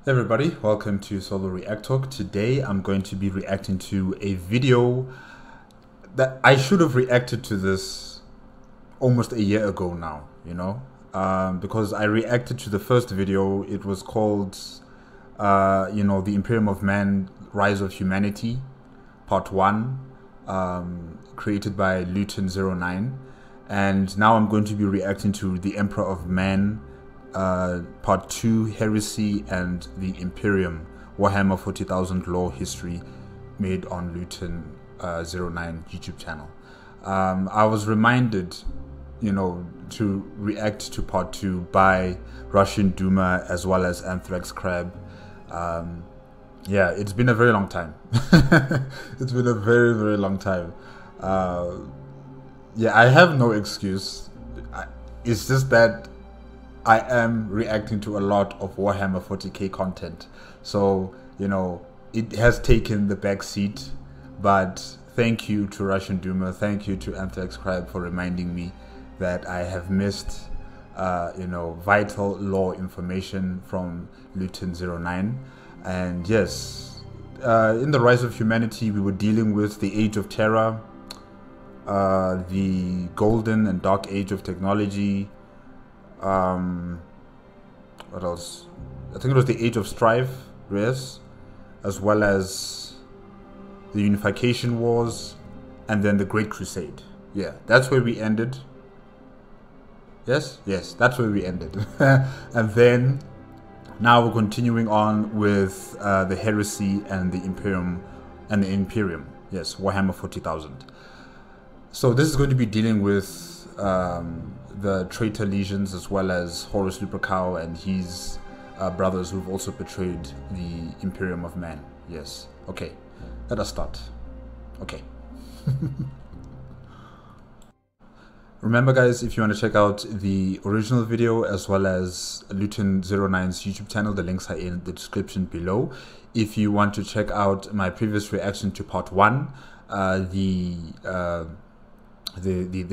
Hey everybody, welcome to Solo ReacTalk. Today I'm going to be reacting to a video that I should have reacted to this almost a year ago now, because I reacted to the first video. It was called, The Imperium of Man, Rise of Humanity, Part 1, created by Luton09. And now I'm going to be reacting to The Emperor of Man, Part 2, Heresy and the Imperium, Warhammer 40,000 lore history, made on Luton09 YouTube channel. I was reminded, to react to Part 2 by Russian Duma as well as Anthrax Crab. Yeah, it's been a very long time. It's been a very, very long time. Yeah, I have no excuse. It's just that I am reacting to a lot of Warhammer 40k content, so it has taken the back seat. But thank you to Russian Duma, thank you to Anthrax Crab for reminding me that I have missed vital lore information from Luton09. And yes, in the Rise of Humanity we were dealing with the Age of Terror, the Golden and Dark Age of Technology. What else? I think it was the Age of Strife, yes, as well as the Unification Wars, and then the Great Crusade. Yeah, that's where we ended. Yes, that's where we ended. And then now we're continuing on with the Heresy and the Imperium, Yes, Warhammer 40,000. So this is going to be dealing with the traitor legions as well as Horus Lupercal and his brothers who've also betrayed the Imperium of Man. Yes. Okay. Let us start. Okay. Remember guys, if you want to check out the original video as well as Luton09's YouTube channel, the links are in the description below. If you want to check out my previous reaction to Part 1, the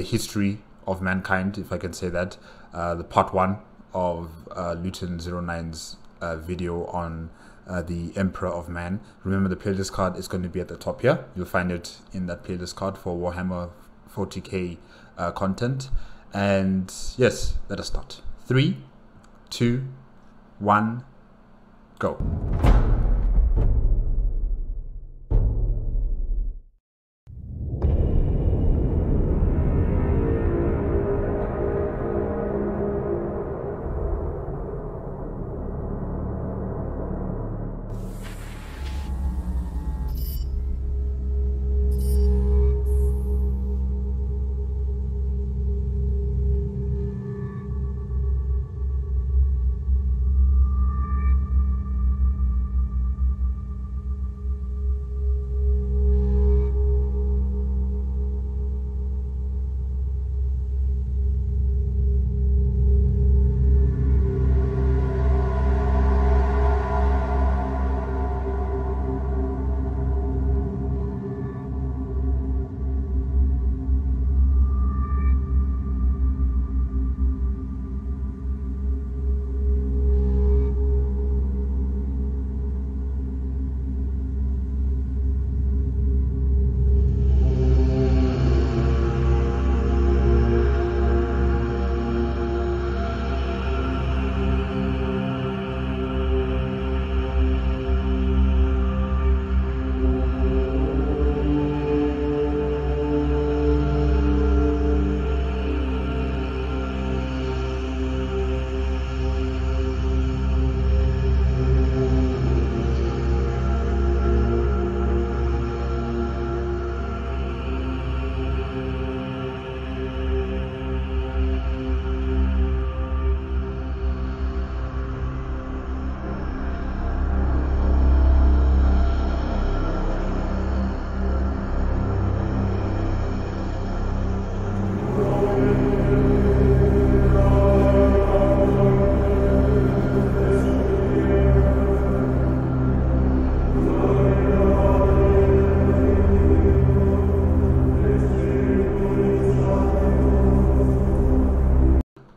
history of mankind, if I can say that, the Part 1 of Luton09's video on the Emperor of Man. Remember, the playlist card is going to be at the top here. You'll find it in that playlist card for Warhammer 40k content. And yes, let us start. 3, 2, 1, go.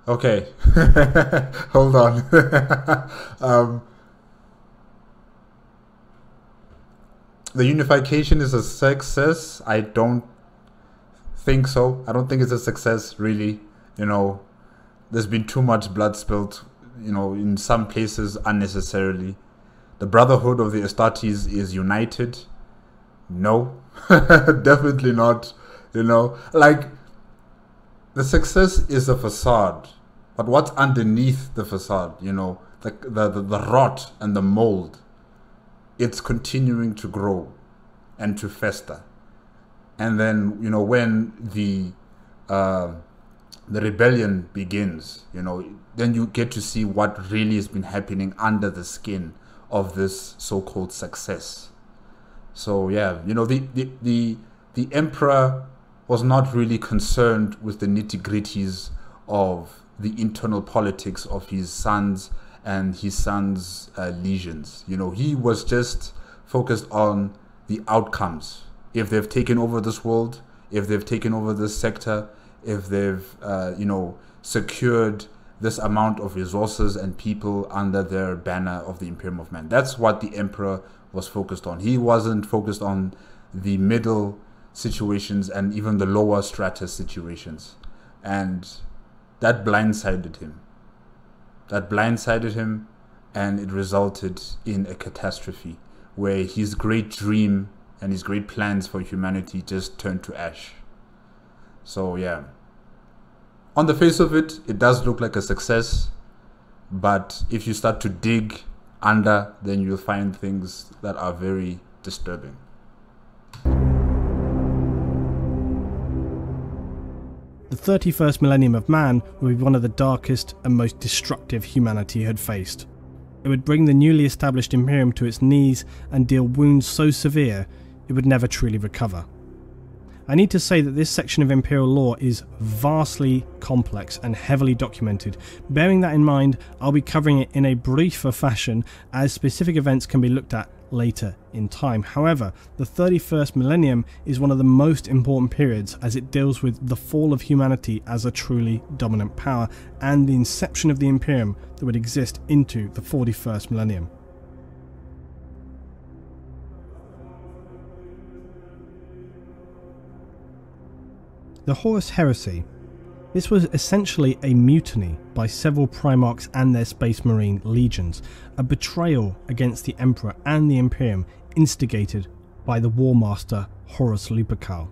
Okay, hold on. the unification is a success. I don't think so. I don't think it's a success, really. You know, there's been too much blood spilled, you know, in some places unnecessarily. The Brotherhood of the Astartes is united. No, definitely not. You know, like, the success is a facade, but what's underneath the facade, you know, the rot and the mold, it's continuing to grow and to fester. And then, you know, when the rebellion begins, you know, then you get to see what really has been happening under the skin of this so-called success. So yeah, you know, the emperor was not really concerned with the nitty-gritties of the internal politics of his sons and his sons' legions. You know, he was just focused on the outcomes. If they've taken over this world, if they've taken over this sector, if they've, you know, secured this amount of resources and people under their banner of the Imperium of Man. That's what the emperor was focused on. He wasn't focused on the middle situations and even the lower strata situations. And that blindsided him. That blindsided him, and it resulted in a catastrophe where his great dream and his great plans for humanity just turned to ash. So yeah, on the face of it, it does look like a success, but if you start to dig under, then you'll find things that are very disturbing. The 31st millennium of man would be one of the darkest and most destructive humanity had faced. It would bring the newly established Imperium to its knees and deal wounds so severe it would never truly recover. I need to say that this section of Imperial lore is vastly complex and heavily documented. Bearing that in mind, I'll be covering it in a briefer fashion as specific events can be looked at later in time. However, the 31st millennium is one of the most important periods as it deals with the fall of humanity as a truly dominant power and the inception of the Imperium that would exist into the 41st millennium. The Horus Heresy. This was essentially a mutiny by several Primarchs and their Space Marine legions, a betrayal against the Emperor and the Imperium instigated by the War Master Horus Lupercal.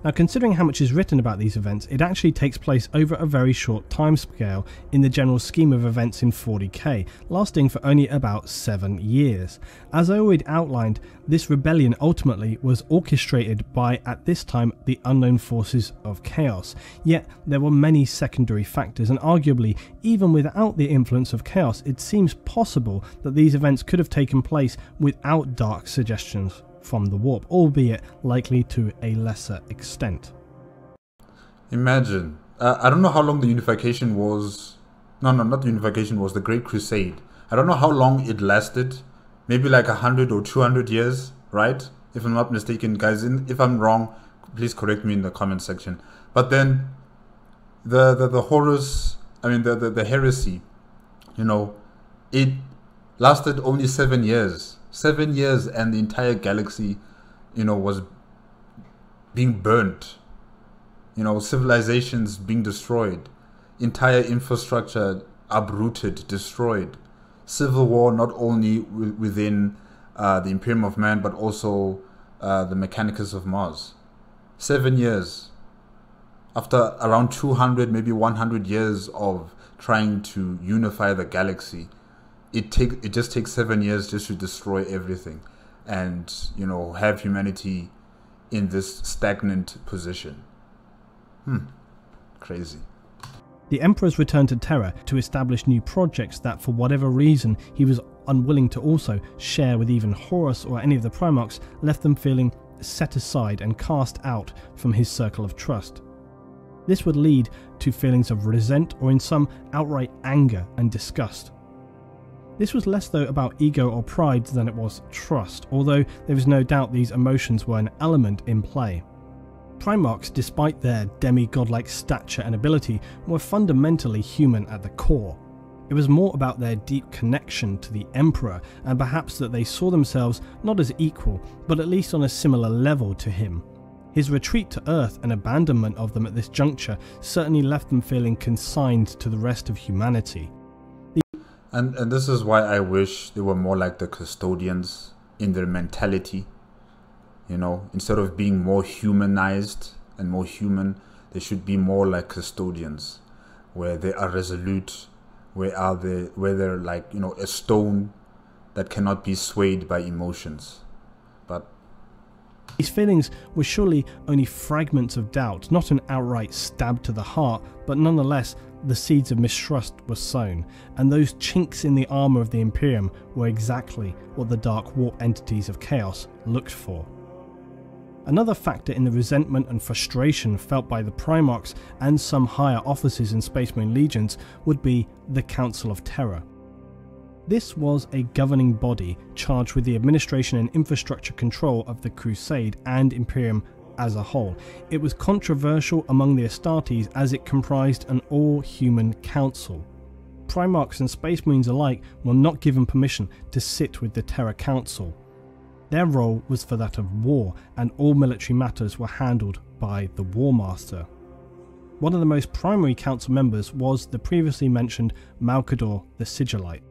Now, considering how much is written about these events, it actually takes place over a very short timescale in the general scheme of events in 40k, lasting for only about 7 years. As I already outlined, this rebellion ultimately was orchestrated by, at this time, the unknown forces of chaos. Yet there were many secondary factors, and arguably, even without the influence of chaos, it seems possible that these events could have taken place without dark suggestions from the warp, albeit likely to a lesser extent. Imagine, I don't know how long the unification was. No, not the unification, was the Great Crusade. I don't know how long it lasted. Maybe like 100 or 200 years, right? If I'm not mistaken, guys. If I'm wrong, please correct me in the comment section. But then the Horus, I mean the heresy, you know, it lasted only 7 years. 7 years, and the entire galaxy, you know, was being burnt. You know, civilizations being destroyed, entire infrastructure uprooted, destroyed. Civil war, not only within the Imperium of Man, but also the Mechanicus of Mars. 7 years. After around 200, maybe 100 years of trying to unify the galaxy, it just takes 7 years just to destroy everything and, you know, have humanity in this stagnant position. Crazy. The Emperor's return to Terra to establish new projects that, for whatever reason, he was unwilling to also share with even Horus or any of the Primarchs, left them feeling set aside and cast out from his circle of trust. This would lead to feelings of resent or in some outright anger and disgust. This was less though about ego or pride than it was trust, although there is no doubt these emotions were an element in play. Primarchs, despite their demi-godlike stature and ability, were fundamentally human at the core. It was more about their deep connection to the Emperor, and perhaps that they saw themselves not as equal, but at least on a similar level to him. His retreat to Earth and abandonment of them at this juncture certainly left them feeling consigned to the rest of humanity. And this is why I wish they were more like the custodians in their mentality. You know, instead of being more humanized and more human, they should be more like custodians, where they are resolute, where they're like, you know, a stone that cannot be swayed by emotions. But these feelings were surely only fragments of doubt, not an outright stab to the heart, but nonetheless the seeds of mistrust were sown, and those chinks in the armour of the Imperium were exactly what the dark warp entities of chaos looked for. Another factor in the resentment and frustration felt by the Primarchs and some higher officers in Space Marine legions would be the Council of Terror. This was a governing body charged with the administration and infrastructure control of the Crusade and Imperium as a whole. It was controversial among the Astartes as it comprised an all-human council. Primarchs and Space Marines alike were not given permission to sit with the Terror Council. Their role was for that of war, and all military matters were handled by the War Master. One of the most primary council members was the previously mentioned Malcador the Sigillite.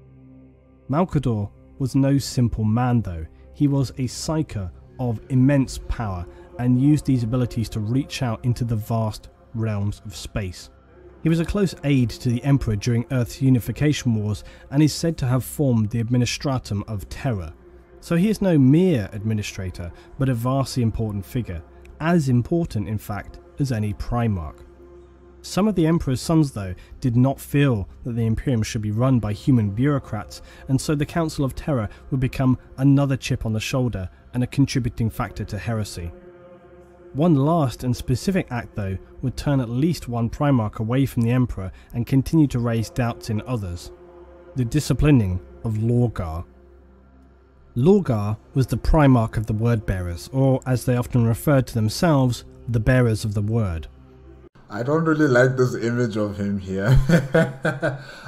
Malcador was no simple man though. He was a psyker of immense power and used these abilities to reach out into the vast realms of space. He was a close aide to the Emperor during Earth's unification wars and is said to have formed the Administratum of Terror. So he is no mere administrator, but a vastly important figure, as important in fact as any Primarch. Some of the Emperor's sons though did not feel that the Imperium should be run by human bureaucrats, and so the Council of Terror would become another chip on the shoulder and a contributing factor to heresy. One last and specific act though would turn at least one Primarch away from the Emperor and continue to raise doubts in others: the disciplining of Lorgar. Lorgar was the Primarch of the Word Bearers, or as they often referred to themselves, the Bearers of the Word. I don't really like this image of him here.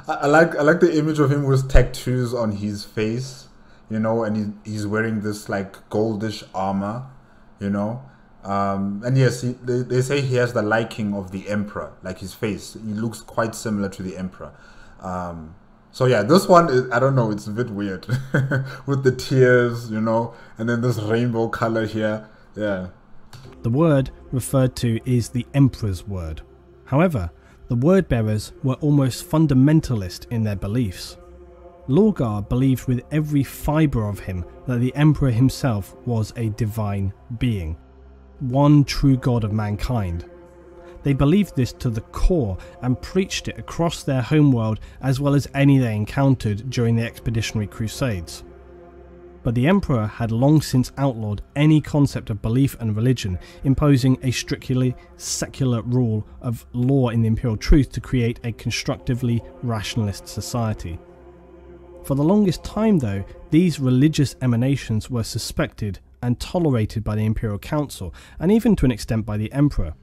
I like the image of him with tattoos on his face, you know, and he's wearing this like goldish armor, you know. And yes, they say he has the liking of the Emperor, like his face. He looks quite similar to the Emperor. So yeah, this one is, I don't know, it's a bit weird with the tears, you know, and then this rainbow color here. Yeah. The word referred to is the Emperor's word. However, the word bearers were almost fundamentalist in their beliefs. Lorgar believed with every fibre of him that the Emperor himself was a divine being, one true god of mankind. They believed this to the core and preached it across their homeworld as well as any they encountered during the expeditionary crusades. But the Emperor had long since outlawed any concept of belief and religion, imposing a strictly secular rule of law in the Imperial Truth to create a constructively rationalist society. For the longest time though, these religious emanations were suspected and tolerated by the Imperial Council, and even to an extent by the Emperor.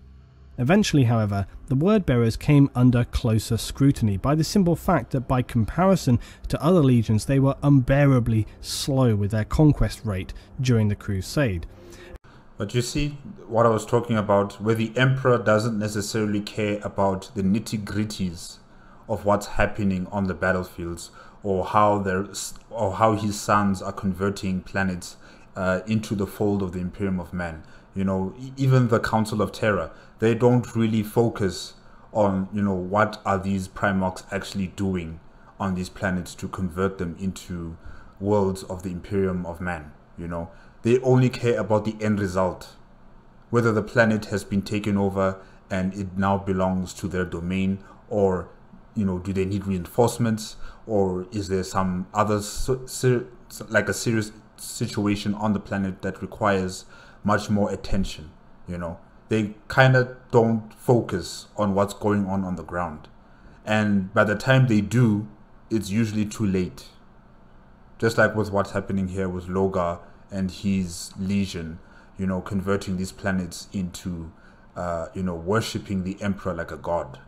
Eventually, however, the word-bearers came under closer scrutiny by the simple fact that by comparison to other legions they were unbearably slow with their conquest rate during the crusade. But you see what I was talking about, where the Emperor doesn't necessarily care about the nitty-gritties of what's happening on the battlefields, or how his sons are converting planets into the fold of the Imperium of Man. You know, even the Council of Terror, they don't really focus on, you know, what are these Primarchs actually doing on these planets to convert them into worlds of the Imperium of Man. You know, they only care about the end result, whether the planet has been taken over and it now belongs to their domain, or, you know, do they need reinforcements, or is there some other like a serious situation on the planet that requires much more attention. You know, they kind of don't focus on what's going on the ground, and by the time they do, it's usually too late. Just like with what's happening here with Lorgar and his legion, you know, converting these planets into you know, worshipping the Emperor like a god.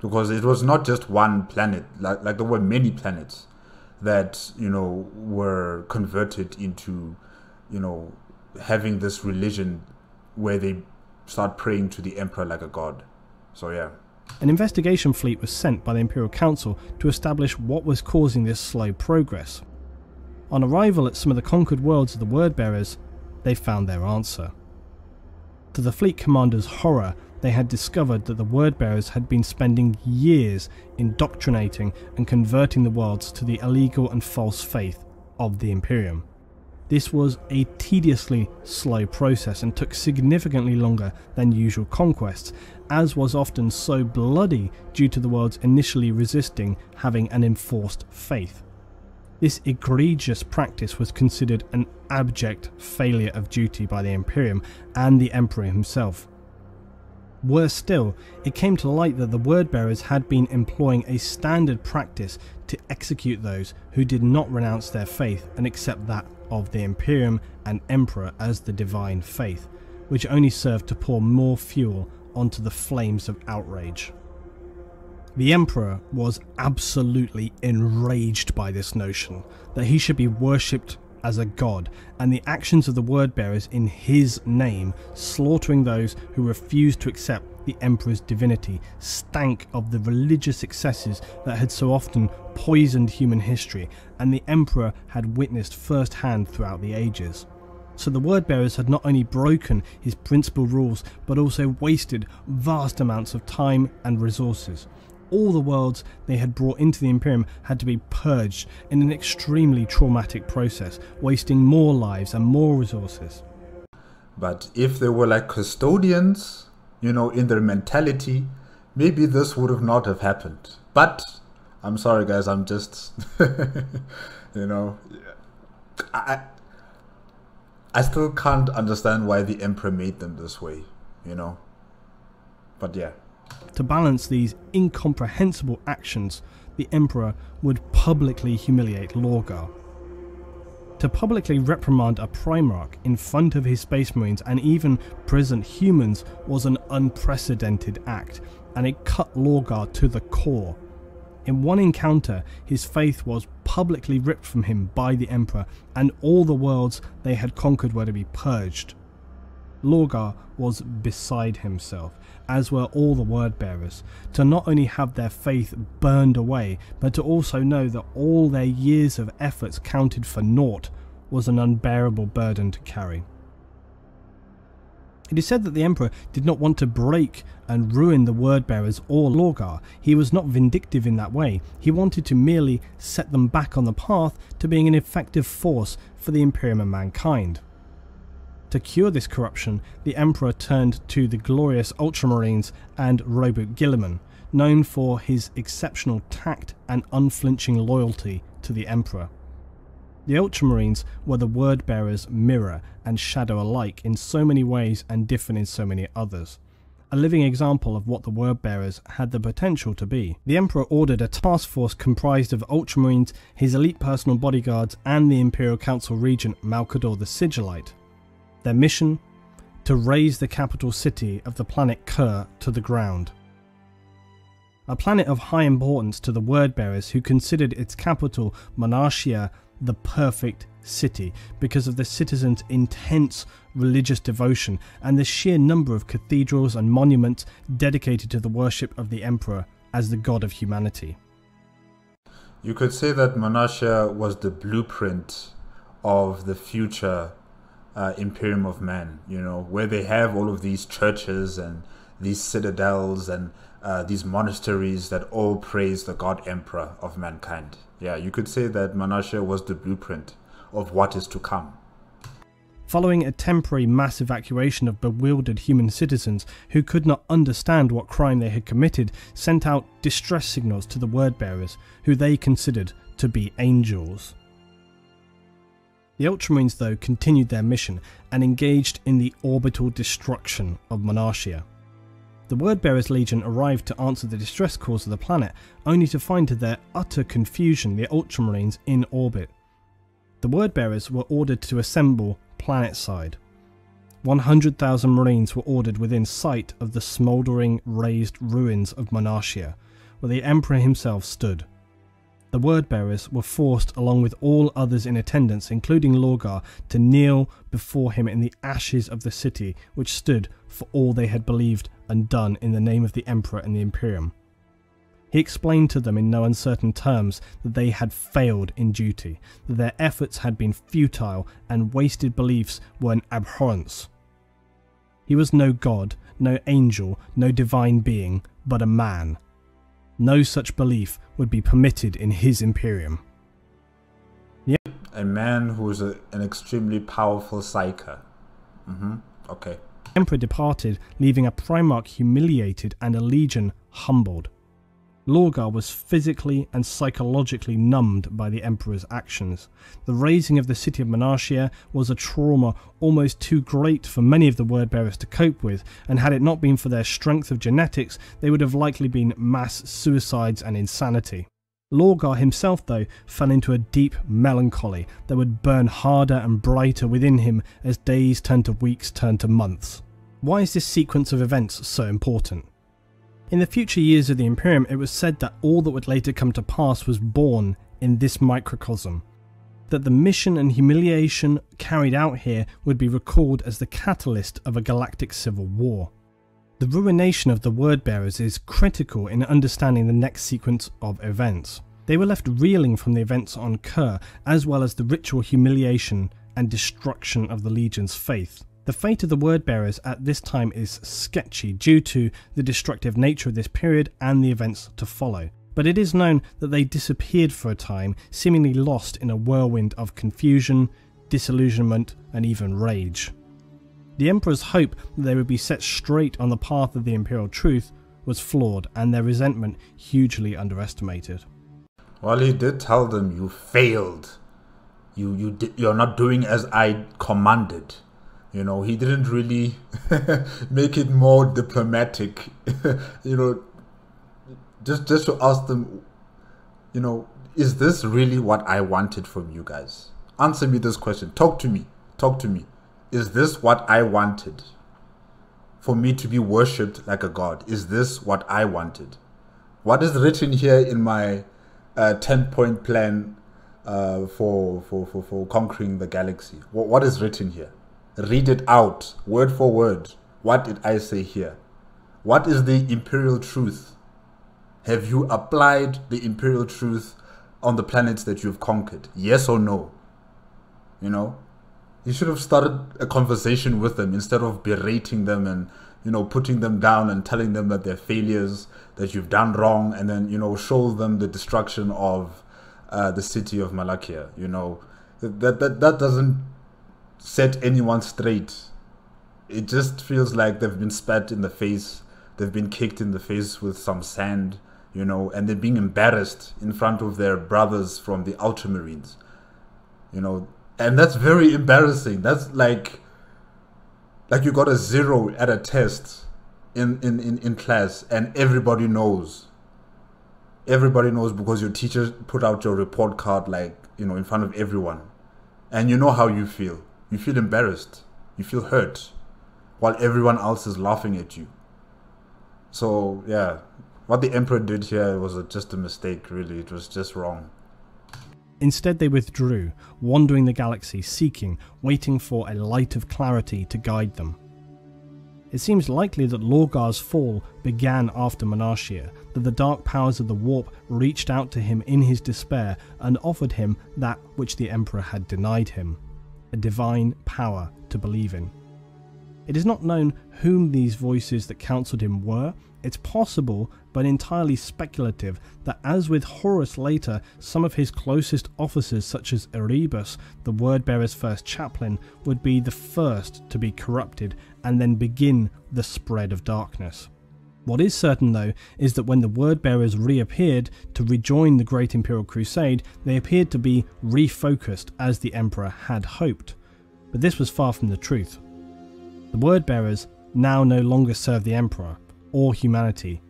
because it was not just one planet. Like there were many planets that, you know, were converted into, you know, having this religion where they start praying to the emperor like a god. So yeah. An investigation fleet was sent by the Imperial Council to establish what was causing this slow progress. On arrival at some of the conquered worlds of the Word-Bearers, they found their answer. To the fleet commander's horror, they had discovered that the Word-Bearers had been spending years indoctrinating and converting the worlds to the illegal and false faith of the Imperium. This was a tediously slow process and took significantly longer than usual conquests, as was often so bloody due to the worlds initially resisting having an enforced faith. This egregious practice was considered an abject failure of duty by the Imperium and the Emperor himself. Worse still, it came to light that the Word-Bearers had been employing a standard practice to execute those who did not renounce their faith and accept that of the Imperium and Emperor as the divine faith, which only served to pour more fuel onto the flames of outrage. The Emperor was absolutely enraged by this notion that he should be worshipped as a god, and the actions of the Word-Bearers in his name, slaughtering those who refused to accept the Emperor's divinity, stank of the religious excesses that had so often poisoned human history, and the Emperor had witnessed firsthand throughout the ages. So the Word-Bearers had not only broken his principal rules, but also wasted vast amounts of time and resources. All the worlds they had brought into the Imperium had to be purged in an extremely traumatic process, wasting more lives and more resources. But if they were like custodians, you know, in their mentality, maybe this would have not have happened. But I'm sorry guys, I'm just you know, I still can't understand why the Emperor made them this way, you know. But yeah. To balance these incomprehensible actions, the Emperor would publicly humiliate Lorgar. To publicly reprimand a Primarch in front of his Space Marines and even present humans was an unprecedented act, and it cut Lorgar to the core. In one encounter, his faith was publicly ripped from him by the Emperor, and all the worlds they had conquered were to be purged. Lorgar was beside himself, as were all the Word-Bearers, to not only have their faith burned away, but to also know that all their years of efforts counted for naught was an unbearable burden to carry. It is said that the Emperor did not want to break and ruin the Word-Bearers or Lorgar. He was not vindictive in that way. He wanted to merely set them back on the path to being an effective force for the Imperium and mankind. To cure this corruption, the Emperor turned to the glorious Ultramarines and Roboute Guilliman, known for his exceptional tact and unflinching loyalty to the Emperor. The Ultramarines were the Word-Bearers' mirror and shadow alike in so many ways and different in so many others. A living example of what the Word-Bearers had the potential to be. The Emperor ordered a task force comprised of Ultramarines, his elite personal bodyguards, and the Imperial Council regent Malcador the Sigillite. Their mission? To raise the capital city of the planet Kur to the ground. A planet of high importance to the Word-Bearers, who considered its capital, Monarchia, the perfect city because of the citizens' intense religious devotion and the sheer number of cathedrals and monuments dedicated to the worship of the Emperor as the god of humanity. You could say that Monarchia was the blueprint of the future Imperium of Man, you know, where they have all of these churches and these citadels and these monasteries that all praise the God Emperor of mankind. Yeah, you could say that Monarchia was the blueprint of what is to come. Following a temporary mass evacuation of bewildered human citizens who could not understand what crime they had committed, sent out distress signals to the Word-Bearers, who they considered to be angels. The Ultramarines, though, continued their mission and engaged in the orbital destruction of Monarchia. The Word-Bearers Legion arrived to answer the distress calls of the planet, only to find to their utter confusion the Ultramarines in orbit. The Word-Bearers were ordered to assemble planetside. 100,000 Marines were ordered within sight of the smouldering raised ruins of Monarchia, where the Emperor himself stood. The word-bearers were forced, along with all others in attendance, including Lorgar, to kneel before him in the ashes of the city, which stood for all they had believed and done in the name of the Emperor and the Imperium. He explained to them in no uncertain terms that they had failed in duty, that their efforts had been futile and wasted beliefs were an abhorrence. He was no god, no angel, no divine being, but a man. No such belief would be permitted in his Imperium. A man who is an extremely powerful psyker. Okay. The Emperor departed, leaving a Primarch humiliated and a legion humbled. Lorgar was physically and psychologically numbed by the Emperor's actions. The razing of the city of Monarchia was a trauma almost too great for many of the word-bearers to cope with, and had it not been for their strength of genetics, they would have likely been mass suicides and insanity. Lorgar himself, though, fell into a deep melancholy that would burn harder and brighter within him as days turned to weeks turned to months. Why is this sequence of events so important? In the future years of the Imperium, it was said that all that would later come to pass was born in this microcosm, that the mission and humiliation carried out here would be recalled as the catalyst of a galactic civil war. The ruination of the word-bearers is critical in understanding the next sequence of events. They were left reeling from the events on Kur, as well as the ritual humiliation and destruction of the Legion's faith. The fate of the word-bearers at this time is sketchy due to the destructive nature of this period and the events to follow, but it is known that they disappeared for a time, seemingly lost in a whirlwind of confusion, disillusionment, and even rage. The Emperor's hope that they would be set straight on the path of the Imperial truth was flawed, and their resentment hugely underestimated. Well, he did tell them, you failed. You're not doing as I commanded. You know, he didn't really make it more diplomatic, just to ask them, is this really what I wanted from you guys? Answer me this question. Talk to me. Is this what I wanted? For me to be worshipped like a god? Is this what I wanted? What is written here in my 10-point plan for conquering the galaxy? What is written here? Read it out, word for word. What did I say here? What is the imperial truth? Have you applied the imperial truth on the planets that you've conquered? Yes or no? You should have started a conversation with them instead of berating them and, putting them down and telling them that they're failures, that you've done wrong, and then, show them the destruction of the city of Malakia. That doesn't set anyone straight. It just feels like they've been spat in the face, they've been kicked in the face with some sand, and they're being embarrassed in front of their brothers from the Ultramarines, and that's very embarrassing. That's like you got a 0 at a test in class, and everybody knows because your teacher put out your report card, in front of everyone, and you know how you feel. You feel embarrassed, you feel hurt, while everyone else is laughing at you. So yeah, what the Emperor did here was just a mistake, really. It was just wrong. Instead they withdrew, wandering the galaxy, seeking, waiting for a light of clarity to guide them. It seems likely that Lorgar's fall began after Monarchia, that the dark powers of the Warp reached out to him in his despair and offered him that which the Emperor had denied him. A divine power to believe in. It is not known whom these voices that counselled him were. It's possible, but entirely speculative, that as with Horus later, some of his closest officers such as Erebus, the word-bearer's first chaplain, would be the first to be corrupted and then begin the spread of darkness. What is certain, though, is that when the word-bearers reappeared to rejoin the Great Imperial Crusade, they appeared to be refocused as the Emperor had hoped. But this was far from the truth. The word-bearers now no longer served the Emperor or humanity,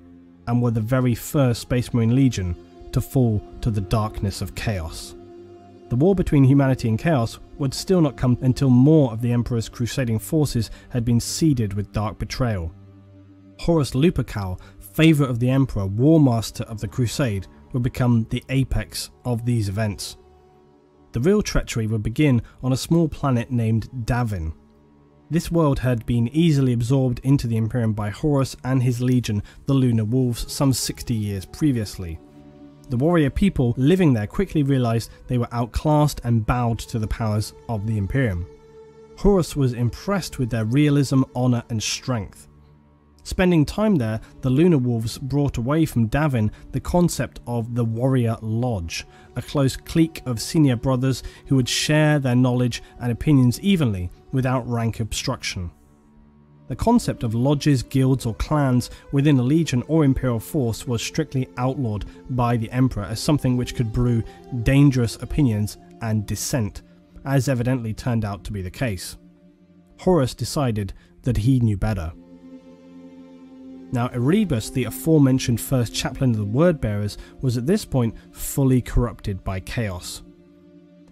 and were the very first Space Marine Legion to fall to the darkness of chaos. The war between humanity and chaos would still not come until more of the Emperor's crusading forces had been seeded with dark betrayal. Horus Lupercal favourite of the Emperor, War Master of the Crusade, would become the apex of these events. The real treachery would begin on a small planet named Davin. This world had been easily absorbed into the Imperium by Horus and his legion, the Lunar Wolves, some 60 years previously. The warrior people living there quickly realised they were outclassed and bowed to the powers of the Imperium. Horus was impressed with their realism, honour and strength. Spending time there, the Lunar Wolves brought away from Davin the concept of the Warrior Lodge, a close clique of senior brothers who would share their knowledge and opinions evenly without rank obstruction. The concept of lodges, guilds or clans within a legion or imperial force was strictly outlawed by the Emperor as something which could brew dangerous opinions and dissent, as evidently turned out to be the case. Horus decided that he knew better. Now Erebus, the aforementioned first chaplain of the Wordbearers, was at this point fully corrupted by chaos.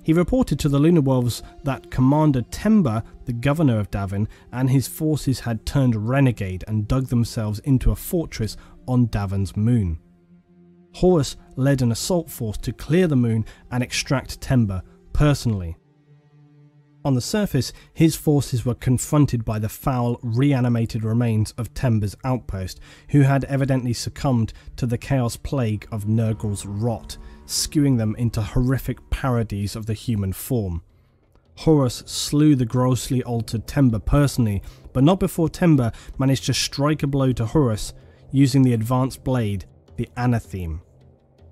He reported to the Lunar Wolves that Commander Temba, the governor of Davin, and his forces had turned renegade and dug themselves into a fortress on Davin's moon. Horus led an assault force to clear the moon and extract Temba personally. On the surface, his forces were confronted by the foul, reanimated remains of Temba's outpost, who had evidently succumbed to the chaos plague of Nurgle's rot, skewing them into horrific parodies of the human form. Horus slew the grossly altered Temba personally, but not before Temba managed to strike a blow to Horus using the advanced blade, the Anatheme.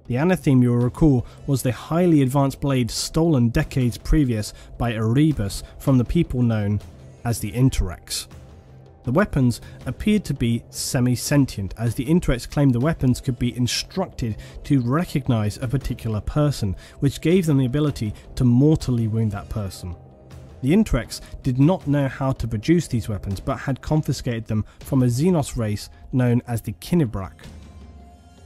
The Anatheme, you will recall, was the highly advanced blade stolen decades previous by Erebus from the people known as the Interrex. The weapons appeared to be semi-sentient, as the Interrex claimed the weapons could be instructed to recognise a particular person, which gave them the ability to mortally wound that person. The Interrex did not know how to produce these weapons, but had confiscated them from a Xenos race known as the Kinebrak.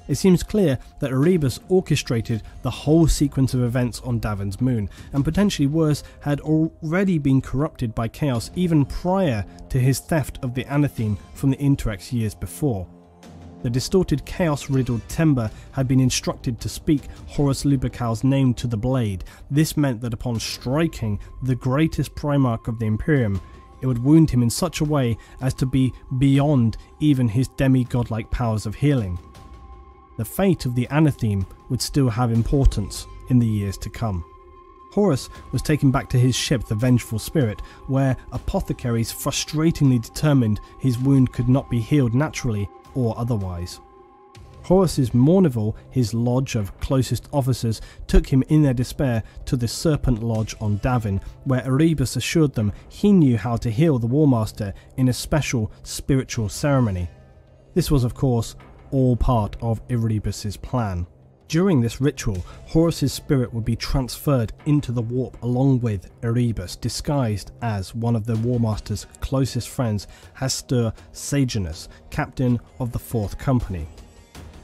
It seems clear that Erebus orchestrated the whole sequence of events on Davin's moon, and potentially worse, had already been corrupted by chaos even prior to his theft of the Anatheme from the Interrex years before. The distorted, chaos-riddled Temba had been instructed to speak Horus Lupercal's name to the blade. This meant that upon striking the greatest Primarch of the Imperium, it would wound him in such a way as to be beyond even his demi-godlike powers of healing. The fate of the Anatheme would still have importance in the years to come. Horus was taken back to his ship, the Vengeful Spirit, where apothecaries frustratingly determined his wound could not be healed naturally or otherwise. Horus's Mournival, his lodge of closest officers, took him in their despair to the Serpent Lodge on Davin, where Erebus assured them he knew how to heal the War Master in a special spiritual ceremony. This was, of course, all part of Erebus's plan. During this ritual, Horus's spirit would be transferred into the warp along with Erebus, disguised as one of the War Master's closest friends, Hastur Sejanus, captain of the 4th Company.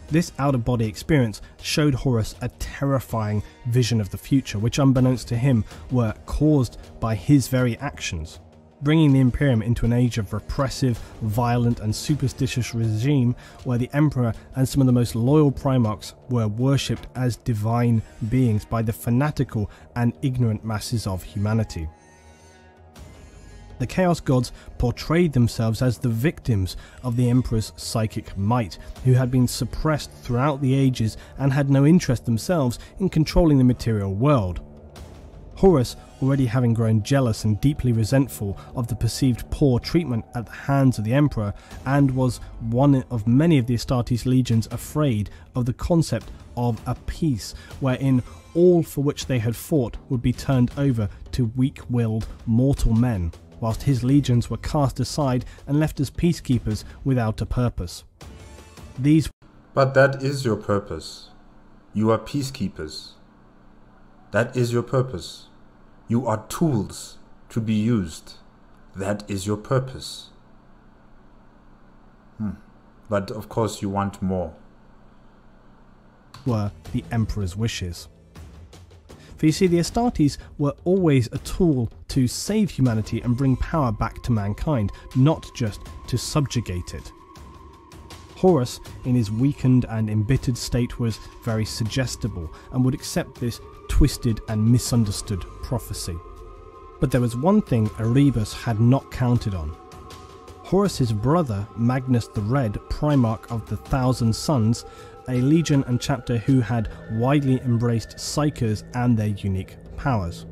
This out-of-body experience showed Horus a terrifying vision of the future, which unbeknownst to him were caused by his very actions, bringing the Imperium into an age of repressive, violent and superstitious regime where the Emperor and some of the most loyal Primarchs were worshipped as divine beings by the fanatical and ignorant masses of humanity. The Chaos Gods portrayed themselves as the victims of the Emperor's psychic might, who had been suppressed throughout the ages and had no interest themselves in controlling the material world. Horus, already having grown jealous and deeply resentful of the perceived poor treatment at the hands of the Emperor, and was one of many of the Astartes legions afraid of the concept of a peace wherein all for which they had fought would be turned over to weak-willed mortal men, whilst his legions were cast aside and left as peacekeepers without a purpose. But that is your purpose. You are peacekeepers. That is your purpose. You are tools to be used. That is your purpose. But of course you want more. Were the Emperor's wishes. For you see, the Astartes were always a tool to save humanity and bring power back to mankind, not just to subjugate it. Horus, in his weakened and embittered state, was very suggestible and would accept this twisted and misunderstood prophecy. But there was one thing Erebus had not counted on. Horus's brother, Magnus the Red, Primarch of the Thousand Suns, a legion and chapter who had widely embraced psychers and their unique powers,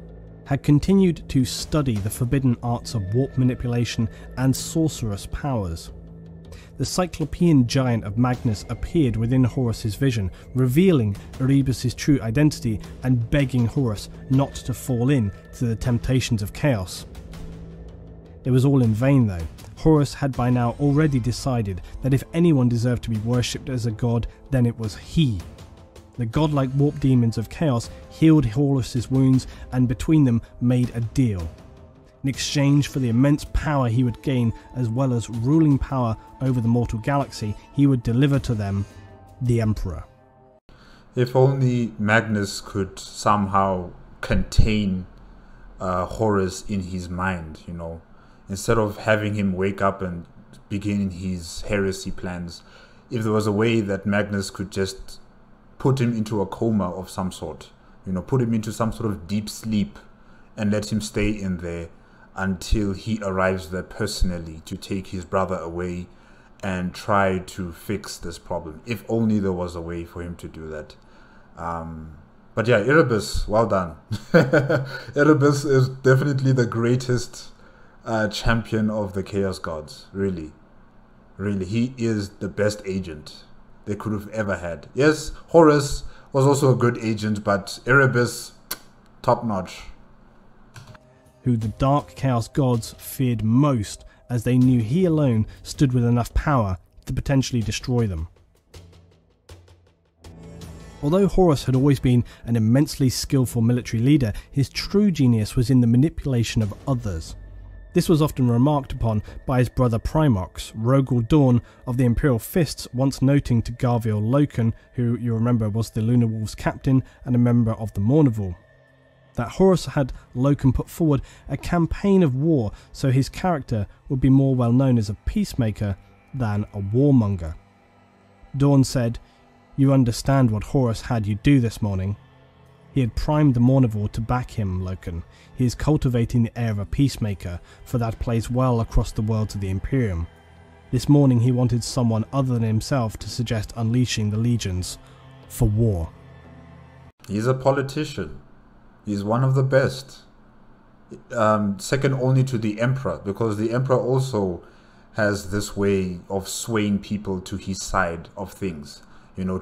had continued to study the forbidden arts of warp manipulation and sorcerous powers. The Cyclopean giant of Magnus appeared within Horus's vision, revealing Erebus' true identity and begging Horus not to fall in to the temptations of chaos. It was all in vain though. Horus had by now already decided that if anyone deserved to be worshipped as a god, then it was he. The godlike warp demons of chaos healed Horus's wounds and between them made a deal. In exchange for the immense power he would gain, as well as ruling power over the mortal galaxy, he would deliver to them the Emperor. If only Magnus could somehow contain Horus in his mind, you know, instead of having him wake up and begin his heresy plans. If there was a way that Magnus could just put him into a coma of some sort, you know, put him into some sort of deep sleep and let him stay in there until he arrives there personally to take his brother away and try to fix this problem. If only there was a way for him to do that. But yeah, Erebus, well done. Erebus is definitely the greatest champion of the Chaos Gods. Really. He is the best agent they could have ever had. Yes, Horus was also a good agent, but Erebus, top notch. Who the Dark Chaos Gods feared most, as they knew he alone stood with enough power to potentially destroy them. Although Horus had always been an immensely skillful military leader, his true genius was in the manipulation of others. This was often remarked upon by his brother Primarchs, Rogel Dawn of the Imperial Fists once noting to Garviel Loken, who you remember was the Lunar Wolves captain and a member of the Mournival, that Horus had Loken put forward a campaign of war so his character would be more well known as a peacemaker than a warmonger. Dawn said, "You understand what Horus had you do this morning? He had primed the Mournival to back him, Loken. He is cultivating the air of a peacemaker, for that plays well across the worlds of the Imperium. This morning he wanted someone other than himself to suggest unleashing the legions for war." He's a politician. He's one of the best. Second only to the Emperor, because the Emperor also has this way of swaying people to his side of things, you know,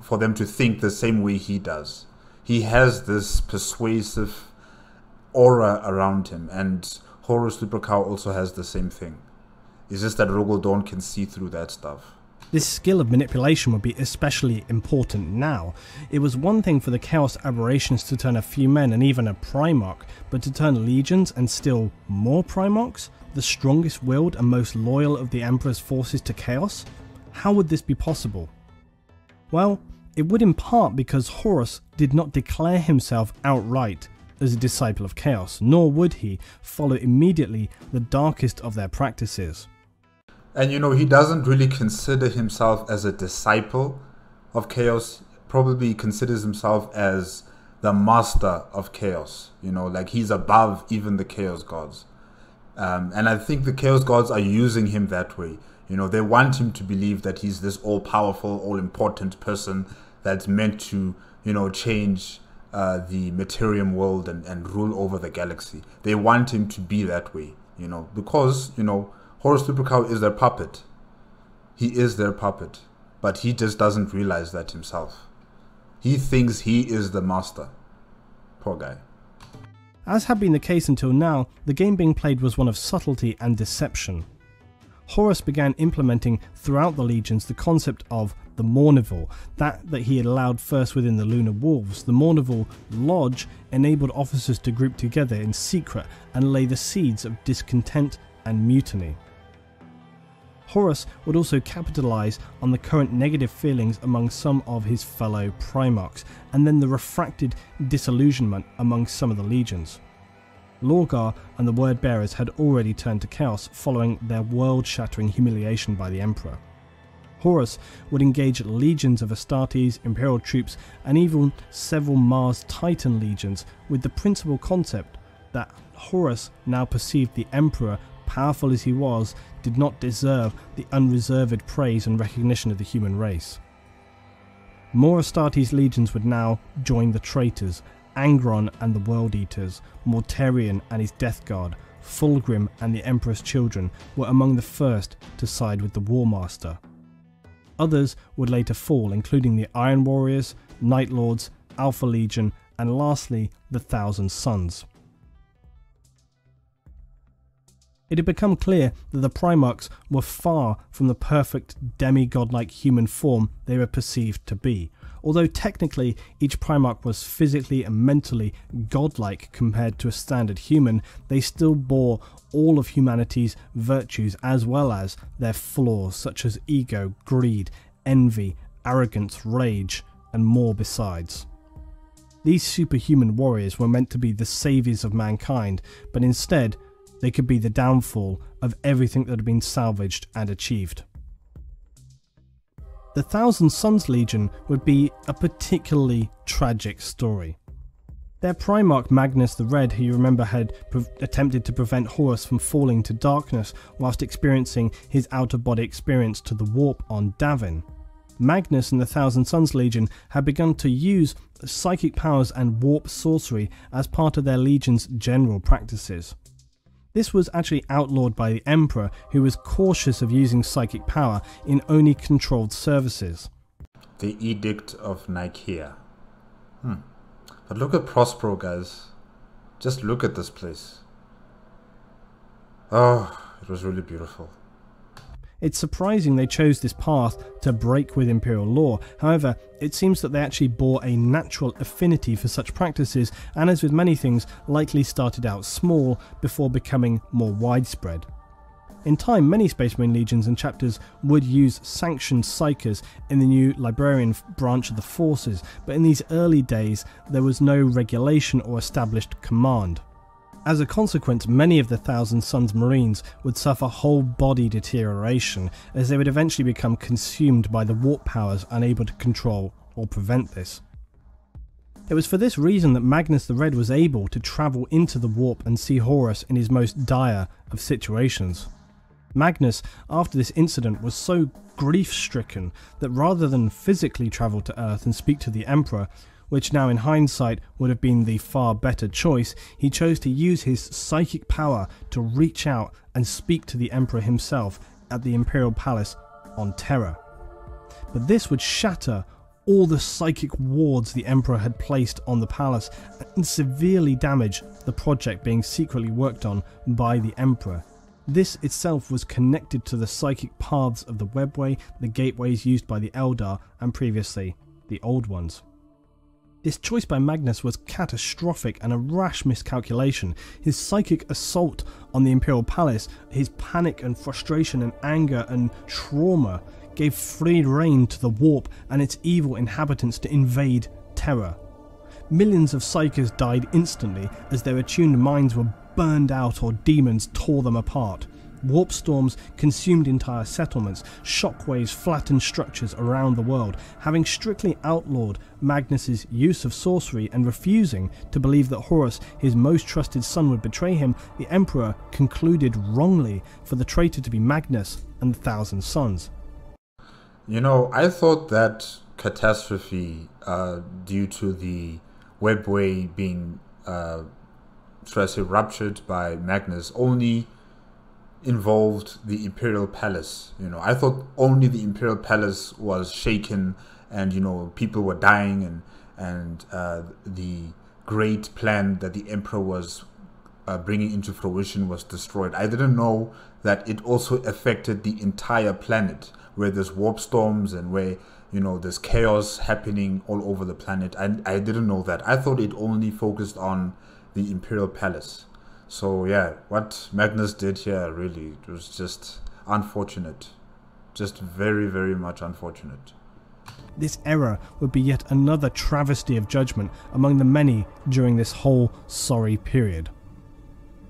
for them to think the same way he does. He has this persuasive aura around him, and Horus Lupercal also has the same thing. It's just that Rogel Dawn can see through that stuff. This skill of manipulation would be especially important now. It was one thing for the Chaos Aberrations to turn a few men and even a Primarch, but to turn legions and still more Primarchs, the strongest willed and most loyal of the Emperor's forces to Chaos? How would this be possible? Well, it would in part because Horus did not declare himself outright as a disciple of Chaos, nor would he follow immediately the darkest of their practices. And you know, he doesn't really consider himself as a disciple of Chaos. Probably considers himself as the master of Chaos. You know, like he's above even the Chaos Gods. And I think the Chaos Gods are using him that way. You know, they want him to believe that he's this all-powerful, all-important person that's meant to, you know, change the Materium world and rule over the galaxy. They want him to be that way, you know, because, you know, Horus Lupercal is their puppet. He is their puppet, but he just doesn't realize that himself. He thinks he is the master. Poor guy. As had been the case until now, the game being played was one of subtlety and deception. Horus began implementing throughout the legions the concept of the Mournival, that he had allowed first within the Lunar Wolves. The Mournival Lodge enabled officers to group together in secret and lay the seeds of discontent and mutiny. Horus would also capitalise on the current negative feelings among some of his fellow Primarchs, and then the refracted disillusionment among some of the legions. Lorgar and the Word Bearers had already turned to Chaos following their world-shattering humiliation by the Emperor. Horus would engage legions of Astartes, Imperial troops, and even several Mars Titan legions, with the principal concept that Horus now perceived the Emperor, powerful as he was, did not deserve the unreserved praise and recognition of the human race. More Astartes legions would now join the traitors, Angron and the World Eaters, Mortarion and his Death Guard, Fulgrim and the Emperor's children were among the first to side with the War Master. Others would later fall, including the Iron Warriors, Night Lords, Alpha Legion, and lastly, the Thousand Sons. It had become clear that the Primarchs were far from the perfect demi-godlike human form they were perceived to be. Although technically each Primarch was physically and mentally godlike compared to a standard human, they still bore all of humanity's virtues as well as their flaws such as ego, greed, envy, arrogance, rage, and more besides. These superhuman warriors were meant to be the saviours of mankind, but instead they could be the downfall of everything that had been salvaged and achieved. The Thousand Sons Legion would be a particularly tragic story. Their Primarch Magnus the Red, who you remember had attempted to prevent Horus from falling to darkness whilst experiencing his out-of-body experience to the warp on Davin. Magnus and the Thousand Sons Legion had begun to use psychic powers and warp sorcery as part of their legion's general practices. This was actually outlawed by the Emperor, who was cautious of using psychic power in only controlled services. The Edict of Nicaea. But look at Prospero, guys. Just look at this place. Oh, it was really beautiful. It's surprising they chose this path to break with Imperial law. However, it seems that they actually bore a natural affinity for such practices, and as with many things, likely started out small before becoming more widespread. In time, many Space Marine legions and chapters would use sanctioned psychers in the new librarian branch of the forces, but in these early days there was no regulation or established command. As a consequence, many of the Thousand Sons Marines would suffer whole body deterioration, as they would eventually become consumed by the warp powers, unable to control or prevent this. It was for this reason that Magnus the Red was able to travel into the warp and see Horus in his most dire of situations. Magnus, after this incident, was so grief-stricken that rather than physically travel to Earth and speak to the Emperor, which now in hindsight would have been the far better choice, he chose to use his psychic power to reach out and speak to the Emperor himself at the Imperial Palace on Terra. But this would shatter all the psychic wards the Emperor had placed on the palace and severely damage the project being secretly worked on by the Emperor. This itself was connected to the psychic paths of the Webway, the gateways used by the Eldar, and previously the Old Ones. This choice by Magnus was catastrophic and a rash miscalculation. His psychic assault on the Imperial Palace, his panic and frustration and anger and trauma gave free rein to the warp and its evil inhabitants to invade Terra. Millions of psychers died instantly as their attuned minds were burned out or demons tore them apart. Warp storms consumed entire settlements, shockwaves flattened structures around the world. Having strictly outlawed Magnus's use of sorcery and refusing to believe that Horus, his most trusted son, would betray him, the Emperor concluded wrongly for the traitor to be Magnus and the Thousand Sons. You know, I thought that catastrophe due to the Webway being ruptured by Magnus only involved the Imperial Palace. You know, I thought only the Imperial Palace was shaken and, you know, people were dying and the great plan that the Emperor was bringing into fruition was destroyed. I didn't know that it also affected the entire planet, where there's warp storms and where, you know, there's chaos happening all over the planet. I didn't know that. I thought it only focused on the Imperial Palace. So yeah, what Magnus did here, really, it was just unfortunate. Just very, very much unfortunate. This error would be yet another travesty of judgment among the many during this whole sorry period.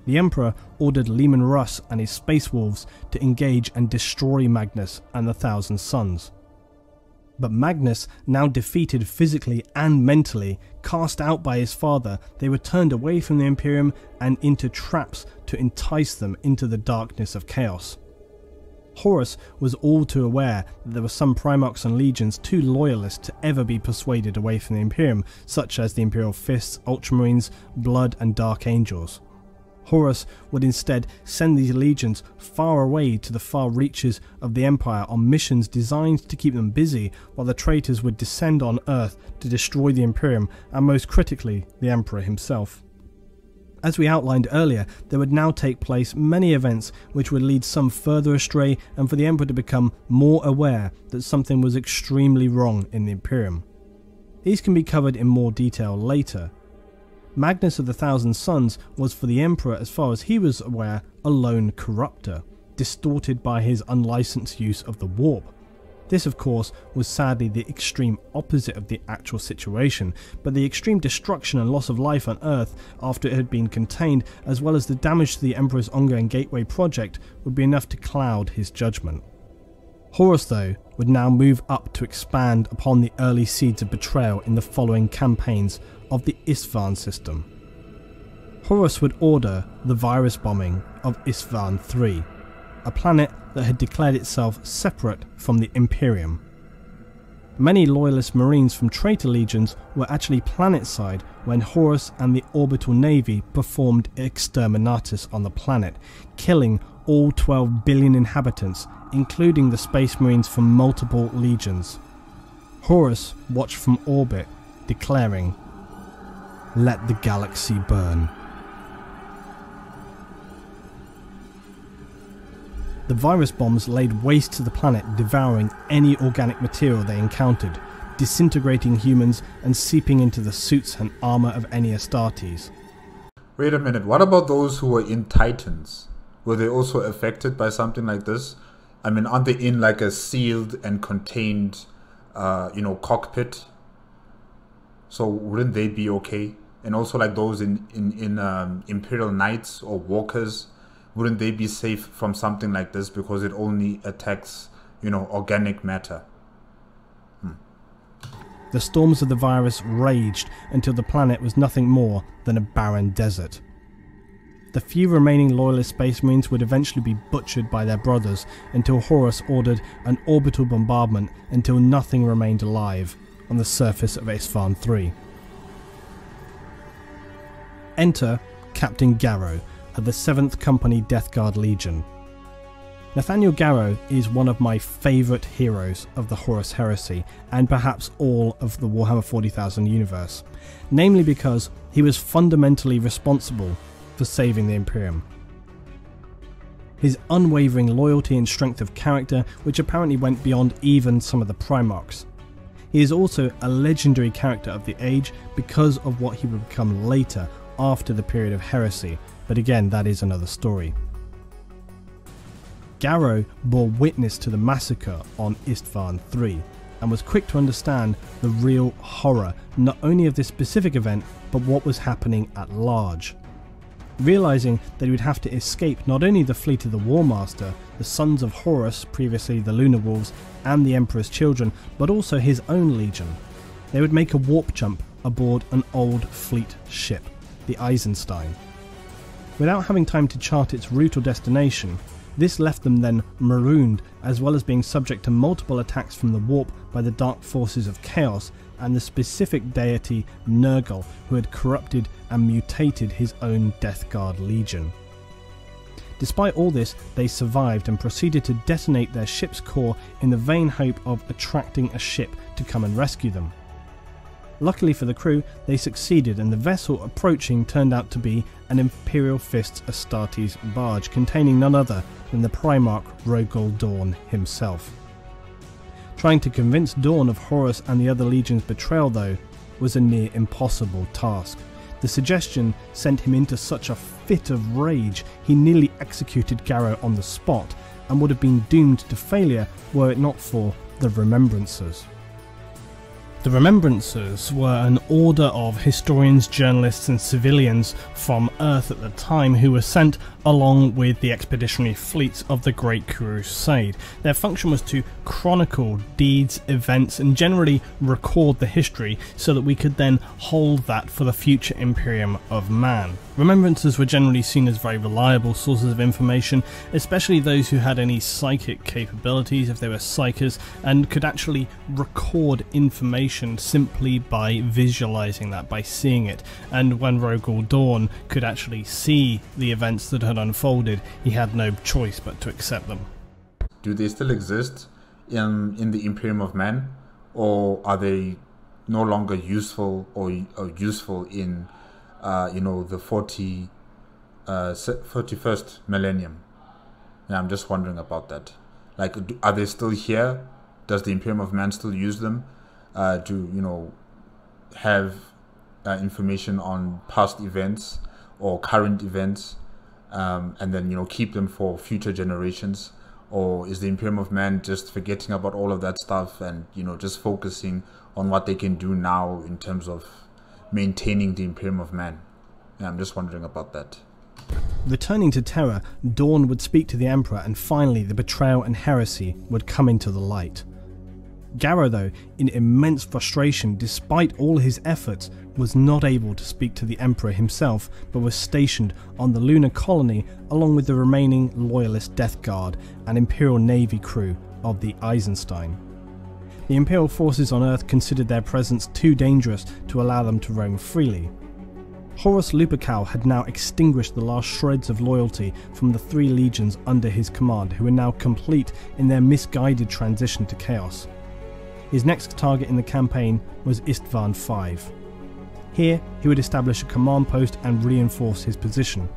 the Emperor ordered Leman Russ and his Space Wolves to engage and destroy Magnus and the Thousand Sons. But Magnus, now defeated physically and mentally, cast out by his father, they were turned away from the Imperium and into traps to entice them into the darkness of chaos. Horus was all too aware that there were some Primarchs and Legions too loyalist to ever be persuaded away from the Imperium, such as the Imperial Fists, Ultramarines, Blood and Dark Angels. Horus would instead send these legions far away to the far reaches of the Empire on missions designed to keep them busy, while the traitors would descend on Earth to destroy the Imperium and, most critically, the Emperor himself. As we outlined earlier, there would now take place many events which would lead some further astray and for the Emperor to become more aware that something was extremely wrong in the Imperium. These can be covered in more detail later. Magnus of the Thousand Sons was for the Emperor, as far as he was aware, a lone corrupter, distorted by his unlicensed use of the warp. This, of course, was sadly the extreme opposite of the actual situation, but the extreme destruction and loss of life on Earth after it had been contained, as well as the damage to the Emperor's ongoing Gateway project, would be enough to cloud his judgment. Horus, though, would now move up to expand upon the early seeds of betrayal in the following campaigns of the Isstvan system. Horus would order the virus bombing of Isstvan III, a planet that had declared itself separate from the Imperium. Many loyalist marines from traitor legions were actually planetside when Horus and the orbital navy performed exterminatus on the planet, killing all 12 billion inhabitants, including the space marines from multiple legions. Horus watched from orbit, declaring, "Let the galaxy burn." The virus bombs laid waste to the planet, devouring any organic material they encountered, disintegrating humans and seeping into the suits and armor of any Astartes. Wait a minute, what about those who were in Titans? Were they also affected by something like this? I mean, aren't they in like a sealed and contained, cockpit? So wouldn't they be okay? And also like those in Imperial Knights or Walkers, wouldn't they be safe from something like this because it only attacks, organic matter? The storms of the virus raged until the planet was nothing more than a barren desert. The few remaining loyalist space marines would eventually be butchered by their brothers until Horus ordered an orbital bombardment until nothing remained alive on the surface of Isstvan III. Enter Captain Garrow of the 7th Company Death Guard Legion. Nathaniel Garrow is one of my favourite heroes of the Horus Heresy and perhaps all of the Warhammer 40,000 universe, namely because he was fundamentally responsible for saving the Imperium. His unwavering loyalty and strength of character, which apparently went beyond even some of the Primarchs. He is also a legendary character of the age because of what he would become later after the period of heresy, but again, that is another story. Garrow bore witness to the massacre on Isstvan III and was quick to understand the real horror not only of this specific event but what was happening at large. Realising that he would have to escape not only the fleet of the War Master, the sons of Horus, previously the Lunar Wolves, and the Emperor's children, but also his own legion, they would make a warp jump aboard an old fleet ship, the Eisenstein. Without having time to chart its route or destination, this left them then marooned, as well as being subject to multiple attacks from the warp by the dark forces of chaos and the specific deity Nurgle, who had corrupted and mutated his own Death Guard Legion. Despite all this, they survived and proceeded to detonate their ship's core in the vain hope of attracting a ship to come and rescue them. Luckily for the crew, they succeeded, and the vessel approaching turned out to be an Imperial Fists Astartes barge containing none other than the Primarch Rogol Dawn himself. Trying to convince Dawn of Horus and the other legions' betrayal, though, was a near impossible task. The suggestion sent him into such a fit of rage he nearly executed Garrow on the spot, and would have been doomed to failure were it not for the Remembrancers. The Remembrancers were an order of historians, journalists and civilians from Earth at the time who were sent along with the expeditionary fleets of the Great Crusade. Their function was to chronicle deeds, events and generally record the history so that we could then hold that for the future Imperium of Man. Remembrancers were generally seen as very reliable sources of information, especially those who had any psychic capabilities, if they were psychers, and could actually record information simply by visualizing that, by seeing it. And when Rogal Dorn could actually see the events that had unfolded, he had no choice but to accept them. Do they still exist in the Imperium of Man, or are they no longer useful or useful in the 41st millennium? Yeah, I'm just wondering about that. Like, are they still here? Does the Imperium of Man still use them to have information on past events or current events, and then keep them for future generations? Or is the Imperium of Man just forgetting about all of that stuff and just focusing on what they can do now in terms of maintaining the Imperium of Man? Yeah, I'm just wondering about that. Returning to Terra, Dorn would speak to the Emperor, and finally the betrayal and heresy would come into the light. Garrow, though, in immense frustration despite all his efforts, was not able to speak to the Emperor himself, but was stationed on the lunar colony along with the remaining loyalist Death Guard and Imperial Navy crew of the Eisenstein. The Imperial forces on Earth considered their presence too dangerous to allow them to roam freely. Horus Lupercal had now extinguished the last shreds of loyalty from the 3 legions under his command, who were now complete in their misguided transition to chaos. His next target in the campaign was Istvan V. Here he would establish a command post and reinforce his position.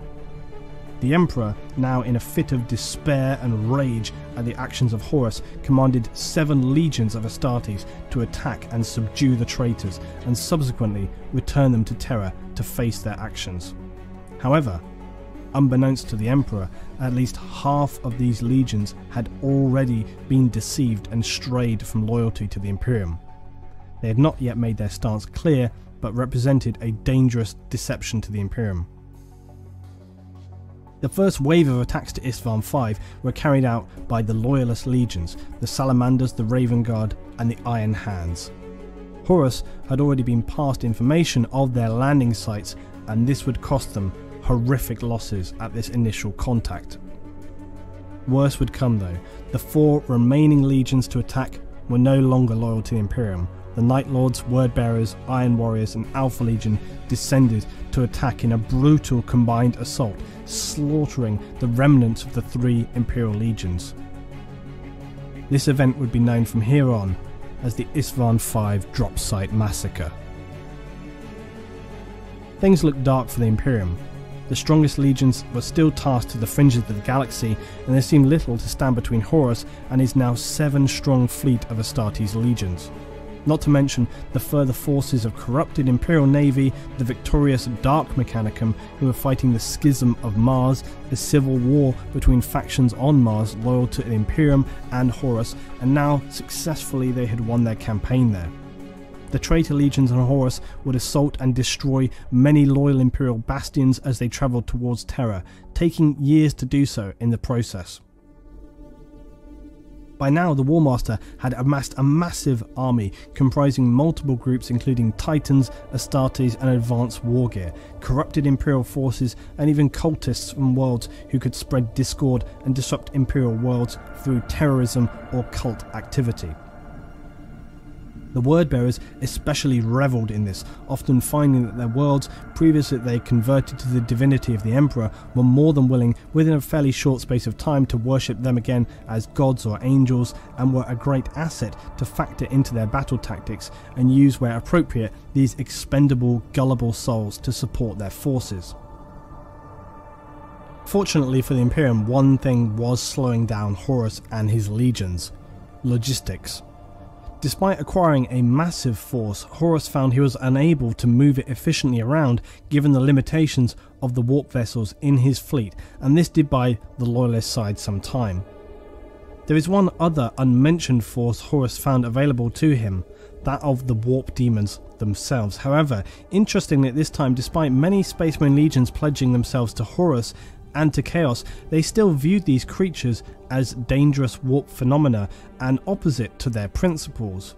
The Emperor, now in a fit of despair and rage at the actions of Horus, commanded 7 legions of Astartes to attack and subdue the traitors, and subsequently return them to Terra to face their actions. However, unbeknownst to the Emperor, at least half of these legions had already been deceived and strayed from loyalty to the Imperium. They had not yet made their stance clear, but represented a dangerous deception to the Imperium. The first wave of attacks to Istvan V were carried out by the Loyalist legions, the Salamanders, the Raven Guard and the Iron Hands. Horus had already been passed information of their landing sites, and this would cost them horrific losses at this initial contact. Worse would come though. The 4 remaining legions to attack were no longer loyal to the Imperium. The Night Lords, Word Bearers, Iron Warriors and Alpha Legion descended to attack in a brutal combined assault, slaughtering the remnants of the 3 Imperial legions. This event would be known from here on as the Istvan V Drop Site Massacre. Things looked dark for the Imperium. The strongest legions were still tasked to the fringes of the galaxy, and there seemed little to stand between Horus and his now 7-strong fleet of Astartes legions. Not to mention the further forces of corrupted Imperial Navy, the victorious Dark Mechanicum, who were fighting the Schism of Mars, the civil war between factions on Mars loyal to the Imperium and Horus, and now successfully they had won their campaign there. The traitor legions on Horus would assault and destroy many loyal Imperial bastions as they travelled towards Terra, taking years to do so in the process. By now, the Warmaster had amassed a massive army comprising multiple groups including Titans, Astartes and advanced war gear, corrupted Imperial forces and even cultists from worlds who could spread discord and disrupt Imperial worlds through terrorism or cult activity. The Word Bearers especially revelled in this, often finding that their worlds, previously they converted to the divinity of the Emperor, were more than willing within a fairly short space of time to worship them again as gods or angels, and were a great asset to factor into their battle tactics and use where appropriate these expendable, gullible souls to support their forces. Fortunately for the Imperium, one thing was slowing down Horus and his legions: logistics. Despite acquiring a massive force, Horus found he was unable to move it efficiently around given the limitations of the warp vessels in his fleet, and this did buy the Loyalist side some time. There is one other unmentioned force Horus found available to him, that of the warp demons themselves. However, interestingly at this time, despite many Space Marine legions pledging themselves to Horus and to Chaos, they still viewed these creatures as dangerous warp phenomena and opposite to their principles.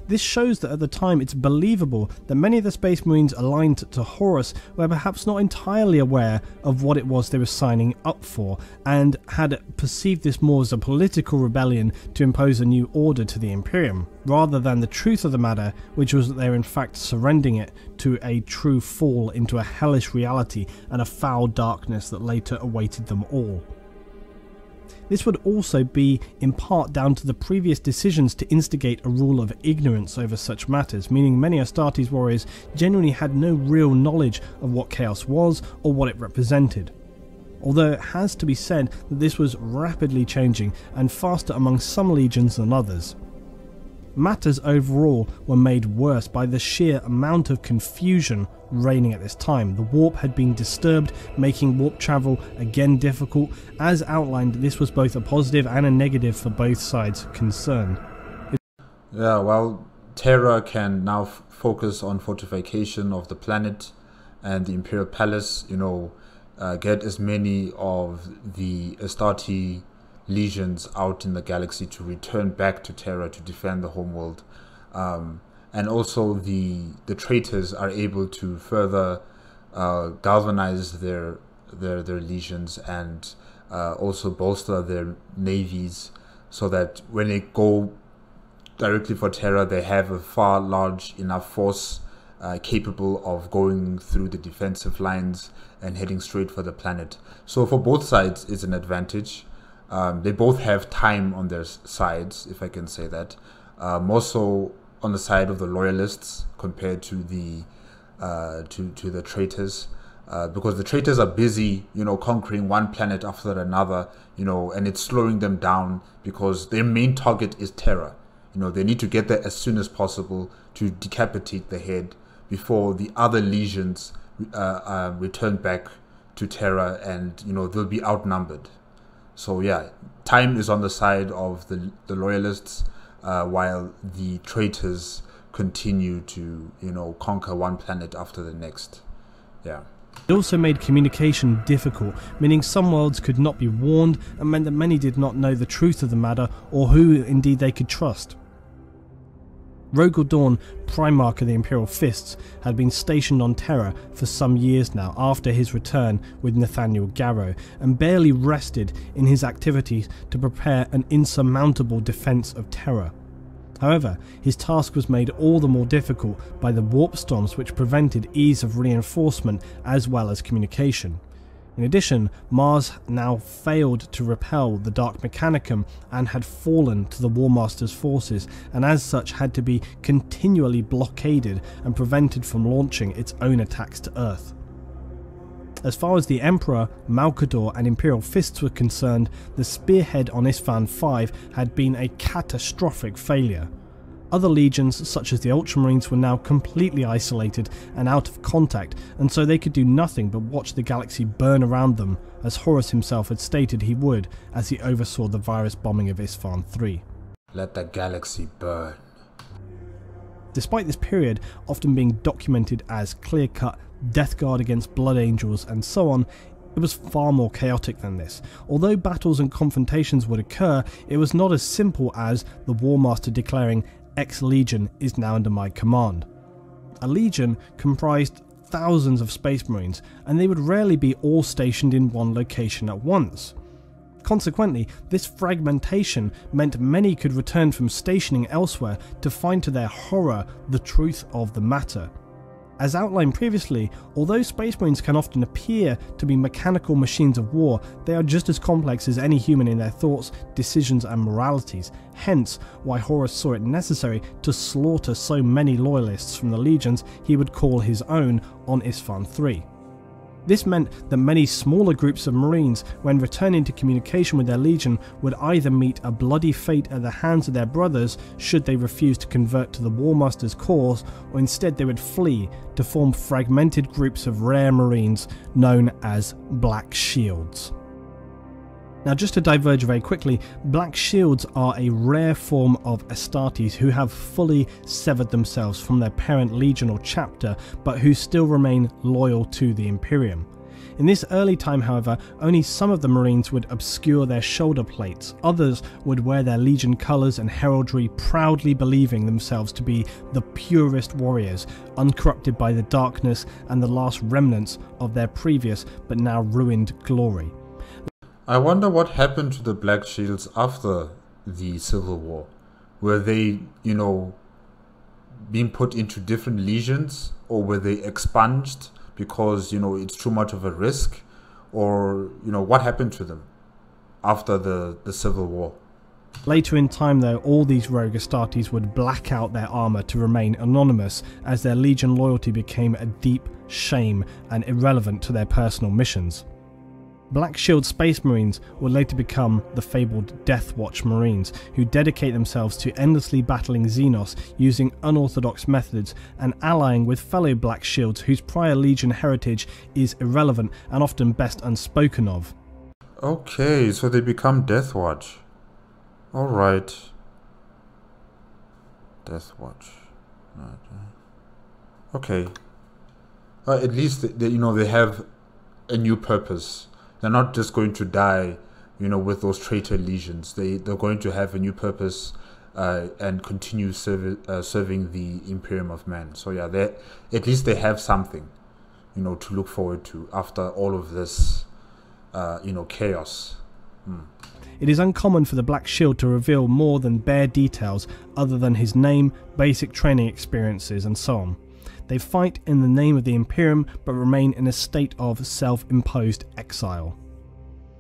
This shows that at the time it's believable that many of the Space Marines aligned to Horus were perhaps not entirely aware of what it was they were signing up for, and had perceived this more as a political rebellion to impose a new order to the Imperium, rather than the truth of the matter, which was that they were in fact surrendering it to a true fall into a hellish reality and a foul darkness that later awaited them all. This would also be in part down to the previous decisions to instigate a rule of ignorance over such matters, meaning many Astartes warriors genuinely had no real knowledge of what Chaos was or what it represented. Although it has to be said that this was rapidly changing and faster among some legions than others. Matters overall were made worse by the sheer amount of confusion reigning at this time. The warp had been disturbed, making warp travel again difficult. As outlined, this was both a positive and a negative for both sides concerned. Yeah, well, Terra can now focus on fortification of the planet and the Imperial Palace, get as many of the Astarte legions out in the galaxy to return back to Terra to defend the homeworld. And also the traitors are able to further galvanize their legions and also bolster their navies, so that when they go directly for Terra, they have a far large enough force capable of going through the defensive lines and heading straight for the planet. So for both sides, it's an advantage. They both have time on their sides, if I can say that. More so on the side of the loyalists compared to the traitors, because the traitors are busy, conquering one planet after another, and it's slowing them down because their main target is Terra. They need to get there as soon as possible to decapitate the head before the other legions return back to Terra, and they'll be outnumbered. So yeah, time is on the side of the loyalists, while the traitors continue to, conquer one planet after the next. Yeah. It also made communication difficult, meaning some worlds could not be warned, and meant that many did not know the truth of the matter or who indeed they could trust. Rogel Dawn, Primarch of the Imperial Fists, had been stationed on Terra for some years now after his return with Nathaniel Garrow, and barely rested in his activities to prepare an insurmountable defence of Terra. However, his task was made all the more difficult by the warp storms, which prevented ease of reinforcement as well as communication. In addition, Mars now failed to repel the Dark Mechanicum and had fallen to the War Master's forces, and as such had to be continually blockaded and prevented from launching its own attacks to Earth. As far as the Emperor, Malkador and Imperial Fists were concerned, the spearhead on Isfahan V had been a catastrophic failure. Other legions, such as the Ultramarines, were now completely isolated and out of contact, and so they could do nothing but watch the galaxy burn around them, as Horus himself had stated he would as he oversaw the virus bombing of Isfahan III. Let the galaxy burn. Despite this period often being documented as clear-cut death guard against blood angels and so on, it was far more chaotic than this. Although battles and confrontations would occur, it was not as simple as the War Master declaring, "X Legion is now under my command." A legion comprised thousands of Space Marines, and they would rarely be all stationed in one location at once. Consequently, this fragmentation meant many could return from stationing elsewhere to find to their horror the truth of the matter. As outlined previously, although Space Marines can often appear to be mechanical machines of war, they are just as complex as any human in their thoughts, decisions and moralities, hence why Horus saw it necessary to slaughter so many loyalists from the legions he would call his own on Isfahan III. This meant that many smaller groups of Marines, when returning to communication with their legion, would either meet a bloody fate at the hands of their brothers should they refuse to convert to the War Master's cause, or instead they would flee to form fragmented groups of rare Marines known as Black Shields. Now, just to diverge very quickly, Black Shields are a rare form of Astartes who have fully severed themselves from their parent legion or chapter, but who still remain loyal to the Imperium. In this early time, however, only some of the Marines would obscure their shoulder plates. Others would wear their legion colours and heraldry, proudly believing themselves to be the purest warriors, uncorrupted by the darkness and the last remnants of their previous but now ruined glory. I wonder what happened to the Black Shields after the Civil War. Were they, being put into different legions, or were they expunged because, it's too much of a risk? Or, what happened to them after the Civil War? Later in time, though, all these rogue Astartes would black out their armour to remain anonymous, as their legion loyalty became a deep shame and irrelevant to their personal missions. Black Shield Space Marines would later become the fabled Death Watch Marines, who dedicate themselves to endlessly battling Xenos using unorthodox methods and allying with fellow Black Shields whose prior Legion heritage is irrelevant and often best unspoken of. Okay, so they become Death Watch. Alright. Death Watch. Okay. At least, they have a new purpose. They're not just going to die, with those traitor legions. They're going to have a new purpose and continue serving the Imperium of Man. So yeah, at least they have something, to look forward to after all of this, chaos. It is uncommon for the Black Shield to reveal more than bare details other than his name, basic training experiences, and so on. They fight in the name of the Imperium, but remain in a state of self-imposed exile.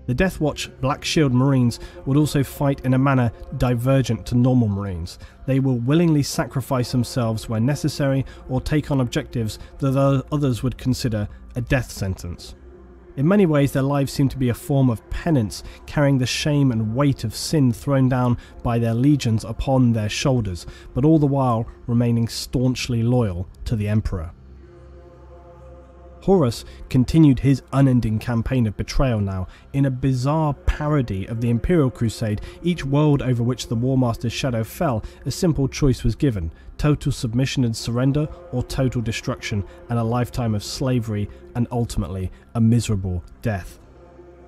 The Death Watch Black Shield Marines would also fight in a manner divergent to normal Marines. They will willingly sacrifice themselves where necessary or take on objectives that others would consider a death sentence. In many ways, their lives seem to be a form of penance, carrying the shame and weight of sin thrown down by their legions upon their shoulders, but all the while remaining staunchly loyal to the Emperor. Horus continued his unending campaign of betrayal now, in a bizarre parody of the Imperial Crusade. Each world over which the War Master's shadow fell, a simple choice was given: total submission and surrender, or total destruction and a lifetime of slavery, and ultimately a miserable death.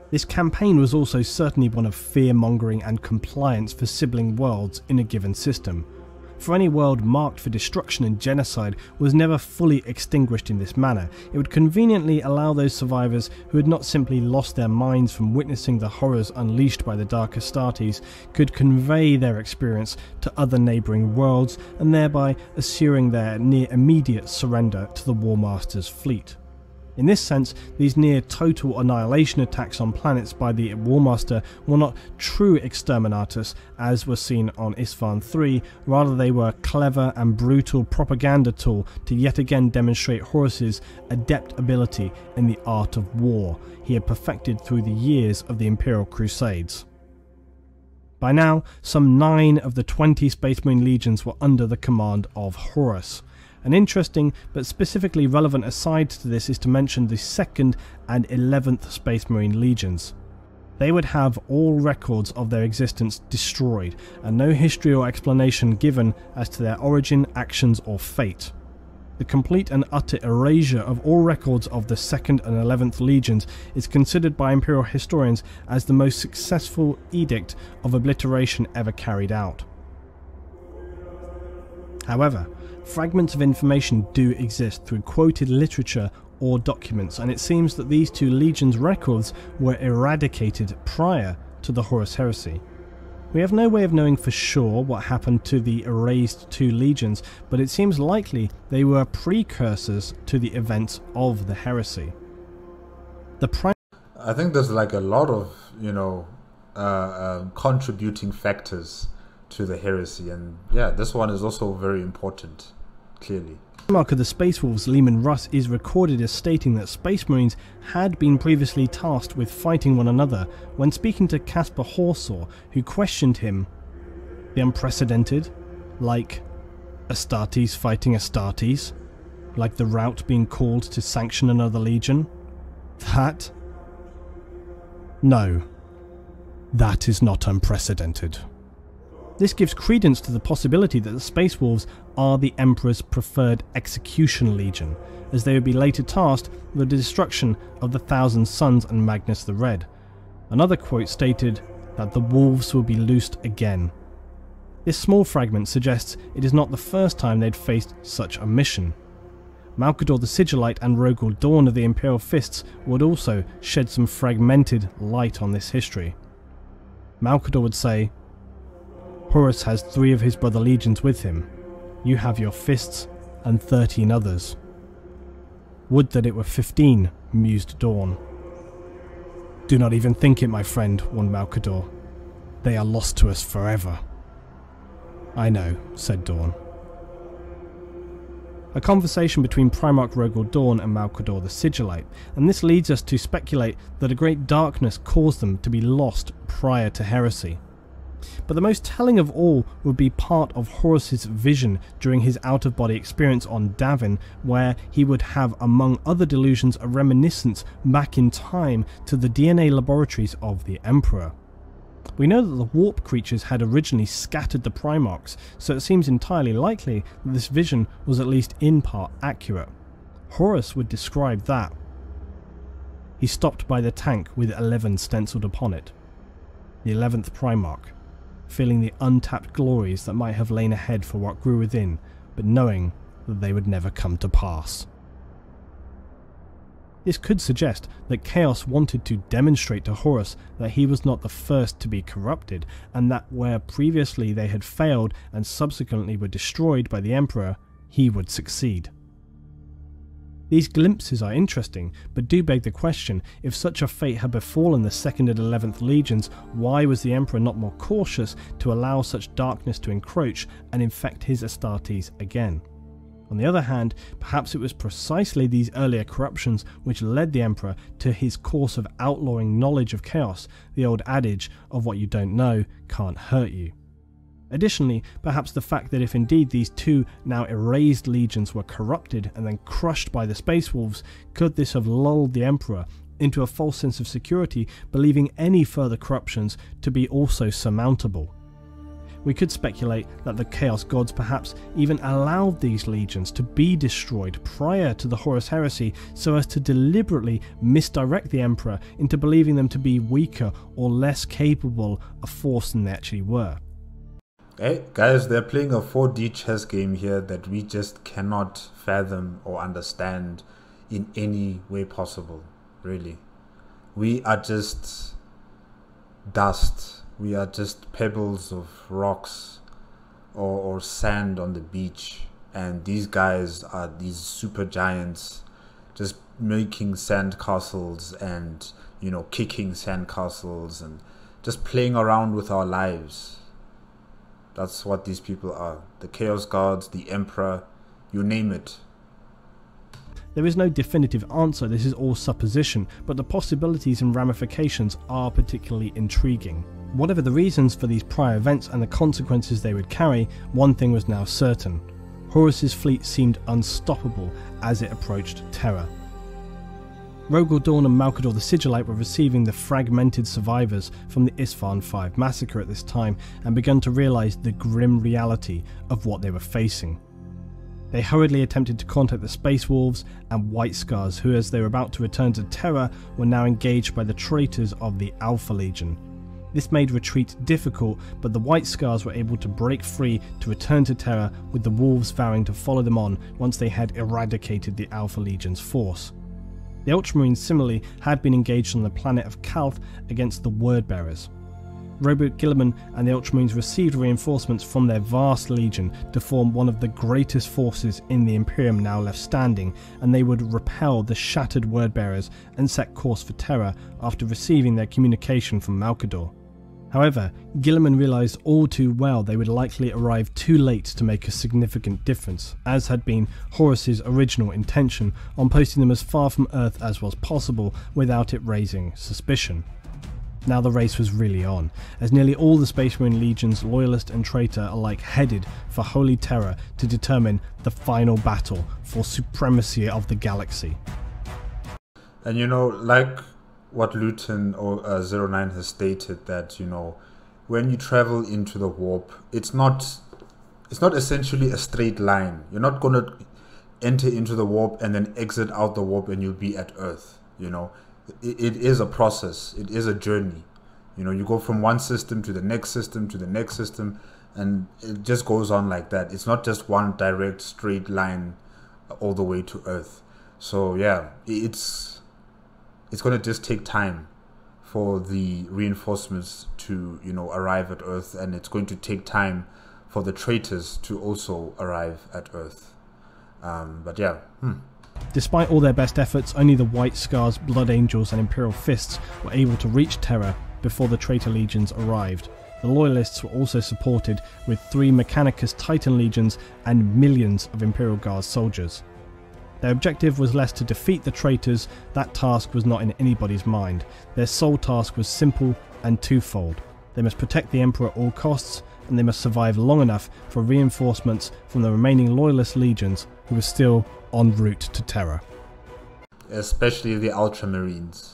This campaign was also certainly one of fear-mongering and compliance for sibling worlds in a given system. For any world marked for destruction and genocide was never fully extinguished in this manner. It would conveniently allow those survivors who had not simply lost their minds from witnessing the horrors unleashed by the Dark Astartes could convey their experience to other neighbouring worlds, and thereby assuring their near immediate surrender to the War Master's fleet. In this sense, these near-total annihilation attacks on planets by the War Master were not true exterminatus, as was seen on Isfahan III, rather they were a clever and brutal propaganda tool to yet again demonstrate Horus's adept ability in the art of war he had perfected through the years of the Imperial Crusades. By now, some 9 of the 20 Space Marine legions were under the command of Horus. An interesting but specifically relevant aside to this is to mention the 2nd and 11th Space Marine legions. They would have all records of their existence destroyed, and no history or explanation given as to their origin, actions, or fate. The complete and utter erasure of all records of the 2nd and 11th legions is considered by Imperial historians as the most successful edict of obliteration ever carried out. However, fragments of information do exist through quoted literature or documents, and it seems that these 2 legions' records were eradicated prior to the Horus Heresy. We have no way of knowing for sure what happened to the erased 2 legions, but it seems likely they were precursors to the events of the Heresy. I think there's like a lot of, contributing factors to the Heresy, and yeah, this one is also very important, clearly. The mark of the Space Wolves, Leman Russ, is recorded as stating that Space Marines had been previously tasked with fighting one another when speaking to Caspar Horsaw, who questioned him. The unprecedented? Like Astartes fighting Astartes? Like the route being called to sanction another legion? That? No. That is not unprecedented. This gives credence to the possibility that the Space Wolves are the Emperor's preferred execution legion, as they would be later tasked with the destruction of the Thousand Sons and Magnus the Red. Another quote stated that the wolves will be loosed again. This small fragment suggests it is not the first time they'd faced such a mission. Malcador the Sigillite and Rogel Dawn of the Imperial Fists would also shed some fragmented light on this history. Malcador would say, "Horus has 3 of his brother legions with him. You have your fists and 13 others." "Would that it were 15, mused Dawn. "Do not even think it, my friend," warned Malcador. "They are lost to us forever." "I know," said Dawn. A conversation between Primarch Rogel Dawn and Malcador the Sigillite, and this leads us to speculate that a great darkness caused them to be lost prior to heresy. But the most telling of all would be part of Horus's vision during his out-of-body experience on Davin, where he would have, among other delusions, a reminiscence back in time to the DNA laboratories of the Emperor. We know that the warp creatures had originally scattered the Primarchs, so it seems entirely likely that this vision was at least in part accurate. Horus would describe that. He stopped by the tank with 11 stenciled upon it. The 11th Primarch, feeling the untapped glories that might have lain ahead for what grew within, but knowing that they would never come to pass. This could suggest that Chaos wanted to demonstrate to Horus that he was not the first to be corrupted, and that where previously they had failed and subsequently were destroyed by the Emperor, he would succeed. These glimpses are interesting, but do beg the question, if such a fate had befallen the 2nd and 11th Legions, why was the Emperor not more cautious to allow such darkness to encroach and infect his Astartes again? On the other hand, perhaps it was precisely these earlier corruptions which led the Emperor to his course of outlawing knowledge of chaos, the old adage of what you don't know can't hurt you. Additionally, perhaps the fact that if indeed these 2 now erased legions were corrupted and then crushed by the Space Wolves, could this have lulled the Emperor into a false sense of security, believing any further corruptions to be also surmountable? We could speculate that the Chaos Gods perhaps even allowed these legions to be destroyed prior to the Horus Heresy so as to deliberately misdirect the Emperor into believing them to be weaker or less capable a force than they actually were. Hey guys, they're playing a 4D chess game here that we just cannot fathom or understand in any way possible, really. We are just dust. We are just pebbles of rocks or sand on the beach, and these guys are these super giants just making sand castles and, you know, kicking sand castles and just playing around with our lives. That's what these people are. The Chaos Gods, the Emperor, you name it. There is no definitive answer, this is all supposition, but the possibilities and ramifications are particularly intriguing. Whatever the reasons for these prior events and the consequences they would carry, one thing was now certain. Horus's fleet seemed unstoppable as it approached Terra. Rogel Dawn and Malcador the Sigillite were receiving the fragmented survivors from the Isfahan 5 massacre at this time and begun to realise the grim reality of what they were facing. They hurriedly attempted to contact the Space Wolves and White Scars, who, as they were about to return to Terra, were now engaged by the traitors of the Alpha Legion. This made retreat difficult, but the White Scars were able to break free to return to Terra, with the Wolves vowing to follow them on once they had eradicated the Alpha Legion's force. The Ultramarines similarly had been engaged on the planet of Kalth against the Wordbearers. Robert Guilliman and the Ultramarines received reinforcements from their vast legion to form one of the greatest forces in the Imperium now left standing, and they would repel the shattered Wordbearers and set course for Terra after receiving their communication from Malcador. However, Guilliman realised all too well they would likely arrive too late to make a significant difference, as had been Horus's original intention on posting them as far from Earth as was possible without it raising suspicion. Now the race was really on, as nearly all the Space Marine legions, loyalist and traitor alike, headed for Holy Terror to determine the final battle for supremacy of the galaxy. And you know, like what Luton or 09 has stated, that, you know, when you travel into the warp, it's not essentially a straight line. You're not going to enter into the warp and then exit out the warp and you'll be at Earth. You know, it is a process. It is a journey. You know, you go from one system to the next system to the next system, and it just goes on like that. It's not just one direct straight line all the way to Earth. So yeah, it's going to just take time for the reinforcements to, you know, arrive at Earth, and it's going to take time for the traitors to also arrive at Earth. But yeah. Despite all their best efforts, only the White Scars, Blood Angels and Imperial Fists were able to reach Terra before the traitor legions arrived. The Loyalists were also supported with 3 Mechanicus Titan legions and millions of Imperial Guard soldiers. Their objective was less to defeat the traitors. That task was not in anybody's mind. Their sole task was simple and twofold. They must protect the Emperor at all costs, and they must survive long enough for reinforcements from the remaining Loyalist legions who were still en route to Terra. Especially the Ultramarines.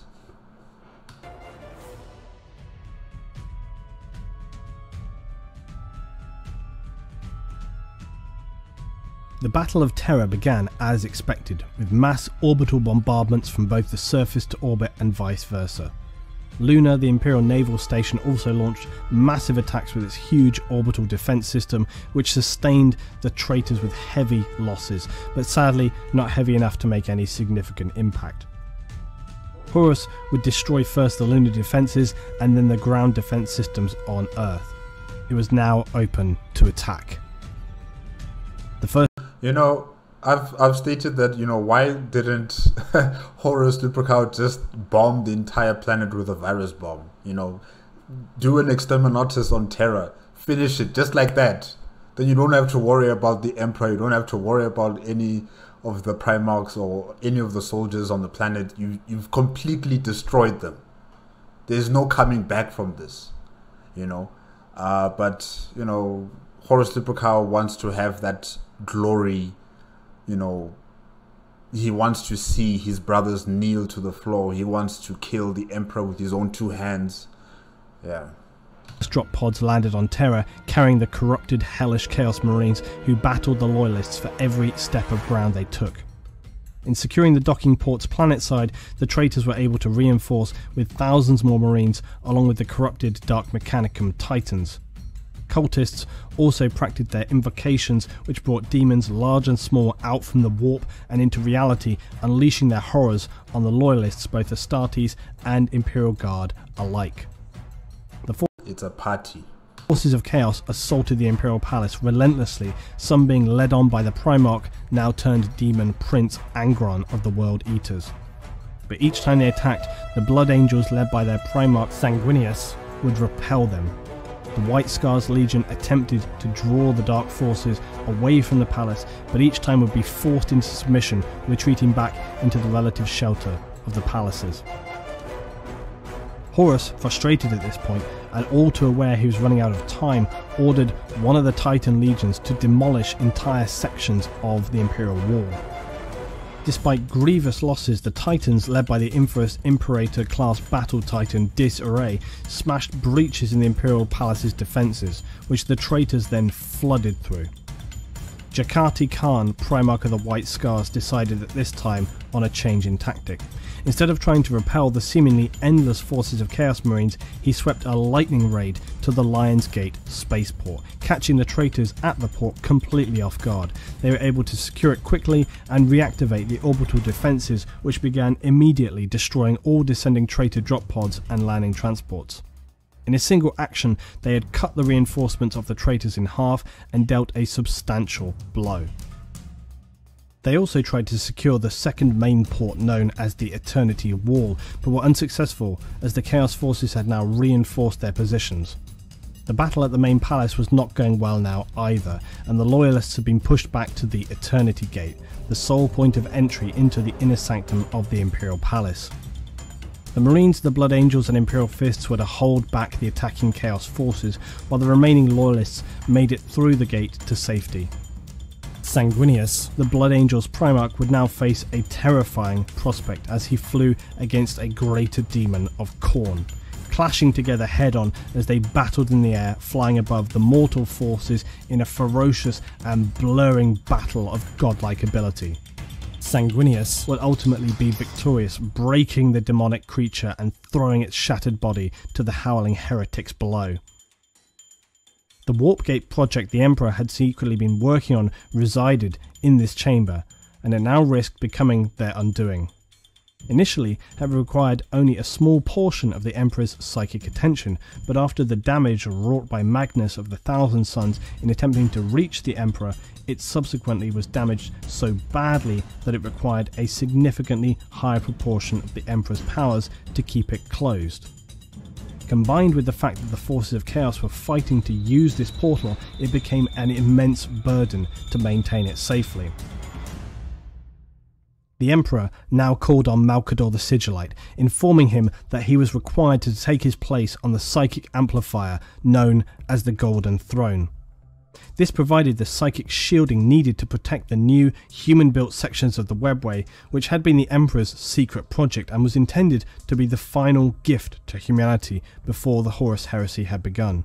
The Battle of Terra began as expected, with mass orbital bombardments from both the surface to orbit and vice versa. Luna, the Imperial Naval Station, also launched massive attacks with its huge orbital defense system, which sustained the traitors with heavy losses, but sadly not heavy enough to make any significant impact. Horus would destroy first the lunar defences and then the ground defence systems on Earth. It was now open to attack. The first... You know, I've stated that, you know, why didn't Horus Lupercal just bomb the entire planet with a virus bomb? You know, do an exterminatus on Terra, finish it just like that. Then you don't have to worry about the Emperor, you don't have to worry about any of the Primarchs or any of the soldiers on the planet. You've completely destroyed them. There's no coming back from this, you know. But, you know, Horus Lupercal wants to have that glory. You know, he wants to see his brothers kneel to the floor. He wants to kill the Emperor with his own 2 hands. Yeah. Drop pods landed on Terra, carrying the corrupted hellish Chaos Marines who battled the Loyalists for every step of ground they took. In securing the docking port's planetside, the traitors were able to reinforce with thousands more Marines along with the corrupted Dark Mechanicum Titans. Cultists also practiced their invocations, which brought demons large and small out from the warp and into reality, unleashing their horrors on the Loyalists, both Astartes and Imperial Guard alike. It's a party. Forces of Chaos assaulted the Imperial Palace relentlessly, some being led on by the Primarch, now turned demon Prince Angron of the World Eaters. But each time they attacked, the Blood Angels led by their Primarch Sanguinius would repel them. The White Scars Legion attempted to draw the Dark Forces away from the palace, but each time would be forced into submission, retreating back into the relative shelter of the palaces. Horus, frustrated at this point, and all too aware he was running out of time, ordered one of the Titan legions to demolish entire sections of the Imperial Wall. Despite grievous losses, the Titans, led by the infamous Imperator-class battle titan Disarray, smashed breaches in the Imperial Palace's defences, which the traitors then flooded through. Jakati Khan, Primarch of the White Scars, decided at this time on a change in tactic. Instead of trying to repel the seemingly endless forces of Chaos Marines, he swept a lightning raid to the Lion's Gate spaceport, catching the traitors at the port completely off guard. They were able to secure it quickly and reactivate the orbital defences, which began immediately destroying all descending traitor drop pods and landing transports. In a single action, they had cut the reinforcements of the traitors in half and dealt a substantial blow. They also tried to secure the second main port known as the Eternity Wall, but were unsuccessful as the Chaos Forces had now reinforced their positions. The battle at the main palace was not going well now either, and the Loyalists had been pushed back to the Eternity Gate, the sole point of entry into the inner sanctum of the Imperial Palace. The Marines, the Blood Angels and Imperial Fists were to hold back the attacking Chaos Forces, while the remaining Loyalists made it through the gate to safety. Sanguinius, the Blood Angels Primarch, would now face a terrifying prospect as he flew against a greater demon of Khorne, clashing together head-on as they battled in the air, flying above the mortal forces in a ferocious and blurring battle of godlike ability. Sanguinius would ultimately be victorious, breaking the demonic creature and throwing its shattered body to the howling heretics below. The Warp Gate project the Emperor had secretly been working on resided in this chamber, and it now risked becoming their undoing. Initially, it required only a small portion of the Emperor's psychic attention, but after the damage wrought by Magnus of the Thousand Suns in attempting to reach the Emperor, it subsequently was damaged so badly that it required a significantly higher proportion of the Emperor's powers to keep it closed. Combined with the fact that the forces of chaos were fighting to use this portal, it became an immense burden to maintain it safely. The Emperor now called on Malcador the Sigillite, informing him that he was required to take his place on the psychic amplifier known as the Golden Throne. This provided the psychic shielding needed to protect the new human-built sections of the webway, which had been the Emperor's secret project and was intended to be the final gift to humanity before the Horus Heresy had begun.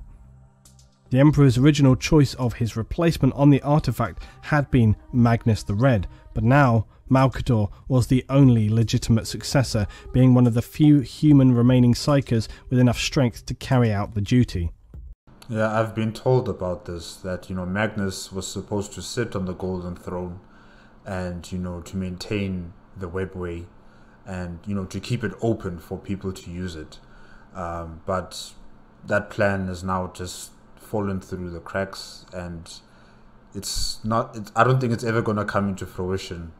The Emperor's original choice of his replacement on the artifact had been Magnus the Red, but now Malcador was the only legitimate successor, being one of the few human remaining psykers with enough strength to carry out the duty. Yeah, I've been told about this, that, Magnus was supposed to sit on the Golden Throne and, to maintain the webway and, to keep it open for people to use it. But that plan has now just fallen through the cracks, and I don't think it's ever going to come into fruition,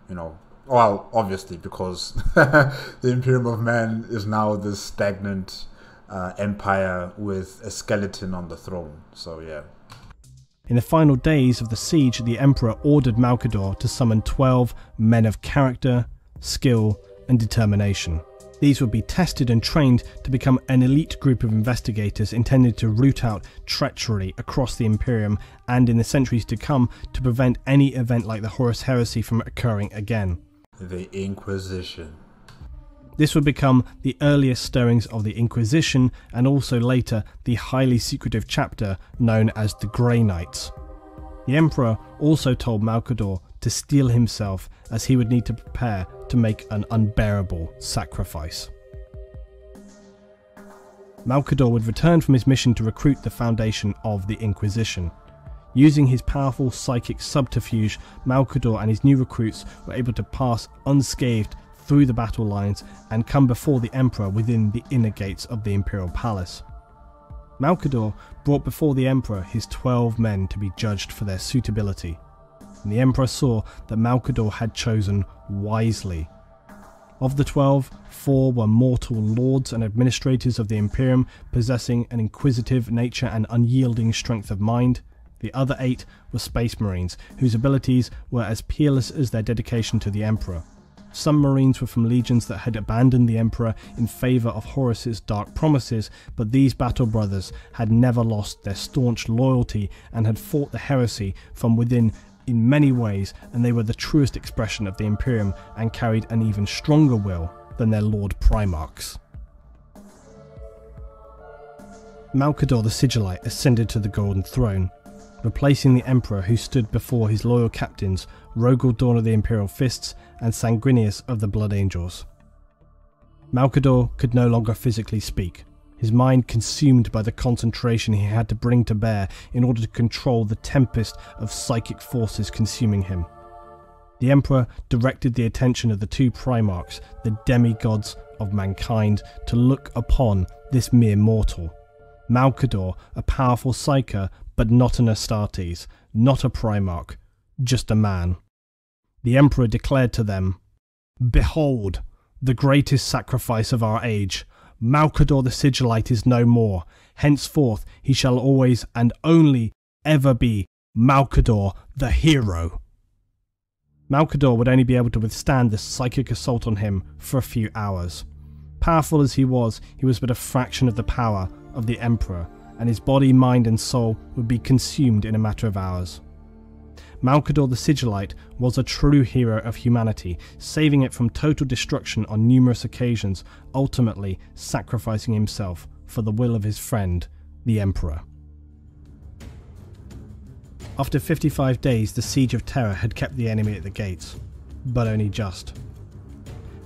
Well, obviously, because the Imperium of Man is now this stagnant empire with a skeleton on the throne, so yeah. In the final days of the siege, the Emperor ordered Malcador to summon 12 men of character, skill and determination. These would be tested and trained to become an elite group of investigators intended to root out treachery across the Imperium and in the centuries to come to prevent any event like the Horus Heresy from occurring again. The Inquisition. This would become the earliest stirrings of the Inquisition and also later the highly secretive chapter known as the Grey Knights. The Emperor also told Malcador to steel himself, as he would need to prepare to make an unbearable sacrifice. Malcador would return from his mission to recruit the foundation of the Inquisition. Using his powerful psychic subterfuge, Malcador and his new recruits were able to pass unscathed through the battle lines and come before the Emperor within the inner gates of the Imperial Palace. Malcador brought before the Emperor his 12 men to be judged for their suitability, and the Emperor saw that Malcador had chosen wisely. Of the 12, 4 were mortal lords and administrators of the Imperium, possessing an inquisitive nature and unyielding strength of mind. The other 8 were Space Marines, whose abilities were as peerless as their dedication to the Emperor. Some Marines were from legions that had abandoned the Emperor in favour of Horus's dark promises, but these battle brothers had never lost their staunch loyalty and had fought the heresy from within in many ways, and they were the truest expression of the Imperium and carried an even stronger will than their Lord Primarchs. Malcador the Sigillite ascended to the Golden Throne, replacing the Emperor, who stood before his loyal captains Rogel Dawn of the Imperial Fists and Sanguinius of the Blood Angels. Malcador could no longer physically speak, his mind consumed by the concentration he had to bring to bear in order to control the tempest of psychic forces consuming him. The Emperor directed the attention of the 2 Primarchs, the demigods of mankind, to look upon this mere mortal. Malcador, a powerful psyker, but not an Astartes, not a Primarch, just a man. The Emperor declared to them, "Behold, the greatest sacrifice of our age. Malcador the Sigillite is no more. Henceforth he shall always and only ever be Malcador the Hero." Malcador would only be able to withstand the psychic assault on him for a few hours. Powerful as he was but a fraction of the power of the Emperor, and his body, mind and soul would be consumed in a matter of hours. Malcador the Sigillite was a true hero of humanity, saving it from total destruction on numerous occasions, ultimately sacrificing himself for the will of his friend, the Emperor. After 55 days, the Siege of Terra had kept the enemy at the gates, but only just.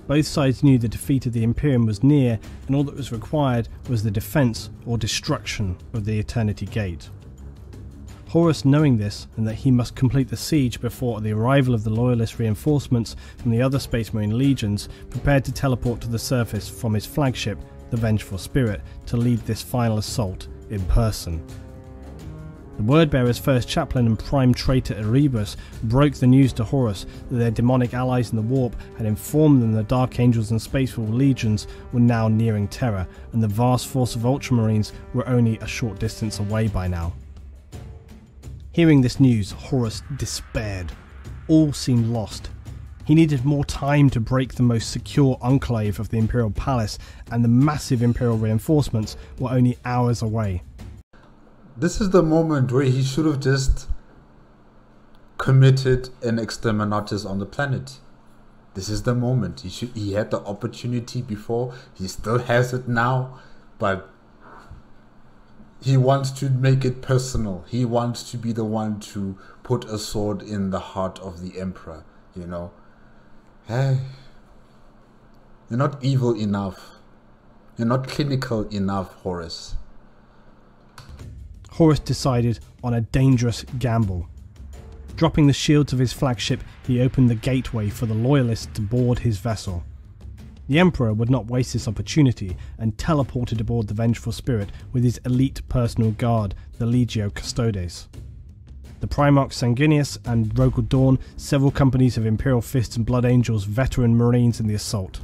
Both sides knew the defeat of the Imperium was near, and all that was required was the defence or destruction of the Eternity Gate. Horus, knowing this and that he must complete the siege before the arrival of the Loyalist reinforcements from the other Space Marine legions, prepared to teleport to the surface from his flagship, the Vengeful Spirit, to lead this final assault in person. The Wordbearer's first chaplain and prime traitor Erebus broke the news to Horus that their demonic allies in the Warp had informed them the Dark Angels and Spacewolf legions were now nearing Terra, and the vast force of Ultramarines were only a short distance away by now. Hearing this news, Horus despaired. All seemed lost. He needed more time to break the most secure enclave of the Imperial Palace, and the massive Imperial reinforcements were only hours away. This is the moment where he should have just committed an exterminatus on the planet. This is the moment. He had the opportunity before, he still has it now, but he wants to make it personal. He wants to be the one to put a sword in the heart of the Emperor, you know. Hey, you're not evil enough. You're not clinical enough, Horus. Horus decided on a dangerous gamble. Dropping the shields of his flagship, he opened the gateway for the Loyalists to board his vessel. The Emperor would not waste this opportunity and teleported aboard the Vengeful Spirit with his elite personal guard, the Legio Custodes. The Primarchs Sanguinius and Rogel Dawn, several companies of Imperial Fists and Blood Angels, veteran Marines in the assault.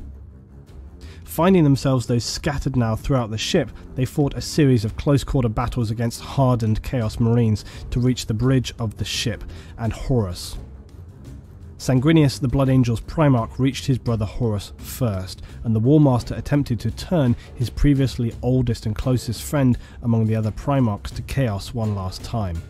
Finding themselves though scattered now throughout the ship, they fought a series of close-quarter battles against hardened Chaos Marines to reach the bridge of the ship and Horus. Sanguinius, the Blood Angel's Primarch, reached his brother Horus first, and the War Master attempted to turn his previously oldest and closest friend among the other Primarchs to Chaos one last time.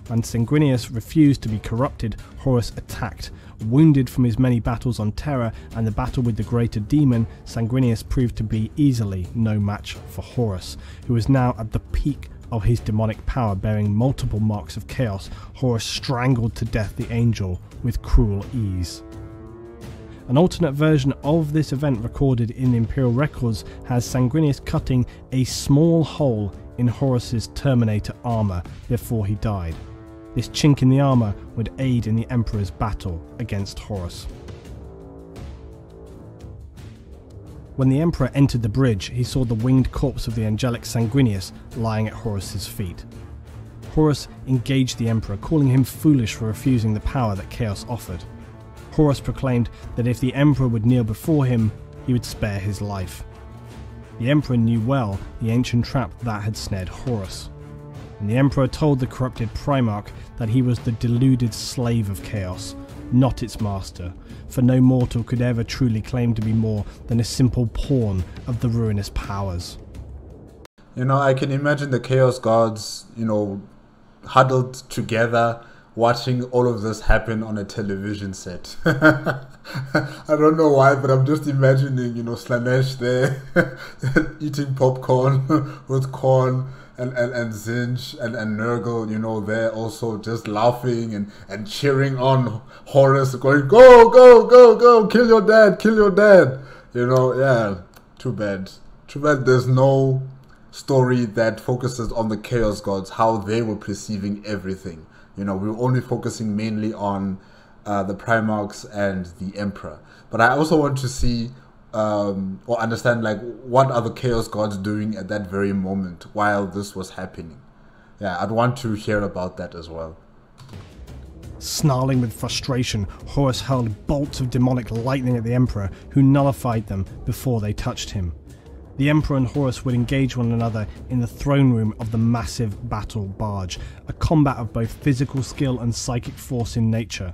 When Sanguinius refused to be corrupted, Horus attacked. Wounded from his many battles on Terra and the battle with the Greater Demon, Sanguinius proved to be easily no match for Horus, who was now at the peak of his demonic power, bearing multiple marks of chaos. Horus strangled to death the angel with cruel ease. An alternate version of this event recorded in the Imperial records has Sanguinius cutting a small hole in Horus's Terminator armour before he died. This chink in the armour would aid in the Emperor's battle against Horus. When the Emperor entered the bridge, he saw the winged corpse of the angelic Sanguinius lying at Horus's feet. Horus engaged the Emperor, calling him foolish for refusing the power that Chaos offered. Horus proclaimed that if the Emperor would kneel before him, he would spare his life. The Emperor knew well the ancient trap that had snared Horus, and the Emperor told the corrupted Primarch that he was the deluded slave of Chaos, not its master, for no mortal could ever truly claim to be more than a simple pawn of the ruinous powers. You know, I can imagine the Chaos Gods, huddled together, watching all of this happen on a television set. I don't know why, but I'm just imagining, Slanesh there, eating popcorn with corn, and Zinj and Nurgle, they're also just laughing and cheering on Horus, going, go, go, go, go, kill your dad. Yeah, too bad there's no story that focuses on the Chaos Gods, how they were perceiving everything. We were only focusing mainly on the Primarchs and the Emperor. But I also want to see or understand, what are the Chaos Gods doing at that very moment while this was happening. Yeah, I'd want to hear about that as well. Snarling with frustration, Horus hurled bolts of demonic lightning at the Emperor, who nullified them before they touched him. The Emperor and Horus would engage one another in the throne room of the massive battle barge, a combat of both physical skill and psychic force in nature.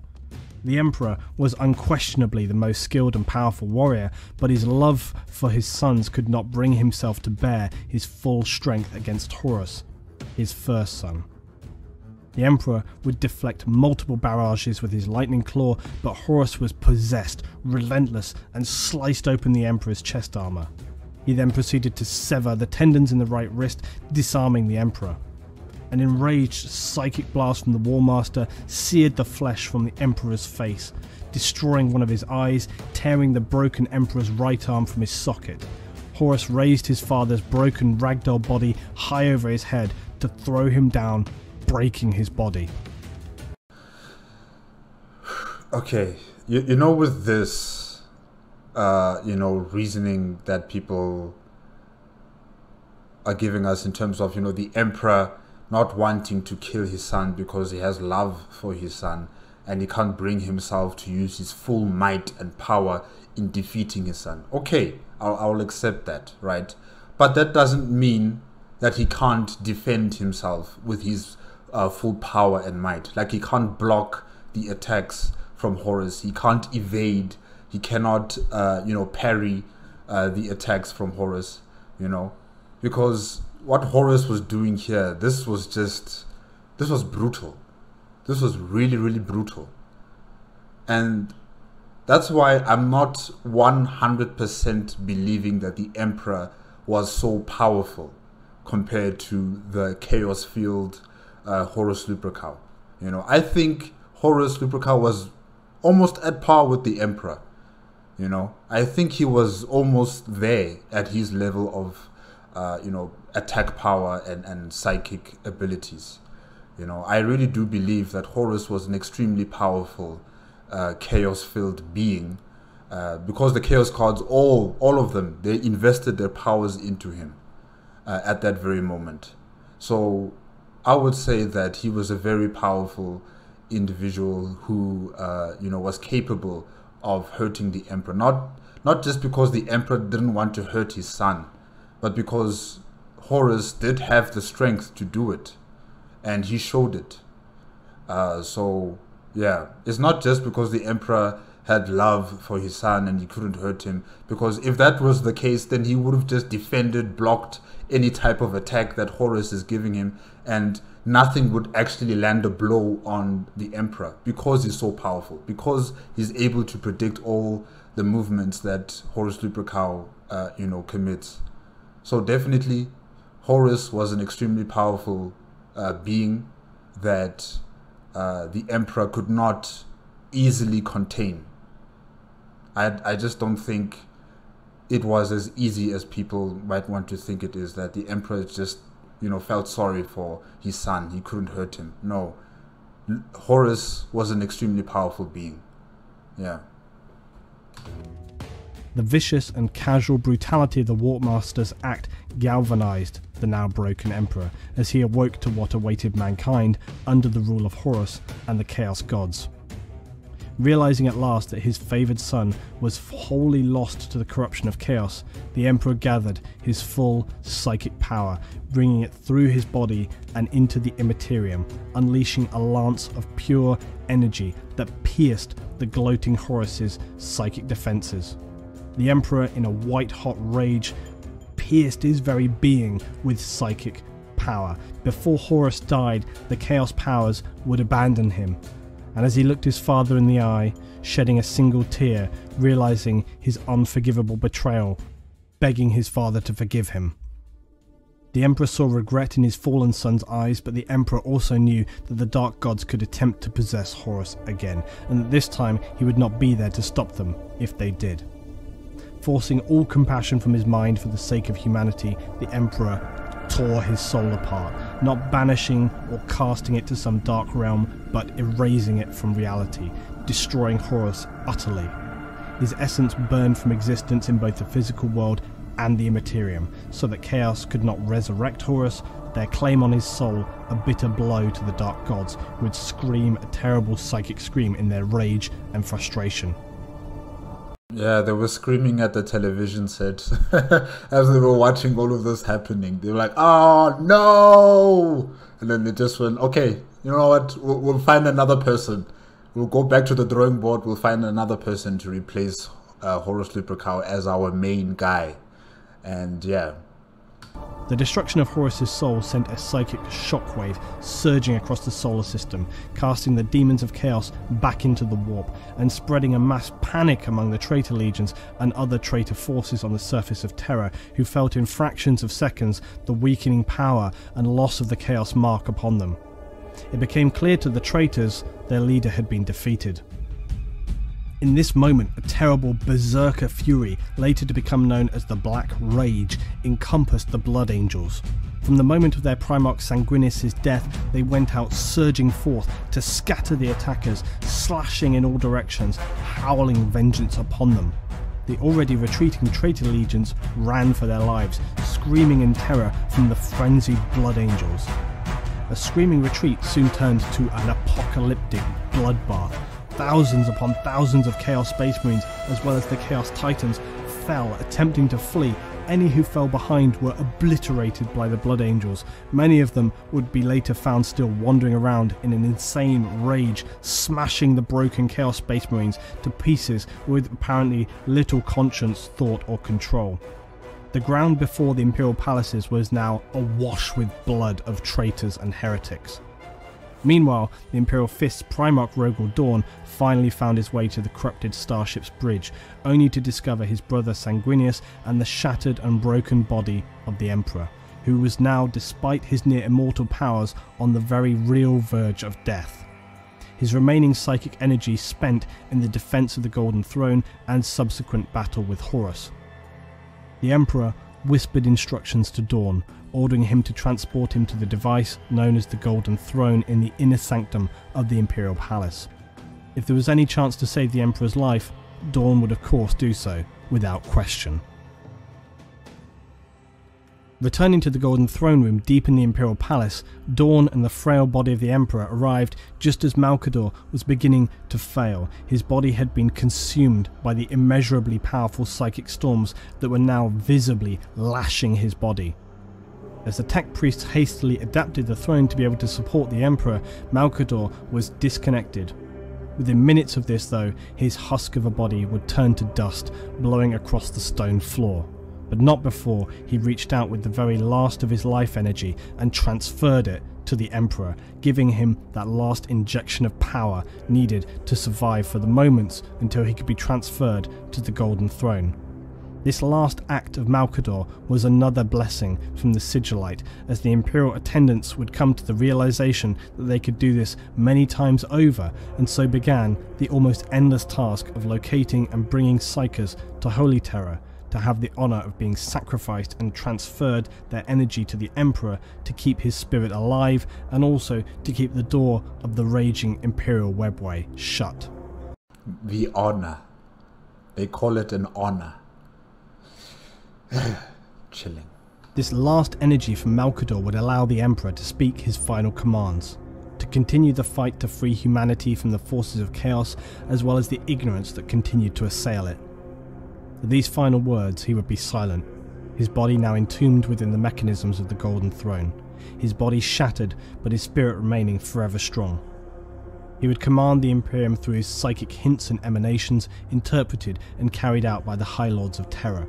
The Emperor was unquestionably the most skilled and powerful warrior, but his love for his sons could not bring himself to bear his full strength against Horus, his first son. The Emperor would deflect multiple barrages with his lightning claw, but Horus was possessed, relentless, and sliced open the Emperor's chest armor. He then proceeded to sever the tendons in the right wrist, disarming the Emperor. An enraged psychic blast from the War Master seared the flesh from the Emperor's face, destroying one of his eyes, tearing the broken Emperor's right arm from his socket. Horus raised his father's broken ragdoll body high over his head to throw him down, breaking his body. Okay, you know, with this, reasoning that people are giving us in terms of, the Emperor not wanting to kill his son because he has love for his son and he can't bring himself to use his full might and power in defeating his son. Okay, I'll accept that, right? But that doesn't mean that he can't defend himself with his full power and might. Like, he can't block the attacks from Horus. He can't evade. He cannot, parry the attacks from Horus, because what Horus was doing here, this was brutal. This was really, really brutal. And that's why I'm not 100% believing that the Emperor was so powerful compared to the chaos-filled Horus Lupercal. I think Horus Lupercal was almost at par with the Emperor. I think he was almost there at his level of, attack power and psychic abilities. I really do believe that Horus was an extremely powerful chaos-filled being, because the chaos cards, all of them, they invested their powers into him at that very moment. So I would say that he was a very powerful individual who was capable of hurting the Emperor, not just because the Emperor didn't want to hurt his son, but because Horus did have the strength to do it, and he showed it. So yeah, it's not just because the Emperor had love for his son and he couldn't hurt him, because if that was the case, then he would have just defended, blocked any type of attack that Horus is giving him, and nothing would actually land a blow on the Emperor, because he's so powerful, because he's able to predict all the movements that Horus Lupercal commits. So definitely Horus was an extremely powerful being that the Emperor could not easily contain. I just don't think it was as easy as people might want to think it is, that the Emperor just felt sorry for his son, he couldn't hurt him. No, Horus was an extremely powerful being. Yeah. The vicious and casual brutality of the Warmaster's act galvanized the now broken Emperor as he awoke to what awaited mankind under the rule of Horus and the Chaos Gods. Realizing at last that his favoured son was wholly lost to the corruption of chaos, the Emperor gathered his full psychic power, bringing it through his body and into the Imperium, unleashing a lance of pure energy that pierced the gloating Horus's psychic defences. The Emperor, in a white-hot rage, pierced his very being with psychic power. Before Horus died, the Chaos Powers would abandon him. And as he looked his father in the eye, shedding a single tear, realizing his unforgivable betrayal, begging his father to forgive him. The Emperor saw regret in his fallen son's eyes, but the Emperor also knew that the Dark Gods could attempt to possess Horus again, and that this time he would not be there to stop them if they did. Forcing all compassion from his mind for the sake of humanity, the Emperor tore his soul apart, not banishing or casting it to some dark realm, but erasing it from reality, destroying Horus utterly. His essence burned from existence in both the physical world and the Imperium, so that Chaos could not resurrect Horus, their claim on his soul a bitter blow to the Dark Gods, who would scream a terrible psychic scream in their rage and frustration. Yeah, they were screaming at the television set as they were watching all of this happening. They were like, "Oh no!" And then they just went, "Okay, you know what? We'll find another person. We'll go back to the drawing board. We'll find another person to replace Horus Lupercal as our main guy." And yeah, The destruction of Horus's soul sent a psychic shockwave surging across the solar system, casting the demons of chaos back into the warp and spreading a mass panic among the traitor legions and other traitor forces on the surface of Terra, who felt in fractions of seconds the weakening power and loss of the chaos mark upon them. It became clear to the traitors their leader had been defeated. In this moment, a terrible berserker fury, later to become known as the Black Rage, encompassed the Blood Angels. From the moment of their Primarch Sanguinius' death, they went out surging forth to scatter the attackers, slashing in all directions, howling vengeance upon them. The already retreating traitor legions ran for their lives, screaming in terror from the frenzied Blood Angels. A screaming retreat soon turned to an apocalyptic bloodbath. Thousands upon thousands of Chaos Space Marines, as well as the Chaos Titans, fell attempting to flee. Any who fell behind were obliterated by the Blood Angels. Many of them would be later found still wandering around in an insane rage, smashing the broken Chaos Space Marines to pieces with apparently little conscience, thought or control. The ground before the Imperial palaces was now awash with blood of traitors and heretics. Meanwhile, the Imperial Fist's Primarch Rogel Dawn finally found his way to the corrupted starship's bridge, only to discover his brother Sanguinius and the shattered and broken body of the Emperor, who was now, despite his near immortal powers, on the very real verge of death. His remaining psychic energy spent in the defense of the Golden Throne and subsequent battle with Horus. The Emperor whispered instructions to Dawn, ordering him to transport him to the device known as the Golden Throne in the inner sanctum of the Imperial Palace. If there was any chance to save the Emperor's life, Dawn would of course do so, without question. Returning to the Golden Throne Room deep in the Imperial Palace, Dawn and the frail body of the Emperor arrived just as Malcador was beginning to fail. His body had been consumed by the immeasurably powerful psychic storms that were now visibly lashing his body. As the tech priests hastily adapted the throne to be able to support the Emperor, Malcador was disconnected. Within minutes of this though, his husk of a body would turn to dust, blowing across the stone floor. But not before he reached out with the very last of his life energy and transferred it to the Emperor, giving him that last injection of power needed to survive for the moments until he could be transferred to the Golden Throne. This last act of Malcador was another blessing from the Sigillite, as the Imperial attendants would come to the realization that they could do this many times over, and so began the almost endless task of locating and bringing Psykers to Holy Terra, to have the honour of being sacrificed and transferred their energy to the Emperor to keep his spirit alive, and also to keep the door of the raging Imperial webway shut. The honour. They call it an honour. Chilling. This last energy from Malcador would allow the Emperor to speak his final commands, to continue the fight to free humanity from the forces of chaos, as well as the ignorance that continued to assail it. At these final words he would be silent, his body now entombed within the mechanisms of the Golden Throne, his body shattered but his spirit remaining forever strong. He would command the Imperium through his psychic hints and emanations, interpreted and carried out by the High Lords of Terror.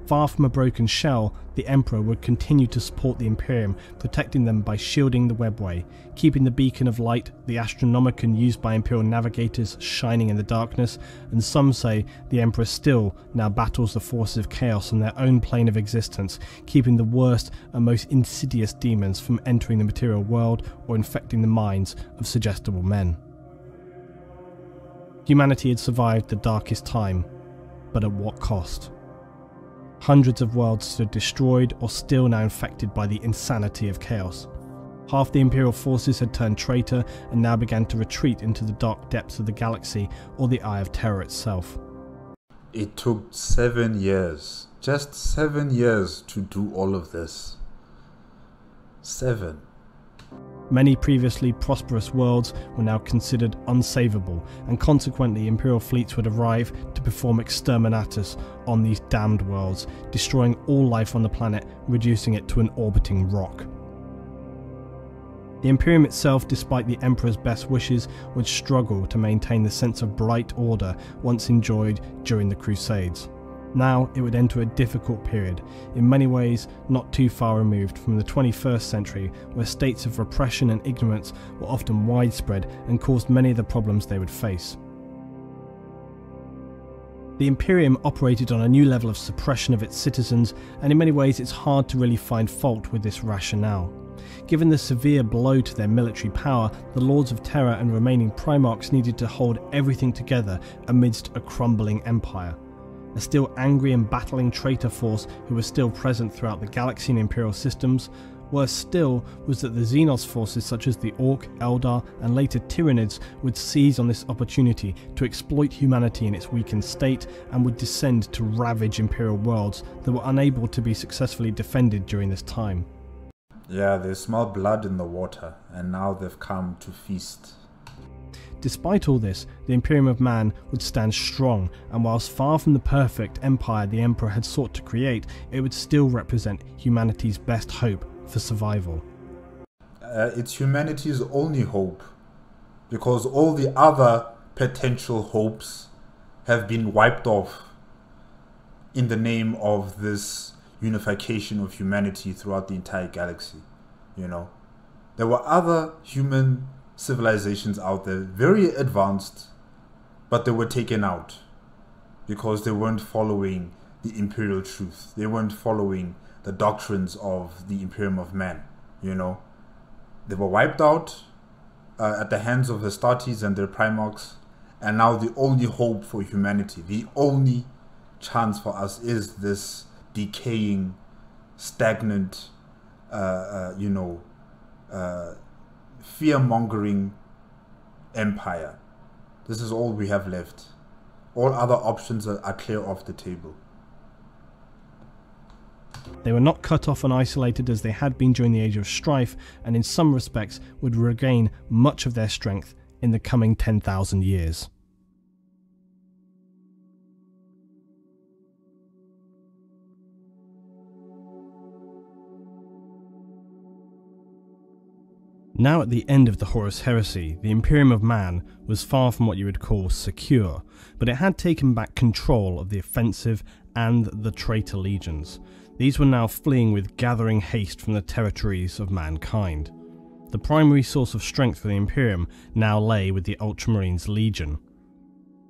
Far from a broken shell, the Emperor would continue to support the Imperium, protecting them by shielding the webway, keeping the beacon of light, the Astronomicon used by Imperial navigators, shining in the darkness, and some say the Emperor still now battles the forces of chaos on their own plane of existence, keeping the worst and most insidious demons from entering the material world or infecting the minds of suggestible men. Humanity had survived the darkest time, but at what cost? Hundreds of worlds stood destroyed or still now infected by the insanity of chaos. Half the Imperial forces had turned traitor and now began to retreat into the dark depths of the galaxy or the Eye of Terror itself. It took 7 years, just 7 years to do all of this. 7. Many previously prosperous worlds were now considered unsavable, and consequently Imperial fleets would arrive to perform exterminatus on these damned worlds, destroying all life on the planet, reducing it to an orbiting rock. The Imperium itself, despite the Emperor's best wishes, would struggle to maintain the sense of bright order once enjoyed during the Crusades. Now it would enter a difficult period, in many ways not too far removed from the 21st century, where states of repression and ignorance were often widespread and caused many of the problems they would face. The Imperium operated on a new level of suppression of its citizens, and in many ways it's hard to really find fault with this rationale. Given the severe blow to their military power, the Lords of Terror and remaining Primarchs needed to hold everything together amidst a crumbling empire. A still angry and battling traitor force who was still present throughout the galaxy and Imperial systems. Worse still was that the Xenos forces such as the Orc, Eldar and later Tyranids would seize on this opportunity to exploit humanity in its weakened state and would descend to ravage Imperial worlds that were unable to be successfully defended during this time. Yeah, they smell blood in the water, and now they've come to feast. Despite all this, the Imperium of Man would stand strong, and whilst far from the perfect empire the Emperor had sought to create, it would still represent humanity's best hope for survival. It's humanity's only hope, because all the other potential hopes have been wiped off in the name of this unification of humanity throughout the entire galaxy. You know, there were other human civilizations out there, very advanced, but they were taken out because they weren't following the imperial truth. They weren't following the doctrines of the Imperium of Man. You know, they were wiped out at the hands of the Astartes and their Primarchs, and now the only hope for humanity, the only chance for us, is this decaying, stagnant, fear-mongering empire. This is all we have left. All other options are clear off the table. They were not cut off and isolated as they had been during the Age of Strife, and in some respects would regain much of their strength in the coming 10,000 years. Now at the end of the Horus Heresy, the Imperium of Man was far from what you would call secure, but it had taken back control of the offensive and the traitor legions. These were now fleeing with gathering haste from the territories of mankind. The primary source of strength for the Imperium now lay with the Ultramarines Legion.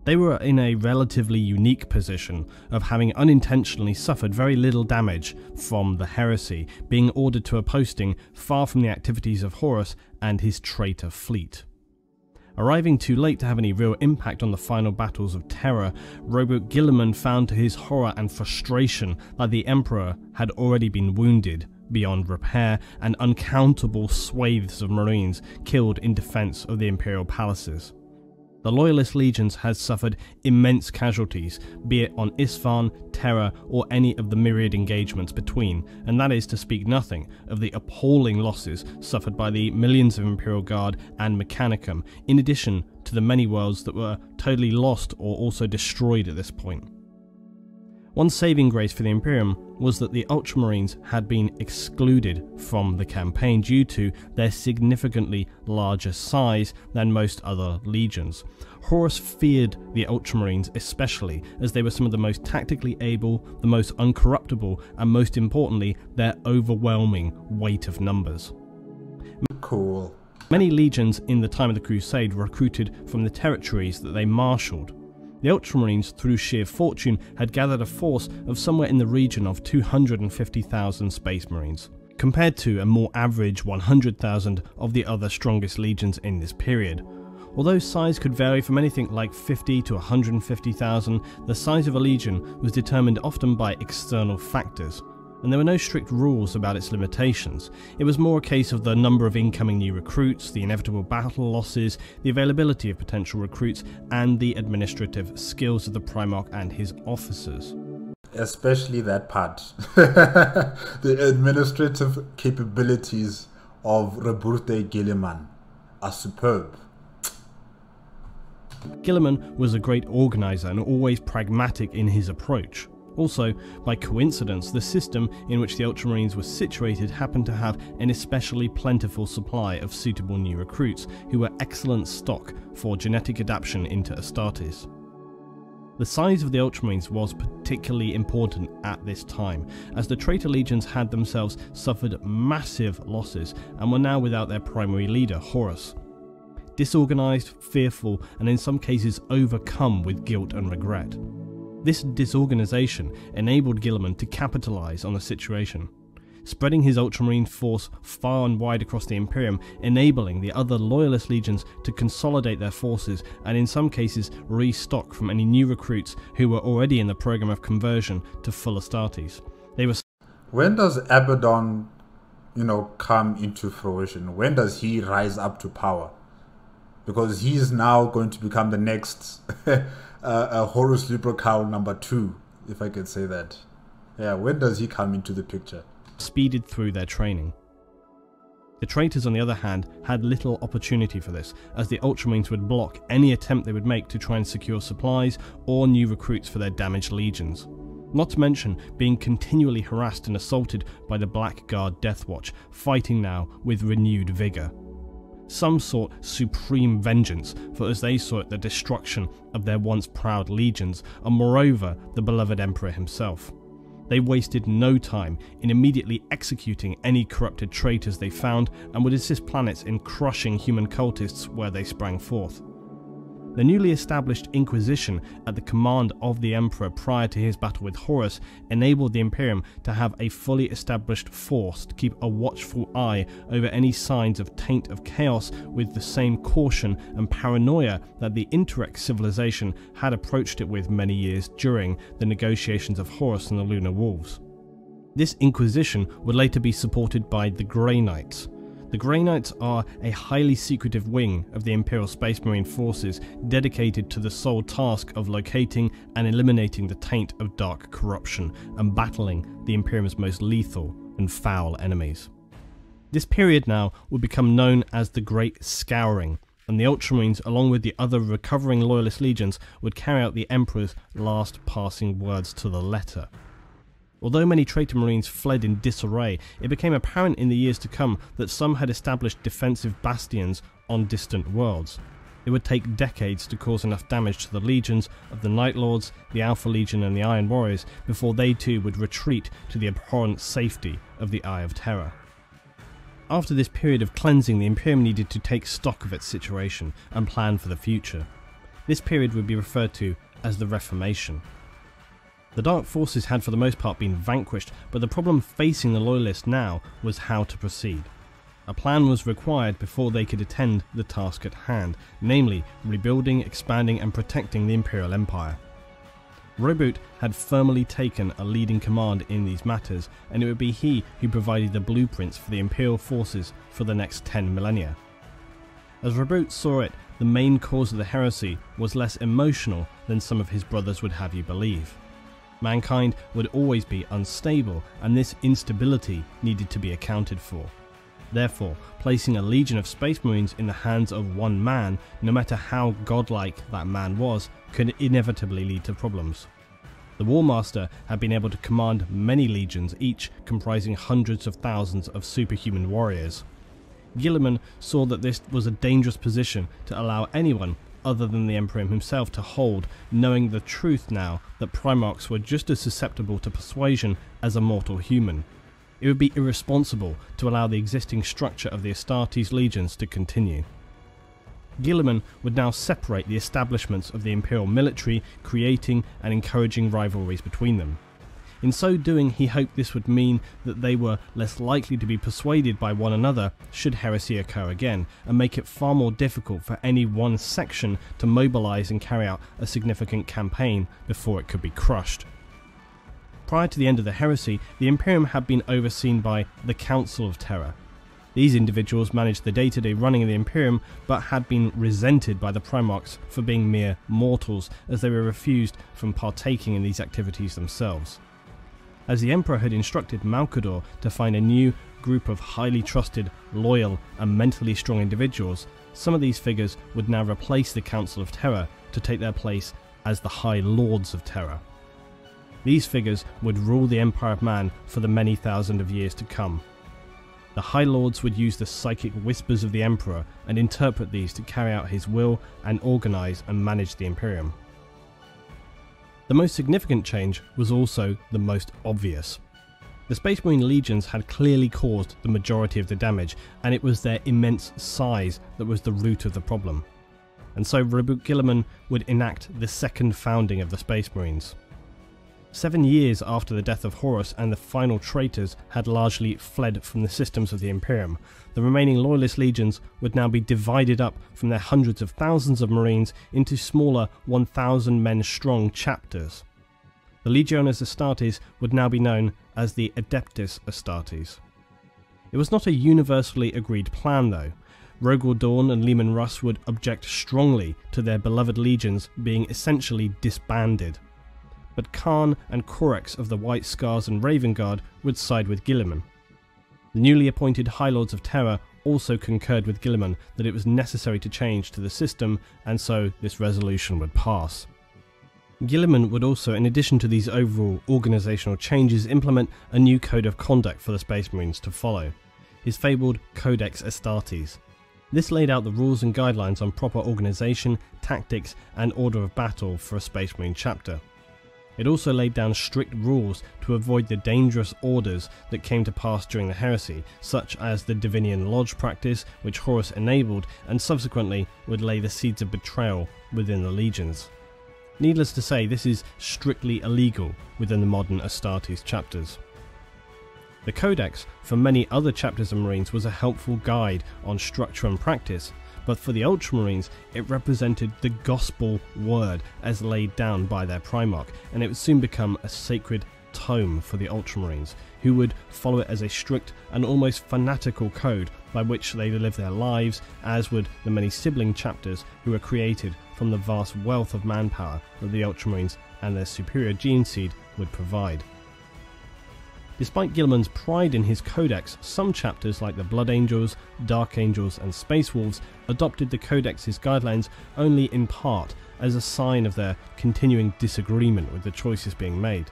They were in a relatively unique position of having unintentionally suffered very little damage from the heresy, being ordered to a posting far from the activities of Horus and his traitor fleet. Arriving too late to have any real impact on the final battles of Terror, Robert Guilliman found to his horror and frustration that the Emperor had already been wounded beyond repair and uncountable swathes of Marines killed in defence of the Imperial palaces. The Loyalist legions had suffered immense casualties, be it on Isfahan, Terror, or any of the myriad engagements between, and that is to speak nothing of the appalling losses suffered by the millions of Imperial Guard and Mechanicum, in addition to the many worlds that were totally lost or also destroyed at this point. One saving grace for the Imperium was that the Ultramarines had been excluded from the campaign due to their significantly larger size than most other legions. Horus feared the Ultramarines especially, as they were some of the most tactically able, the most uncorruptible, and most importantly, their overwhelming weight of numbers. Cool. Many legions in the time of the Crusade were recruited from the territories that they marshalled. The Ultramarines, through sheer fortune, had gathered a force of somewhere in the region of 250,000 Space Marines, compared to a more average 100,000 of the other strongest legions in this period. Although size could vary from anything like 50 to 150,000, the size of a legion was determined often by external factors, and there were no strict rules about its limitations. It was more a case of the number of incoming new recruits, the inevitable battle losses, the availability of potential recruits, and the administrative skills of the Primarch and his officers. Especially that part. The administrative capabilities of Robert Guilliman are superb. Guilliman was a great organiser and always pragmatic in his approach. Also, by coincidence, the system in which the Ultramarines were situated happened to have an especially plentiful supply of suitable new recruits, who were excellent stock for genetic adaptation into Astartes. The size of the Ultramarines was particularly important at this time, as the traitor legions had themselves suffered massive losses and were now without their primary leader, Horus. Disorganized, fearful, and in some cases overcome with guilt and regret. This disorganization enabled Guilliman to capitalize on the situation, spreading his Ultramarine force far and wide across the Imperium, enabling the other loyalist legions to consolidate their forces and in some cases restock from any new recruits who were already in the program of conversion to full Astartes. When does Abaddon, come into fruition? When does he rise up to power? Because he is now going to become the next Horus Lupercal number 2, if I could say that. Yeah, when does he come into the picture? Speeded through their training. The traitors, on the other hand, had little opportunity for this, as the Ultramarines would block any attempt they would make to try and secure supplies or new recruits for their damaged legions. Not to mention being continually harassed and assaulted by the Black Guard Death Watch, fighting now with renewed vigour. Some sought supreme vengeance for, as they saw it, the destruction of their once proud legions, and moreover the beloved Emperor himself. They wasted no time in immediately executing any corrupted traitors they found and would assist planets in crushing human cultists where they sprang forth. The newly established Inquisition at the command of the Emperor prior to his battle with Horus enabled the Imperium to have a fully established force to keep a watchful eye over any signs of taint of chaos with the same caution and paranoia that the Interrex civilization had approached it with many years during the negotiations of Horus and the Lunar Wolves. This Inquisition would later be supported by the Grey Knights. The Grey Knights are a highly secretive wing of the Imperial Space Marine forces dedicated to the sole task of locating and eliminating the taint of dark corruption and battling the Imperium's most lethal and foul enemies. This period now would become known as the Great Scouring, and the Ultramarines, along with the other recovering loyalist legions, would carry out the Emperor's last passing words to the letter. Although many traitor marines fled in disarray, it became apparent in the years to come that some had established defensive bastions on distant worlds. It would take decades to cause enough damage to the legions of the Night Lords, the Alpha Legion and the Iron Warriors before they too would retreat to the abhorrent safety of the Eye of Terror. After this period of cleansing, the Imperium needed to take stock of its situation and plan for the future. This period would be referred to as the Reformation. The Dark Forces had for the most part been vanquished, but the problem facing the Loyalists now was how to proceed. A plan was required before they could attend the task at hand, namely rebuilding, expanding and protecting the Imperial Empire. Roboute had firmly taken a leading command in these matters, and it would be he who provided the blueprints for the Imperial forces for the next 10 millennia. As Roboute saw it, the main cause of the heresy was less emotional than some of his brothers would have you believe. Mankind would always be unstable, and this instability needed to be accounted for. Therefore, placing a legion of Space Marines in the hands of one man, no matter how godlike that man was, could inevitably lead to problems. The War Master had been able to command many legions, each comprising hundreds of thousands of superhuman warriors. Guilliman saw that this was a dangerous position to allow anyone other than the Emperor himself to hold, knowing the truth now that Primarchs were just as susceptible to persuasion as a mortal human. It would be irresponsible to allow the existing structure of the Astartes legions to continue. Guilliman would now separate the establishments of the Imperial military, creating and encouraging rivalries between them. In so doing, he hoped this would mean that they were less likely to be persuaded by one another should heresy occur again, and make it far more difficult for any one section to mobilise and carry out a significant campaign before it could be crushed. Prior to the end of the heresy, the Imperium had been overseen by the Council of Terror. These individuals managed the day-to-day running of the Imperium, but had been resented by the Primarchs for being mere mortals, as they were refused from partaking in these activities themselves. As the Emperor had instructed Malcador to find a new group of highly trusted, loyal and mentally strong individuals, some of these figures would now replace the Council of Terror to take their place as the High Lords of Terror. These figures would rule the Empire of Man for the many thousand of years to come. The High Lords would use the psychic whispers of the Emperor and interpret these to carry out his will and organise and manage the Imperium. The most significant change was also the most obvious. The Space Marine legions had clearly caused the majority of the damage, and it was their immense size that was the root of the problem. And so Reboot Guilliman would enact the second founding of the Space Marines. 7 years after the death of Horus and the final traitors had largely fled from the systems of the Imperium, the remaining Loyalist legions would now be divided up from their hundreds of thousands of Marines into smaller 1,000 men strong chapters. The Legiones Astartes would now be known as the Adeptus Astartes. It was not a universally agreed plan though. Rogor Dorn and Leman Russ would object strongly to their beloved legions being essentially disbanded. But Khan and Korax of the White Scars and Raven Guard would side with Guilliman. The newly appointed High Lords of Terror also concurred with Guilliman that it was necessary to change to the system, and so this resolution would pass. Guilliman would also, in addition to these overall organisational changes, implement a new code of conduct for the Space Marines to follow, his fabled Codex Astartes. This laid out the rules and guidelines on proper organisation, tactics and order of battle for a Space Marine chapter. It also laid down strict rules to avoid the dangerous orders that came to pass during the heresy, such as the Divinian Lodge practice, which Horus enabled and subsequently would lay the seeds of betrayal within the legions. Needless to say, this is strictly illegal within the modern Astartes chapters. The Codex, for many other chapters of Marines, was a helpful guide on structure and practice, but for the Ultramarines it represented the gospel word as laid down by their Primarch, and it would soon become a sacred tome for the Ultramarines, who would follow it as a strict and almost fanatical code by which they live their lives, as would the many sibling chapters who were created from the vast wealth of manpower that the Ultramarines and their superior gene seed would provide. Despite Guilliman's pride in his codex, some chapters like the Blood Angels, Dark Angels and Space Wolves adopted the codex's guidelines only in part as a sign of their continuing disagreement with the choices being made.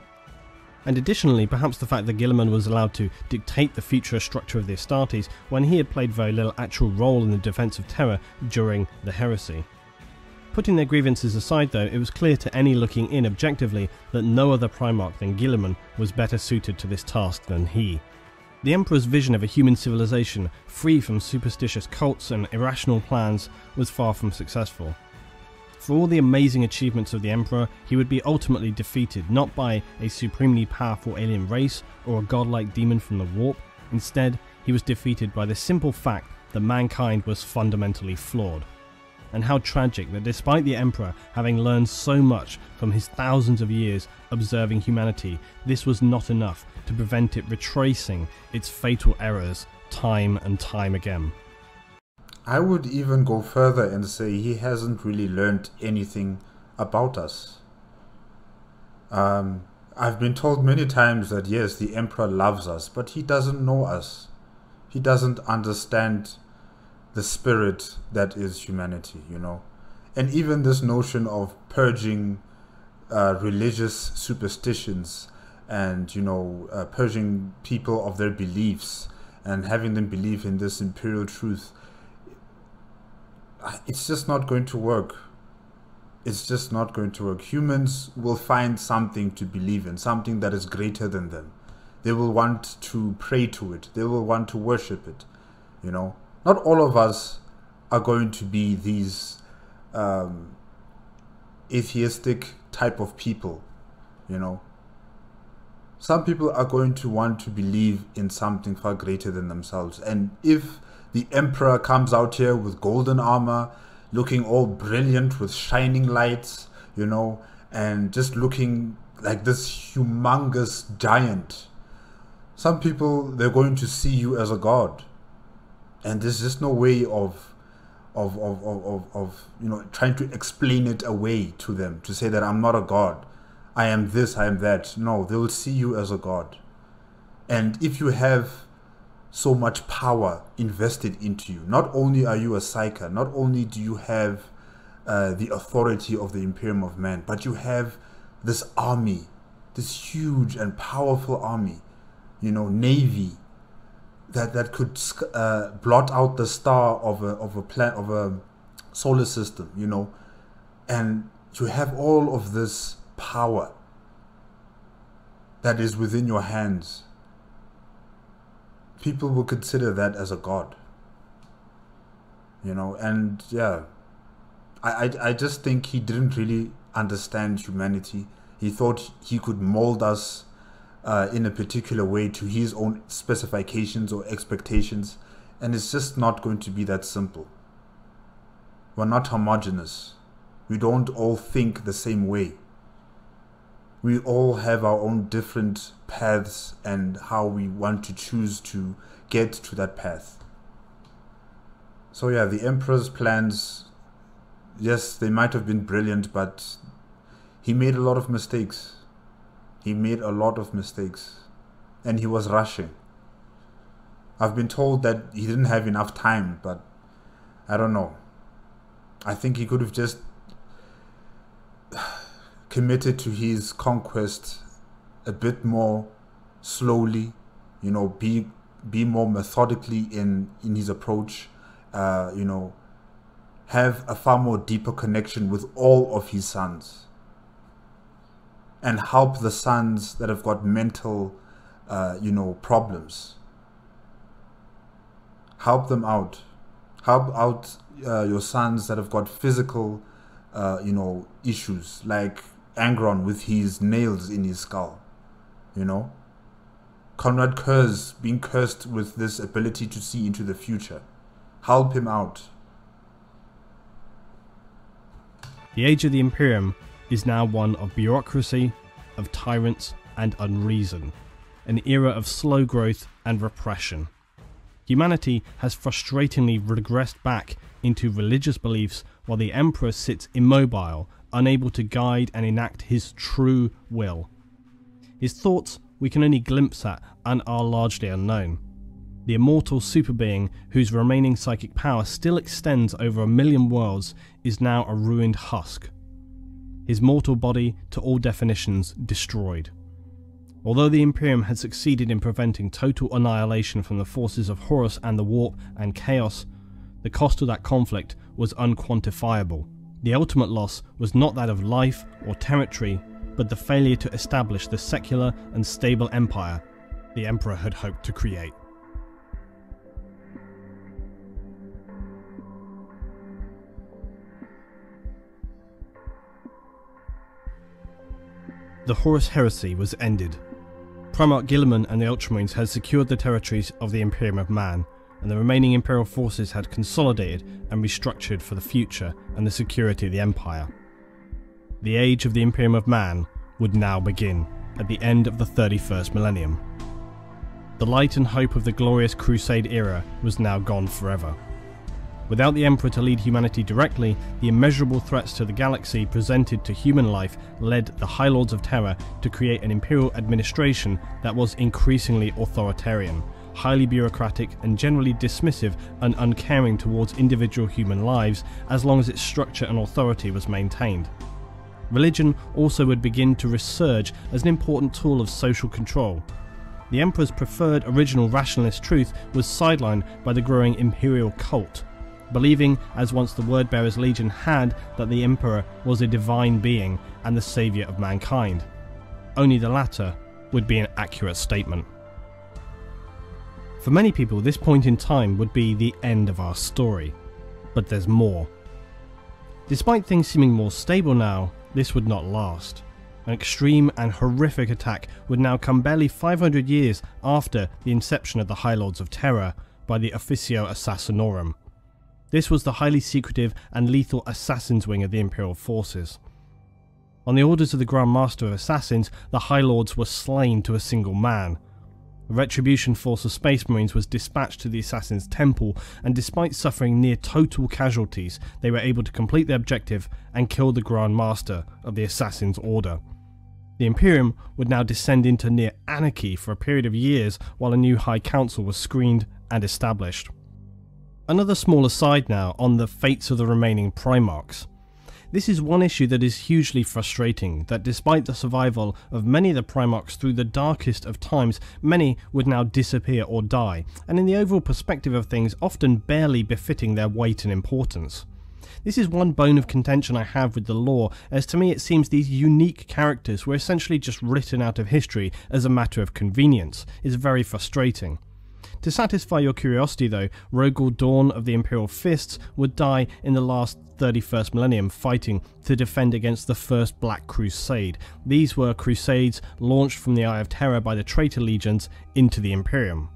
And additionally, perhaps the fact that Guilliman was allowed to dictate the future structure of the Astartes when he had played very little actual role in the defence of Terra during the heresy. Putting their grievances aside though, it was clear to any looking in objectively that no other Primarch than Guilliman was better suited to this task than he. The Emperor's vision of a human civilization free from superstitious cults and irrational plans was far from successful. For all the amazing achievements of the Emperor, he would be ultimately defeated not by a supremely powerful alien race or a godlike demon from the warp. Instead, he was defeated by the simple fact that mankind was fundamentally flawed. And how tragic that despite the Emperor having learned so much from his thousands of years observing humanity, this was not enough to prevent it retracing its fatal errors time and time again. I would even go further and say he hasn't really learned anything about us. I've been told many times that yes, the Emperor loves us, but he doesn't know us. He doesn't understand the spirit that is humanity, you know. And even this notion of purging religious superstitions and, you know, purging people of their beliefs and having them believe in this imperial truth, it's just not going to work. It's just not going to work. Humans will find something to believe in, something that is greater than them. They will want to pray to it. They will want to worship it, you know. Not all of us are going to be these atheistic type of people, you know. Some people are going to want to believe in something far greater than themselves. And if the Emperor comes out here with golden armor, looking all brilliant with shining lights, you know, and just looking like this humongous giant, some people, they're going to see you as a god. And there's just no way of you know, trying to explain it away to them, to say that I'm not a god, I am this, I am that. No, they will see you as a god. And if you have so much power invested into you, not only are you a psyker, not only do you have the authority of the Imperium of Man, but you have this army, this huge and powerful army, you know, navy, that could blot out the star of a solar system, you know. And you have all of this power that is within your hands, people will consider that as a god. You know, and yeah, I just think he didn't really understand humanity. He thought he could mold us in a particular way to his own specifications or expectations, and it's just not going to be that simple. We're not homogeneous. We don't all think the same way. We all have our own different paths and how we want to choose to get to that path. So yeah, the Emperor's plans, yes, they might have been brilliant, but he made a lot of mistakes. He made a lot of mistakes, and he was rushing. I've been told that he didn't have enough time, but I don't know. I think he could have just committed to his conquest a bit more slowly, you know, be more methodically in his approach, you know, have a far more deeper connection with all of his sons, and help the sons that have got mental, you know, problems. Help them out. Help out your sons that have got physical, you know, issues, like Angron with his nails in his skull, you know. Conrad Kurz being cursed with this ability to see into the future. Help him out. The age of the Imperium is now one of bureaucracy, of tyrants and unreason, an era of slow growth and repression. Humanity has frustratingly regressed back into religious beliefs while the Emperor sits immobile, unable to guide and enact his true will. His thoughts we can only glimpse at and are largely unknown. The immortal superbeing whose remaining psychic power still extends over 1 million worlds is now a ruined husk. His mortal body, to all definitions, destroyed. Although the Imperium had succeeded in preventing total annihilation from the forces of Horus and the Warp and Chaos, the cost of that conflict was unquantifiable. The ultimate loss was not that of life or territory, but the failure to establish the secular and stable empire the Emperor had hoped to create. The Horus Heresy was ended. Primarch Guilliman and the Ultramarines had secured the territories of the Imperium of Man, and the remaining Imperial forces had consolidated and restructured for the future and the security of the Empire. The age of the Imperium of Man would now begin, at the end of the 31st millennium. The light and hope of the glorious Crusade era was now gone forever. Without the Emperor to lead humanity directly, the immeasurable threats to the galaxy presented to human life led the High Lords of Terror to create an imperial administration that was increasingly authoritarian, highly bureaucratic and generally dismissive and uncaring towards individual human lives as long as its structure and authority was maintained. Religion also would begin to resurge as an important tool of social control. The Emperor's preferred original rationalist truth was sidelined by the growing imperial cult, believing, as once the Wordbearers Legion had, that the Emperor was a divine being and the saviour of mankind. Only the latter would be an accurate statement. For many people, this point in time would be the end of our story. But there's more. Despite things seeming more stable now, this would not last. An extreme and horrific attack would now come barely 500 years after the inception of the High Lords of Terror by the Officio Assassinorum. This was the highly secretive and lethal assassins wing of the Imperial forces. On the orders of the Grand Master of Assassins, the High Lords were slain to a single man. A retribution force of Space Marines was dispatched to the Assassin's Temple, and despite suffering near total casualties, they were able to complete their objective and kill the Grand Master of the Assassin's Order. The Imperium would now descend into near anarchy for a period of years while a new High Council was screened and established. Another small aside now on the fates of the remaining Primarchs. This is one issue that is hugely frustrating, that despite the survival of many of the Primarchs through the darkest of times, many would now disappear or die, and in the overall perspective of things, often barely befitting their weight and importance. This is one bone of contention I have with the lore, as to me it seems these unique characters were essentially just written out of history as a matter of convenience. It's very frustrating. To satisfy your curiosity though, Rogel Dawn of the Imperial Fists would die in the last 31st millennium fighting to defend against the First Black Crusade. These were crusades launched from the Eye of Terror by the traitor legions into the Imperium.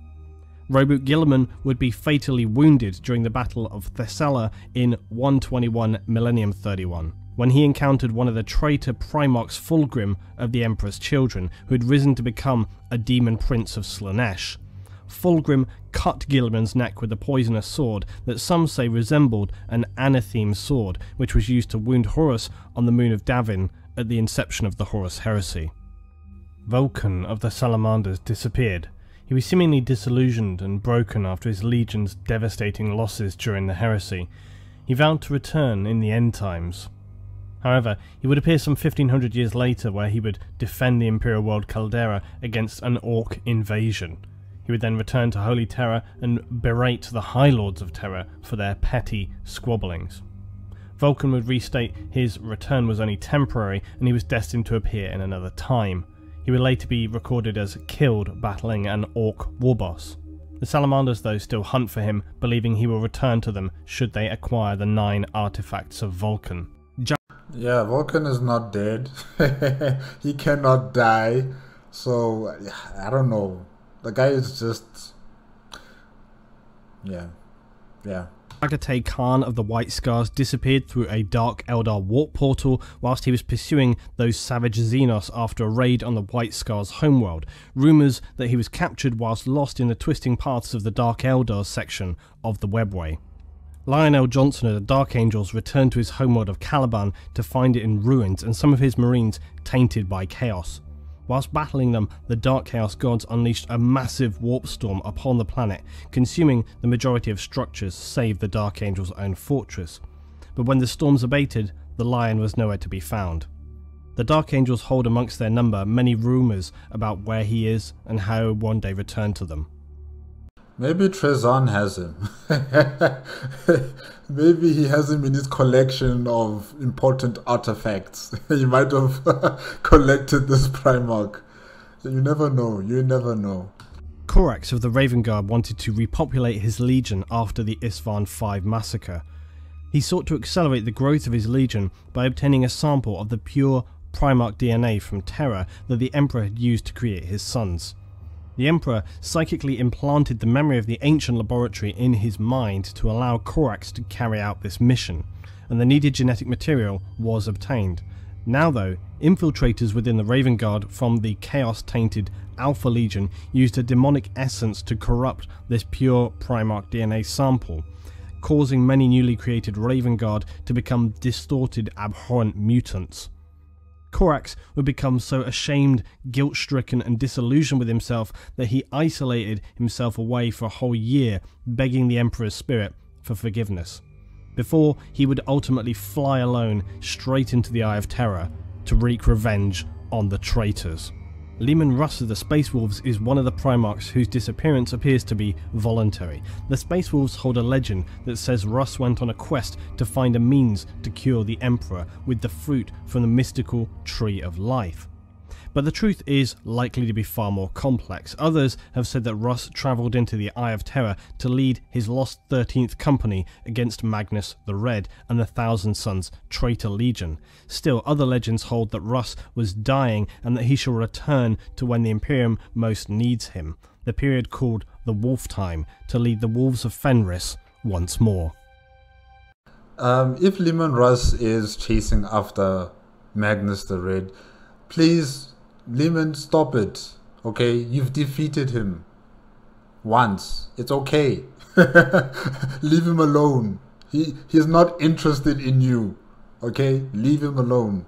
Roboute Guilliman would be fatally wounded during the Battle of Thessala in 121 Millennium 31, when he encountered one of the traitor Primarchs Fulgrim of the Emperor's Children, who had risen to become a demon prince of Slaanesh. Fulgrim cut Guilliman's neck with a poisonous sword that some say resembled an anatheme sword, which was used to wound Horus on the moon of Davin at the inception of the Horus Heresy. Vulcan of the Salamanders disappeared. He was seemingly disillusioned and broken after his legion's devastating losses during the Heresy. He vowed to return in the end times. However, he would appear some 1500 years later, where he would defend the Imperial world Caldera against an Orc invasion. He would then return to Holy Terror and berate the High Lords of Terror for their petty squabblings. Vulcan would restate his return was only temporary and he was destined to appear in another time. He would later be recorded as killed battling an Orc warboss. The Salamanders though still hunt for him, believing he will return to them should they acquire the 9 artifacts of Vulcan. Yeah, Vulcan is not dead. He cannot die. So, I don't know. The guy is just... Yeah. Agate Khan of the White Scars disappeared through a Dark Eldar warp portal whilst he was pursuing those savage Xenos after a raid on the White Scars' homeworld. Rumours that he was captured whilst lost in the twisting paths of the Dark Eldar section of the Webway. Lionel Johnson of the Dark Angels returned to his homeworld of Caliban to find it in ruins and some of his marines tainted by chaos. Whilst battling them, the Dark Chaos Gods unleashed a massive warp storm upon the planet, consuming the majority of structures save the Dark Angel's own fortress. But when the storms abated, the Lion was nowhere to be found. The Dark Angels hold amongst their number many rumours about where he is and how he will one day return to them. Maybe Trezon has him. Maybe he has him in his collection of important artifacts. He might have collected this Primarch. You never know. Corax of the Raven Guard wanted to repopulate his legion after the Isfahan 5 massacre. He sought to accelerate the growth of his legion by obtaining a sample of the pure Primarch DNA from Terra that the Emperor had used to create his sons. The Emperor psychically implanted the memory of the ancient laboratory in his mind to allow Corax to carry out this mission, and the needed genetic material was obtained. Now though, infiltrators within the Raven Guard from the chaos-tainted Alpha Legion used a demonic essence to corrupt this pure Primarch DNA sample, causing many newly created Raven Guard to become distorted, abhorrent mutants. Corax would become so ashamed, guilt-stricken and disillusioned with himself that he isolated himself away for a whole year, begging the Emperor's spirit for forgiveness, before he would ultimately fly alone straight into the Eye of Terror to wreak revenge on the traitors. Leman Russ of the Space Wolves is one of the Primarchs whose disappearance appears to be voluntary. The Space Wolves hold a legend that says Russ went on a quest to find a means to cure the Emperor with the fruit from the mystical Tree of Life. But the truth is likely to be far more complex. Others have said that Russ travelled into the Eye of Terror to lead his lost 13th Company against Magnus the Red and the Thousand Sons Traitor Legion. Still, other legends hold that Russ was dying and that he shall return to when the Imperium most needs him, the period called the Wolf Time, to lead the Wolves of Fenris once more. If Leman Russ is chasing after Magnus the Red, please, Leman, stop it, okay? You've defeated him once. It's okay. Leave him alone. He's not interested in you, okay? Leave him alone.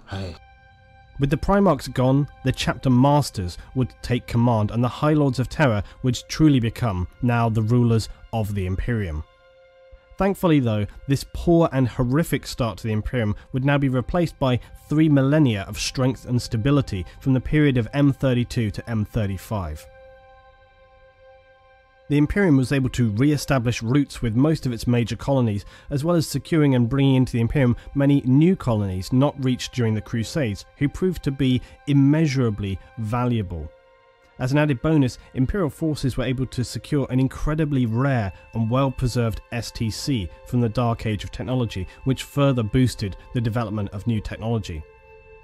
Hey. With the Primarchs gone, the Chapter Masters would take command and the High Lords of Terror would truly become now the rulers of the Imperium. Thankfully though, this poor and horrific start to the Imperium would now be replaced by 3 millennia of strength and stability from the period of M32 to M35. The Imperium was able to re-establish roots with most of its major colonies, as well as securing and bringing into the Imperium many new colonies not reached during the Crusades, who proved to be immeasurably valuable. As an added bonus, Imperial forces were able to secure an incredibly rare and well-preserved STC from the Dark Age of technology, which further boosted the development of new technology.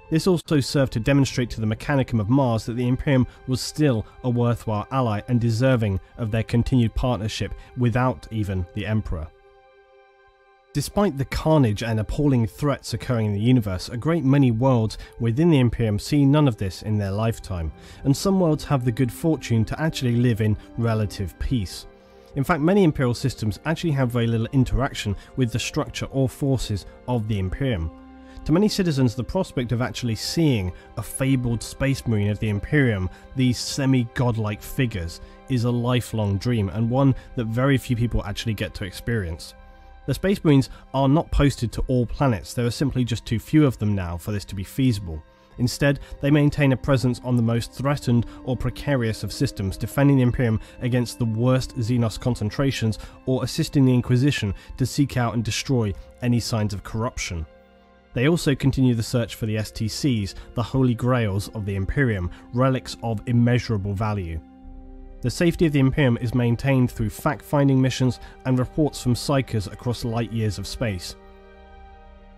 This also served to demonstrate to the Mechanicum of Mars that the Imperium was still a worthwhile ally and deserving of their continued partnership without even the Emperor. Despite the carnage and appalling threats occurring in the universe, a great many worlds within the Imperium see none of this in their lifetime, and some worlds have the good fortune to actually live in relative peace. In fact, many Imperial systems actually have very little interaction with the structure or forces of the Imperium. To many citizens, the prospect of actually seeing a fabled space marine of the Imperium, these semi-godlike figures, is a lifelong dream, and one that very few people actually get to experience. The Space Marines are not posted to all planets, there are simply just too few of them now for this to be feasible. Instead, they maintain a presence on the most threatened or precarious of systems, defending the Imperium against the worst Xenos concentrations or assisting the Inquisition to seek out and destroy any signs of corruption. They also continue the search for the STCs, the holy grails of the Imperium, relics of immeasurable value. The safety of the Imperium is maintained through fact-finding missions and reports from psychers across light years of space.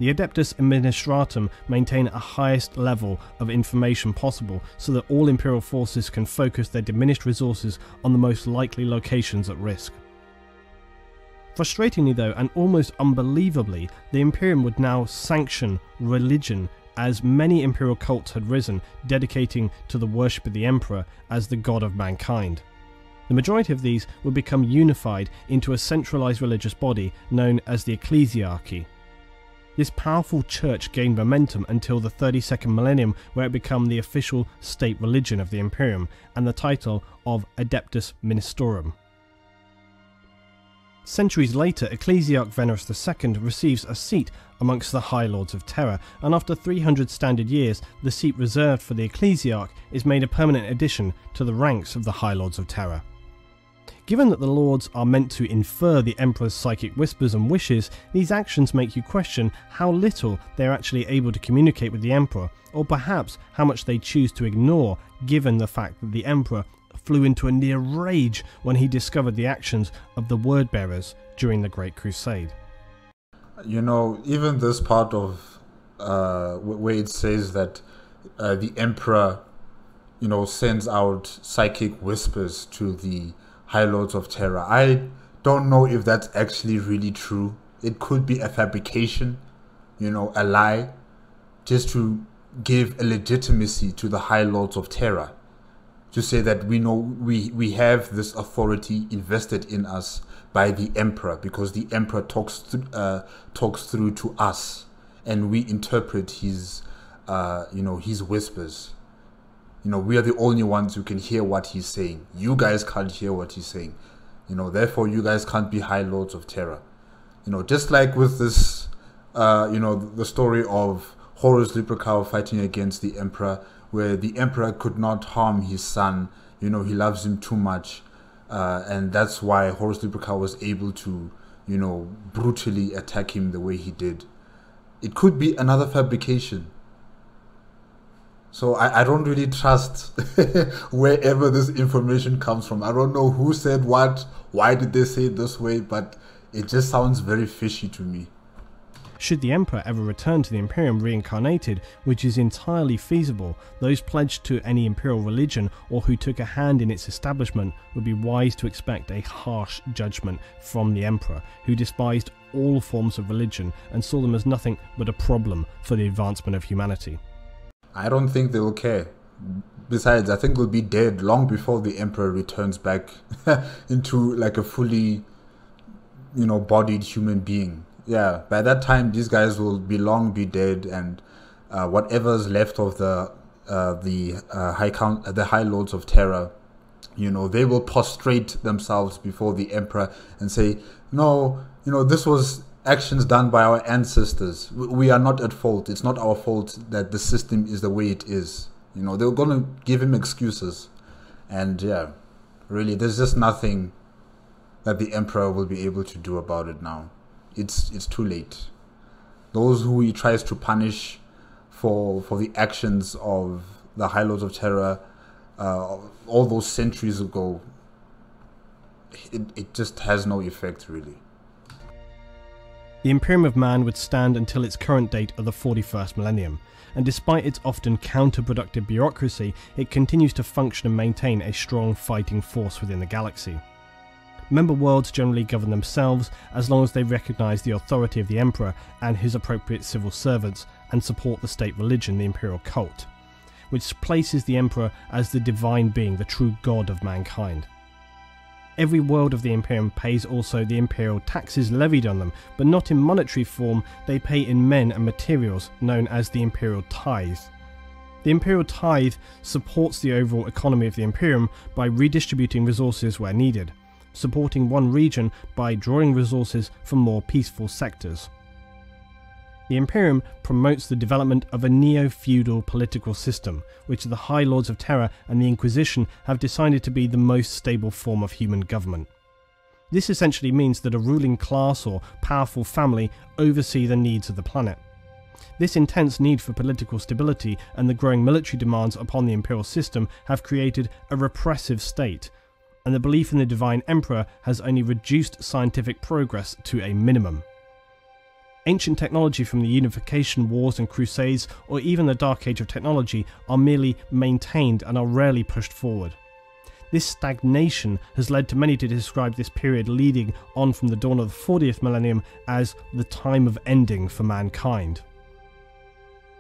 The Adeptus Administratum maintain a highest level of information possible so that all Imperial forces can focus their diminished resources on the most likely locations at risk. Frustratingly though, and almost unbelievably, the Imperium would now sanction religion, as many Imperial cults had risen, dedicating to the worship of the Emperor as the god of mankind. The majority of these would become unified into a centralized religious body known as the Ecclesiarchy. This powerful church gained momentum until the 32nd millennium, where it became the official state religion of the Imperium and the title of Adeptus Ministorum. Centuries later, Ecclesiarch Venerus II receives a seat amongst the High Lords of Terror, and after 300 standard years, the seat reserved for the Ecclesiarch is made a permanent addition to the ranks of the High Lords of Terror. Given that the Lords are meant to infer the Emperor's psychic whispers and wishes, these actions make you question how little they are actually able to communicate with the Emperor, or perhaps how much they choose to ignore, given the fact that the Emperor flew into a near rage when he discovered the actions of the word bearers during the Great Crusade. You know, even this part of where it says that the Emperor, you know, sends out psychic whispers to the High Lords of Terror, I don't know if that's actually really true. It could be a fabrication, you know, a lie, just to give a legitimacy to the High Lords of Terror, to say that we know we have this authority invested in us by the Emperor, because the Emperor talks through to us, and we interpret his you know, his whispers. You know, we are the only ones who can hear what he's saying. You guys can't hear what he's saying. You know, therefore you guys can't be High Lords of Terror. You know, just like with this, you know, the story of Horus Lupercal fighting against the Emperor, where the Emperor could not harm his son. You know, he loves him too much. And that's why Horus Lupercal was able to, you know, brutally attack him the way he did. It could be another fabrication. So I don't really trust wherever this information comes from. I don't know who said what, why did they say it this way, but it just sounds very fishy to me. Should the Emperor ever return to the Imperium reincarnated, which is entirely feasible, those pledged to any Imperial religion or who took a hand in its establishment would be wise to expect a harsh judgment from the Emperor, who despised all forms of religion and saw them as nothing but a problem for the advancement of humanity. I don't think they will care. Besides, I think they'll be dead long before the Emperor returns back into like a fully, you know, bodied human being. Yeah, by that time these guys will long be dead, and whatever's left of the High Lords of Terror, you know, they will prostrate themselves before the Emperor and say, no, you know, this was actions done by our ancestors. We are not at fault. It's not our fault that the system is the way it is. You know, they're gonna give him excuses, and yeah, really, there's just nothing that the Emperor will be able to do about it now. It's too late. Those who he tries to punish for the actions of the High Lords of Terror all those centuries ago, it just has no effect, really. The Imperium of Man would stand until its current date of the 41st millennium, and despite its often counterproductive bureaucracy, it continues to function and maintain a strong fighting force within the galaxy. Member worlds generally govern themselves as long as they recognise the authority of the Emperor and his appropriate civil servants and support the state religion, the Imperial cult, which places the Emperor as the divine being, the true god of mankind. Every world of the Imperium pays also the imperial taxes levied on them, but not in monetary form. They pay in men and materials, known as the imperial tithe. The imperial tithe supports the overall economy of the Imperium by redistributing resources where needed, supporting one region by drawing resources from more peaceful sectors. The Imperium promotes the development of a neo-feudal political system, which the High Lords of Terror and the Inquisition have decided to be the most stable form of human government. This essentially means that a ruling class or powerful family oversee the needs of the planet. This intense need for political stability and the growing military demands upon the imperial system have created a repressive state, and the belief in the divine emperor has only reduced scientific progress to a minimum. Ancient technology from the Unification Wars and Crusades, or even the Dark Age of technology, are merely maintained and are rarely pushed forward. This stagnation has led to many to describe this period leading on from the dawn of the 40th millennium as the time of ending for mankind.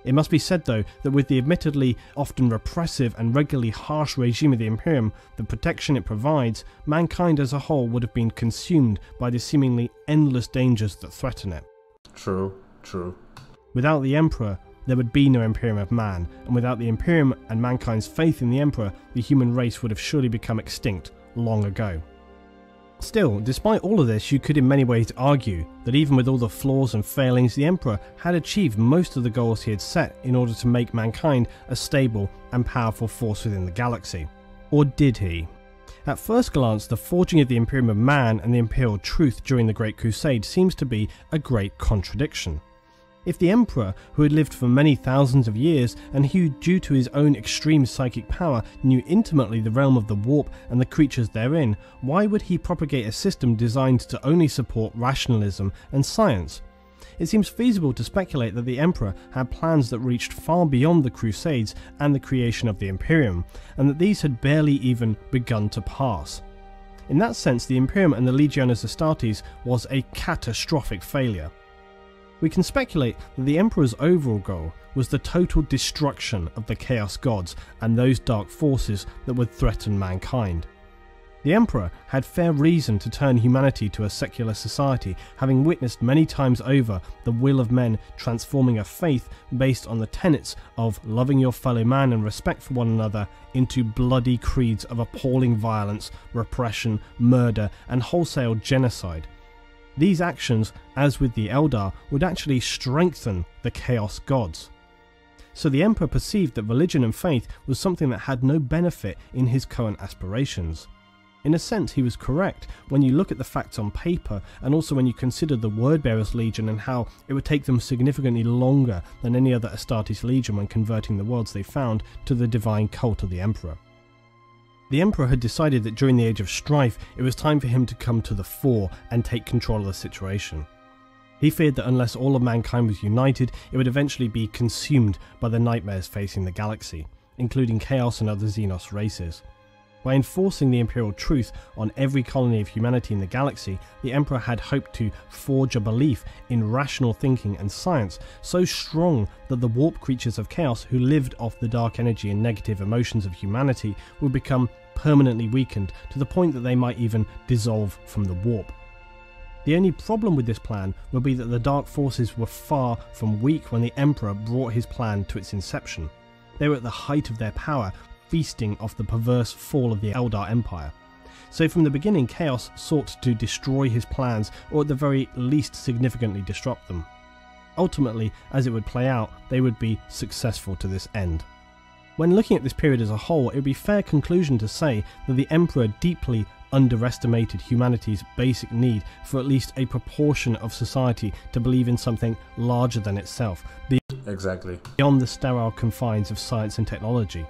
It must be said though that with the admittedly often repressive and regularly harsh regime of the Imperium, the protection it provides, mankind as a whole would have been consumed by the seemingly endless dangers that threaten it. True. Without the Emperor, there would be no Imperium of Man, and without the Imperium and mankind's faith in the Emperor, the human race would have surely become extinct long ago. Still, despite all of this, you could in many ways argue that even with all the flaws and failings, the Emperor had achieved most of the goals he had set in order to make mankind a stable and powerful force within the galaxy. Or did he? At first glance, the forging of the Imperium of Man and the Imperial Truth during the Great Crusade seems to be a great contradiction. If the Emperor, who had lived for many thousands of years and who, due to his own extreme psychic power, knew intimately the realm of the warp and the creatures therein, why would he propagate a system designed to only support rationalism and science? It seems feasible to speculate that the Emperor had plans that reached far beyond the Crusades and the creation of the Imperium, and that these had barely even begun to pass. In that sense, the Imperium and the Legiones Astartes was a catastrophic failure. We can speculate that the Emperor's overall goal was the total destruction of the Chaos Gods and those dark forces that would threaten mankind. The Emperor had fair reason to turn humanity to a secular society, having witnessed many times over the will of men transforming a faith based on the tenets of loving your fellow man and respect for one another into bloody creeds of appalling violence, repression, murder, and wholesale genocide. These actions, as with the Eldar, would actually strengthen the Chaos Gods. So the Emperor perceived that religion and faith was something that had no benefit in his current aspirations. In a sense, he was correct when you look at the facts on paper, and also when you consider the Wordbearers Legion and how it would take them significantly longer than any other Astartes Legion when converting the worlds they found to the divine cult of the Emperor. The Emperor had decided that during the Age of Strife, it was time for him to come to the fore and take control of the situation. He feared that unless all of mankind was united, it would eventually be consumed by the nightmares facing the galaxy, including Chaos and other Xenos races. By enforcing the Imperial Truth on every colony of humanity in the galaxy, the Emperor had hoped to forge a belief in rational thinking and science so strong that the warp creatures of Chaos who lived off the dark energy and negative emotions of humanity would become permanently weakened to the point that they might even dissolve from the warp. The only problem with this plan would be that the dark forces were far from weak when the Emperor brought his plan to its inception. They were at the height of their power, feasting off the perverse fall of the Eldar Empire. So from the beginning, Chaos sought to destroy his plans, or at the very least significantly disrupt them. Ultimately, as it would play out, they would be successful to this end. When looking at this period as a whole, it would be a fair conclusion to say that the Emperor deeply underestimated humanity's basic need for at least a proportion of society to believe in something larger than itself, beyond the sterile confines of science and technology.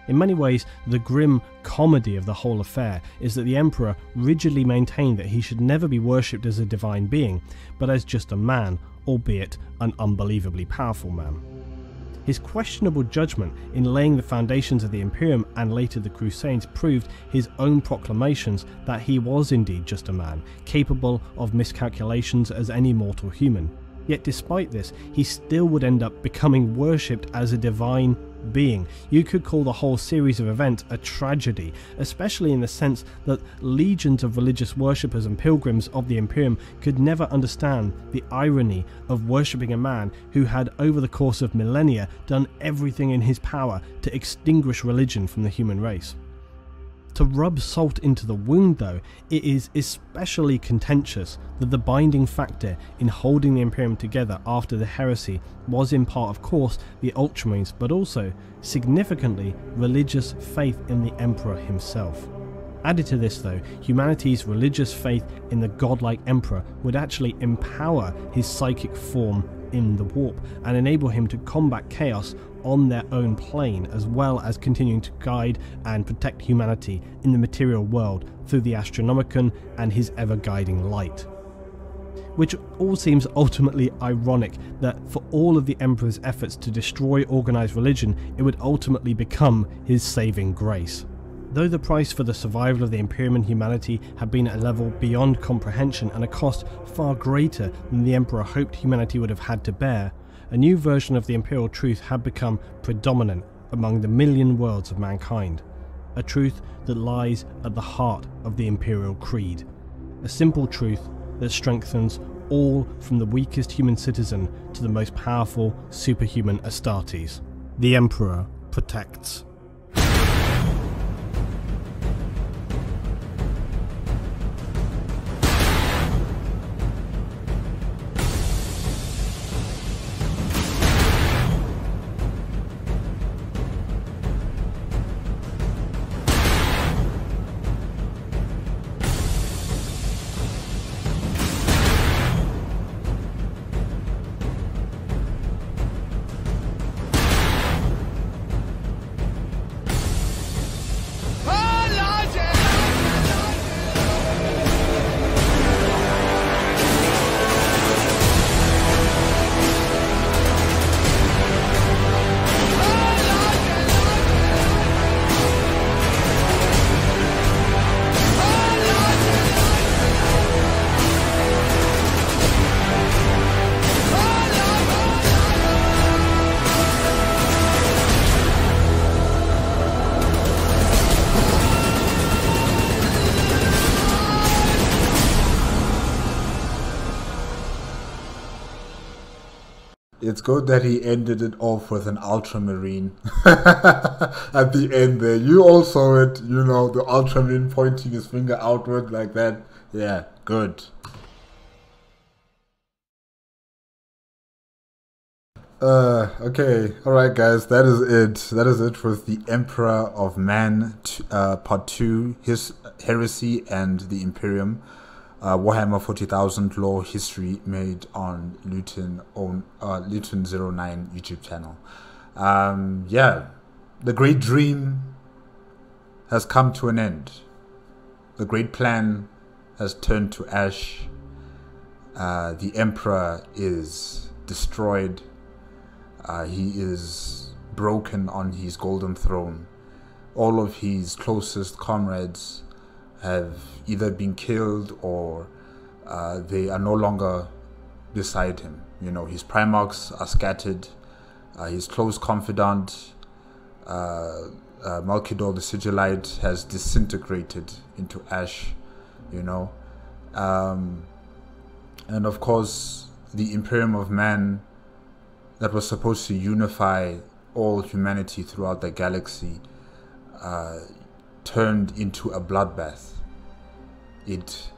In many ways, the grim comedy of the whole affair is that the Emperor rigidly maintained that he should never be worshipped as a divine being, but as just a man, albeit an unbelievably powerful man. His questionable judgment in laying the foundations of the Imperium and later the Crusades proved his own proclamations that he was indeed just a man, capable of miscalculations as any mortal human. Yet despite this, he still would end up becoming worshipped as a divine being. You could call the whole series of events a tragedy, especially in the sense that legions of religious worshippers and pilgrims of the Imperium could never understand the irony of worshipping a man who had over the course of millennia done everything in his power to extinguish religion from the human race. To rub salt into the wound though, it is especially contentious that the binding factor in holding the Imperium together after the heresy was in part of course the Ultramarines, but also, significantly, religious faith in the Emperor himself. Added to this though, humanity's religious faith in the godlike Emperor would actually empower his psychic form in the warp and enable him to combat chaos on their own plane, as well as continuing to guide and protect humanity in the material world through the Astronomicon and his ever-guiding light. Which all seems ultimately ironic that for all of the Emperor's efforts to destroy organised religion, it would ultimately become his saving grace. Though the price for the survival of the Imperium and humanity had been at a level beyond comprehension and a cost far greater than the Emperor hoped humanity would have had to bear, a new version of the imperial truth had become predominant among the million worlds of mankind. A truth that lies at the heart of the imperial creed. A simple truth that strengthens all from the weakest human citizen to the most powerful superhuman Astartes. The Emperor protects. It's good that he ended it off with an ultramarine at the end there. You all saw it, you know, the ultramarine pointing his finger outward like that. Yeah, good. Okay, alright guys, that is it. That is it with the Emperor of Man, part 2, his Heresy and the Imperium. Warhammer 40,000 lore history made on Luton09 YouTube channel. Yeah, the great dream has come to an end. The great plan has turned to ash. The Emperor is destroyed. He is broken on his golden throne. All of his closest comrades have either been killed or they are no longer beside him. You know, his primarchs are scattered. His close confidant, Malkidor the Sigillite, has disintegrated into ash, you know. And of course, the Imperium of Man that was supposed to unify all humanity throughout the galaxy turned into a bloodbath. It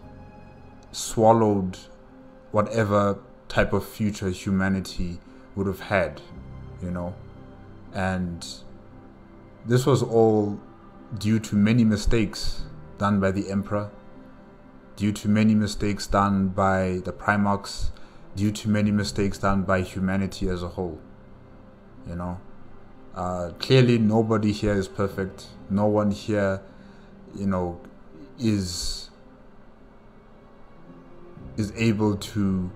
swallowed whatever type of future humanity would have had, you know. And this was all due to many mistakes done by the Emperor, due to many mistakes done by the Primarchs, due to many mistakes done by humanity as a whole. You know, clearly nobody here is perfect. No one here, you know, is able to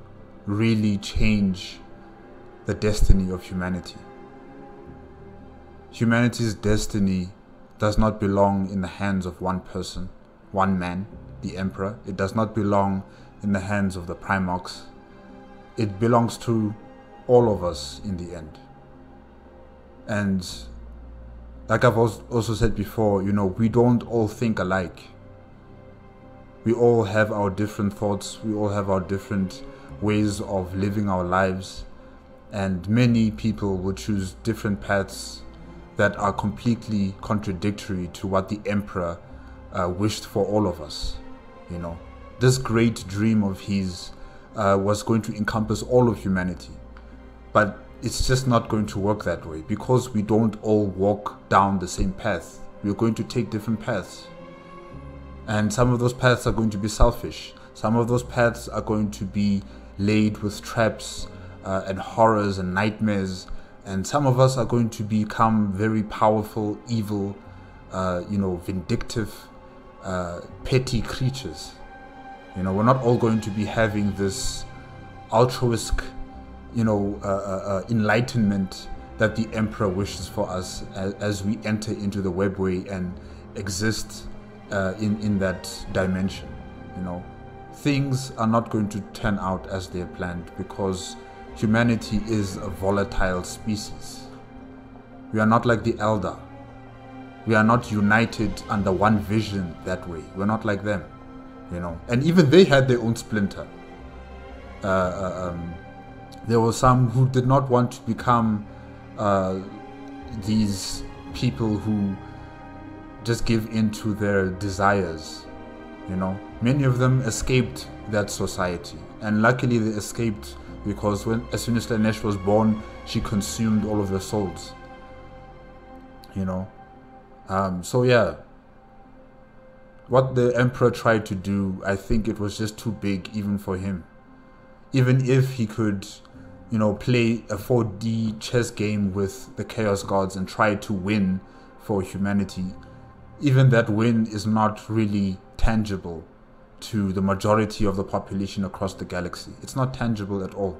really change the destiny of humanity. Humanity's destiny does not belong in the hands of one person, one man, the Emperor. It does not belong in the hands of the Primarchs. It belongs to all of us in the end. And like I've also said before, you know, we don't all think alike. We all have our different thoughts. We all have our different ways of living our lives. And many people will choose different paths that are completely contradictory to what the Emperor wished for all of us. You know, this great dream of his was going to encompass all of humanity. But it's just not going to work that way, because we don't all walk down the same path. We're going to take different paths. And some of those paths are going to be selfish. Some of those paths are going to be laid with traps and horrors and nightmares. And some of us are going to become very powerful, evil, you know, vindictive, petty creatures. You know, we're not all going to be having this altruistic, you know, enlightenment that the Emperor wishes for us as we enter into the webway and exist in that dimension. You know, things are not going to turn out as they're planned, because humanity is a volatile species. We are not like the Elder. We are not united under one vision that way. We're not like them, you know. And even they had their own splinter. There were some who did not want to become these people who just give in to their desires, you know. Many of them escaped that society, and luckily they escaped, because as soon as Slanesh was born, she consumed all of their souls, you know. So yeah, what the Emperor tried to do, I think it was just too big even for him. Even if he could, you know, play a 4D chess game with the Chaos Gods and try to win for humanity, even that win is not really tangible to the majority of the population across the galaxy. It's not tangible at all.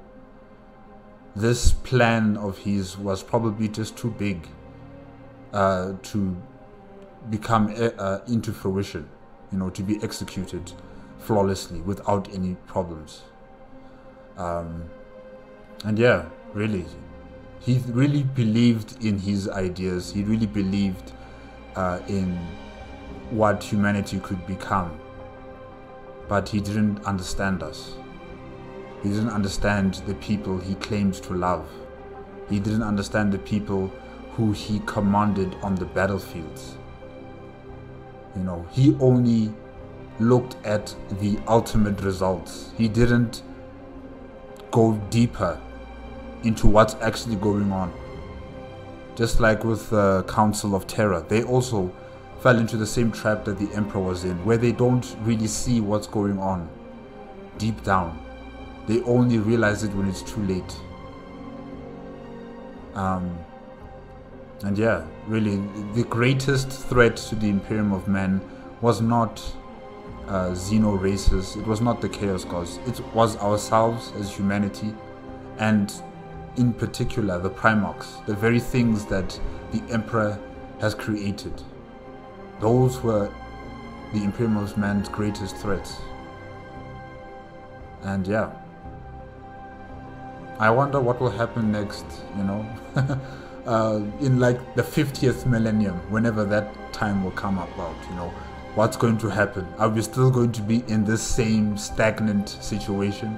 This plan of his was probably just too big to become into fruition, you know, to be executed flawlessly without any problems. And yeah, really, he really believed in his ideas. He really believed in what humanity could become. But he didn't understand us. He didn't understand the people he claimed to love. He didn't understand the people who he commanded on the battlefields. You know, he only looked at the ultimate results. He didn't go deeper into what's actually going on. Just like with the Council of Terror, they also fell into the same trap that the Emperor was in, where they don't really see what's going on deep down. They only realize it when it's too late. And yeah, really, the greatest threat to the Imperium of Man was not Xeno races. It was not the Chaos Gods. It was ourselves as humanity, and in particular the Primarchs, the very things that the Emperor has created. Those were the Imperium of Man's greatest threats. And yeah, I wonder what will happen next, you know, in like the 50th millennium, whenever that time will come about, you know, what's going to happen? Are we still going to be in this same stagnant situation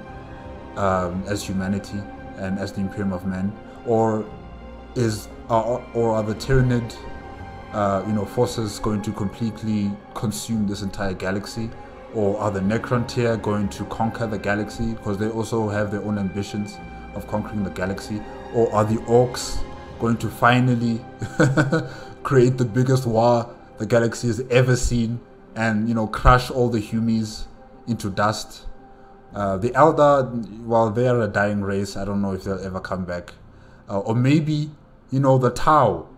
as humanity and as the Imperium of Man, or are the Tyranid, you know, forces going to completely consume this entire galaxy? Or are the Necrontyr going to conquer the galaxy, because they also have their own ambitions of conquering the galaxy? Or are the Orcs going to finally create the biggest war the galaxy has ever seen, and, you know, crush all the humies into dust. The Elder, well, they are a dying race. I don't know if they'll ever come back. Or maybe, you know, the Tau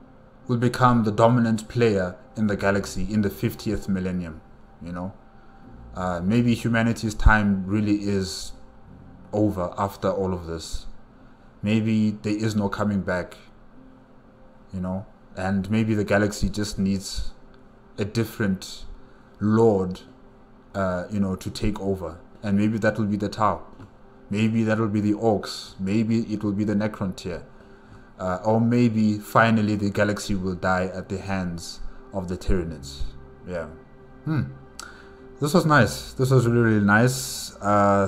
will become the dominant player in the galaxy in the 50th millennium, you know. Maybe humanity's time really is over after all of this. Maybe there is no coming back, you know. And maybe the galaxy just needs a different lord, you know, to take over. And maybe that will be the Tau. Maybe that will be the Orcs. Maybe it will be the Necrontyr. Or maybe finally the galaxy will die at the hands of the Tyranids. Yeah. This was nice. This was really, really nice.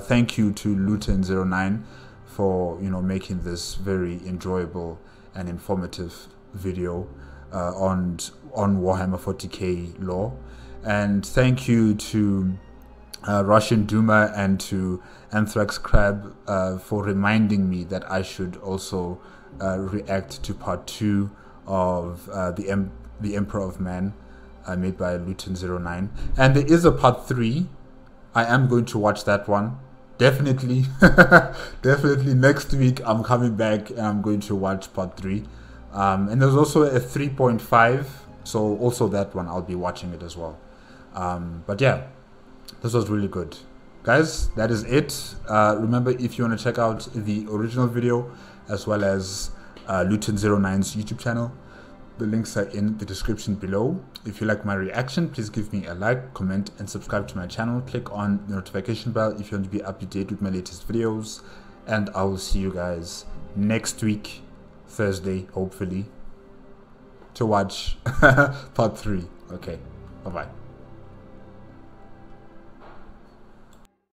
Thank you to Luton09 for, you know, making this very enjoyable and informative video on Warhammer 40k lore. And thank you to Russian Duma and to Anthrax Crab for reminding me that I should also react to part 2 of the Emperor of Man, made by Luton09. And there is a part 3. I am going to watch that one. Definitely. Definitely next week I'm coming back and I'm going to watch part 3. And there's also a 3.5, so also that one I'll be watching it as well. But yeah, this was really good. Guys, that is it. Remember, if you want to check out the original video as well as Luton09's YouTube channel, the links are in the description below. If you like my reaction, please give me a like, comment, and subscribe to my channel. Click on the notification bell if you want to be up to date with my latest videos. And I will see you guys next week, Thursday, hopefully, to watch part 3. Okay, bye-bye.